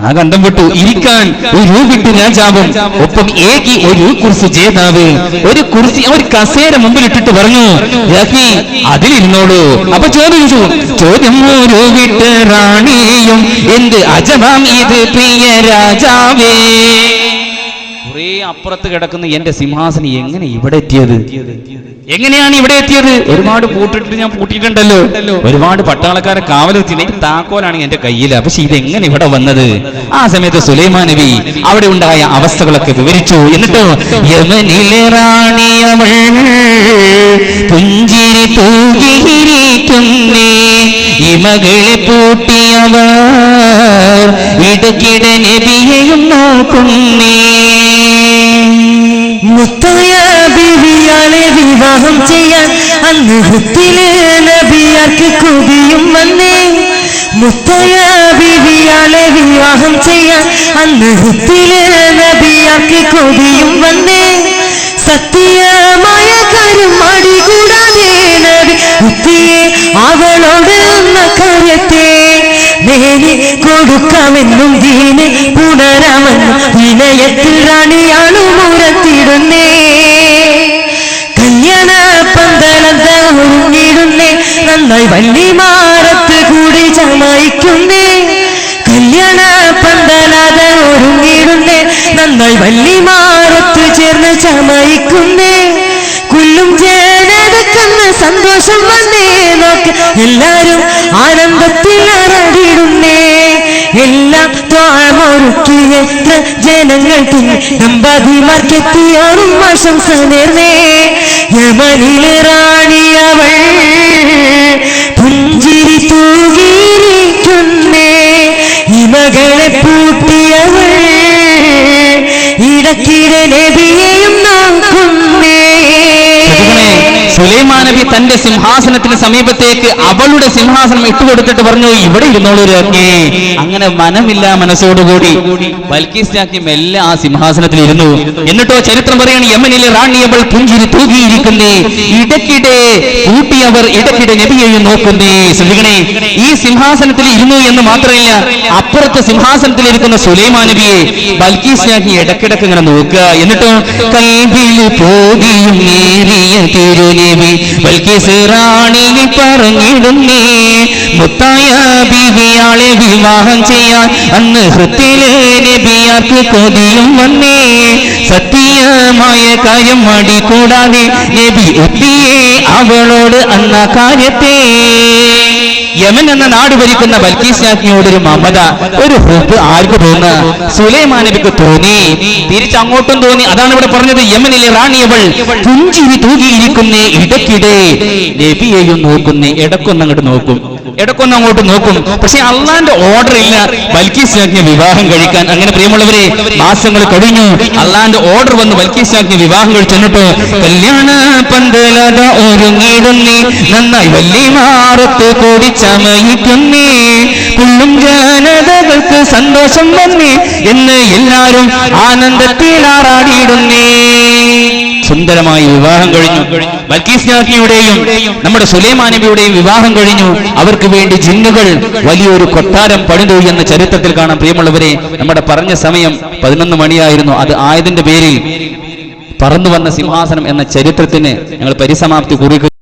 ആ ഗന്ധം വിട്ടു. ഇരിക്കാൻ ഒരു വിട്ട് രാജാവും ഒപ്പം ഏകി ഒരു കുർസി ജേതാവ്. ഒരു കുർസി, ഒരു കസേര മുമ്പിൽ ഇട്ടിട്ട് പറഞ്ഞു, രാജ്ഞി അതിലിരുന്നോളൂ. അപ്പൊ ചോദ്യം ഒരു വിട്ട് റാണിയും എന്ത് അജമാം ഇത് പ്രിയ രാജാവേ. കുറെ അപ്പുറത്ത് കിടക്കുന്ന എന്റെ സിംഹാസനം എങ്ങനെ ഇവിടെ എത്തിയത്? എങ്ങനെയാണ് ഇവിടെ എത്തിയത്? ഒരുപാട് പൂട്ടിട്ട് ഞാൻ പൂട്ടിയിട്ടുണ്ടല്ലോ, ഒരുപാട് പട്ടാളക്കാരെ കാവലെത്തി, താക്കോലാണെങ്കിൽ എന്റെ കയ്യില്. പക്ഷെ ഇതെങ്ങനെ ഇവിടെ വന്നത്? ആ സമയത്ത് സുലൈമാൻ നബി അവിടെ ഉണ്ടായ അവസ്ഥകളൊക്കെ വിവരിച്ചു. എന്നിട്ടോ യമനിലെ റാണിയവൾ പുഞ്ചിരി തൂകിയിരിക്കുന്നേ, ഇമകളെ പൂട്ടിയവർ ഇടയ്ക്കിടെ നബിയെയും നോക്കുന്നേ. മുത്തായ ബീവിയാളെ വിവാഹം ചെയ്യാൻ അന്ന് ഹുത്തിലെ നബിയാർക്ക് കൊതിയും വന്നേ. മുത്തായ ബീവിയാളെ വിവാഹം ചെയ്യാൻ അന്ന് ഹുത്തിലെ നബിയാർക്ക് കൊതിയും വന്നേ. സത്യമായ കാര്യം മടികൂടാതെ നബി ഹുത്തിയെ അവളോട് എന്ന കാര്യത്തെ നേടി കൊടുക്കാമെന്നും ദീന് പുണരാമെന്നും വിനയത്തിൽ റാണിയാളും ഉറത്തിടുന്നേ. കല്യാണ പന്തലന്ത ഒരുങ്ങിടുന്നേ, നന്നായി വല്ലിമാരത്ത് കൂടി ചമയിക്കുന്നേ. കല്യാണ പന്തലത ഒരുങ്ങിടുന്നേ, നന്നായി വല്ലിമാരത്ത് ചേർന്ന് ചമയിക്കുന്നേ. കുല്ലും ജനതക്കെന്ന് സന്തോഷം വന്നേ, നോക്ക് എല്ലാരും ആനന്ദത്തിൽ അറടിടുന്നേ. എല്ലാം ത്വാമൊരുക്കിയ ജനങ്ങൾ നമ്പാതിമാർക്കെത്തിയോറും ആശംസ നേർന്നേ. യമനിലെ റാണിയവൾ പുഞ്ചിരി തൂകിയിരിക്കുന്നേ, ഇമകളെ പൂട്ടിയവൾ ഇടയ്ക്കിടെ നബിയെയും നോക്കുന്നേ. സുലൈമാൻ നബി തന്റെ സിംഹാസനത്തിന് സമീപത്തേക്ക് അവളുടെ സിംഹാസനം ഇട്ടുകൊടുത്തിട്ട് പറഞ്ഞു, ഇവിടെ ഇരുന്നോളൂ രാജ്ഞി. അങ്ങനെ മനമില്ല മനസ്സോടുകൂടി ബൽക്കീസ് രാജ്ഞി മെല്ലെ ആ സിംഹാസനത്തിൽ ഇരുന്നു. എന്നിട്ടോ ചരിത്രം പറയാണ്, യമനിലെ റാണിയവൾ പുഞ്ചിരി തൂകിയിരിക്കുന്നേ, ഇടയ്ക്കിടെ കൂട്ടിയവർ ഇടയ്ക്കിടെ നബിയെയും നോക്കുന്നേ. ശ്രദ്ധിക്കണേ, ഈ സിംഹാസനത്തിൽ ഇരുന്നു എന്ന് മാത്രമല്ല, അപ്പുറത്തെ സിംഹാസനത്തിൽ ഇരിക്കുന്ന സുലൈമാൻ നബിയെ ബൽക്കീസ് രാജ്ഞി ഇടയ്ക്കിടയ്ക്ക് ഇങ്ങനെ നോക്കുക. എന്നിട്ടോ കൈബിൽ പോകിയും നേരിയ തിരുനബി ബൽക്കീസ് റാണി പറഞ്ഞിടുന്നേ, മുത്തായ ബീവിയാളെ വിവാഹം ചെയ്യാൻ അന്ന് ഹൃത്തിലെ നബിയാർക്ക് കൊതിയും വന്നേ. സത്യമായ കാര്യം മടി കൂടാതെ നബി എത്തിയേ അവളോട് അന്ന കാര്യത്തെ. യമൻ എന്ന നാട് ഭരിക്കുന്ന ബൽക്കീസ് രാജ്ഞിയോടൊരു മമത, ഒരു ഹുബ് ആർക്ക് തോന്നുക? സുലൈമാൻ നബിക്ക് തോന്നി, തിരിച്ചങ്ങോട്ടും തോന്നി. അതാണ് ഇവിടെ പറഞ്ഞത്, യമനിലെ റാണിയവൾ പുഞ്ചിരി തൂകിയിരിക്കുന്നേ, ഇടയ്ക്കിടെ നബിയെയും നോക്കുന്നേ. ഇടക്കൊന്നങ്ങോട്ട് നോക്കും, ഇടക്കൊന്നങ്ങോട്ട് നോക്കും. പക്ഷെ അള്ളാന്റെ ഓർഡർ ഇല്ല ബൽക്കീസ് രാജ്ഞി വിവാഹം കഴിക്കാൻ. അങ്ങനെ പ്രിയമുള്ളവരെ, മാസങ്ങൾ കഴിഞ്ഞു, അള്ളാന്റെ ഓർഡർ വന്ന് ബൽക്കീസ് രാജ്ഞി വിവാഹം കഴിച്ചെന്നിട്ടോ കല്യാണ പന്തലത ഒരുങ്ങിടുന്നേ, നന്നായി വല്ലിമാരത്ത് കൂടി ചമയിക്കുന്നേ. കുള്ളും ജനതകൾക്ക് സന്തോഷം വന്നേ എന്ന് എല്ലാരും ആനന്ദത്തിൽ ആറാടിയിടുന്നേ. സുന്ദരമായി വിവാഹം കഴിഞ്ഞു. ബൽക്കീസ് രാജ്ഞിയുടെയും നമ്മുടെ സുലൈമാൻ നബിയുടെയും വിവാഹം കഴിഞ്ഞു. അവർക്ക് വേണ്ടി ജിന്നുകൾ വലിയൊരു കൊട്ടാരം പണിതു എന്ന ചരിത്രത്തിൽ കാണാം. പ്രിയമുള്ളവരെ, നമ്മുടെ പറഞ്ഞ സമയം 11 മണിയായിരുന്നു. അത് ആയതിന്റെ പേരിൽ പറന്നു വന്ന സിംഹാസനം എന്ന ചരിത്രത്തിന് ഞങ്ങൾ പരിസമാപ്തി കുറിക്കുന്നു.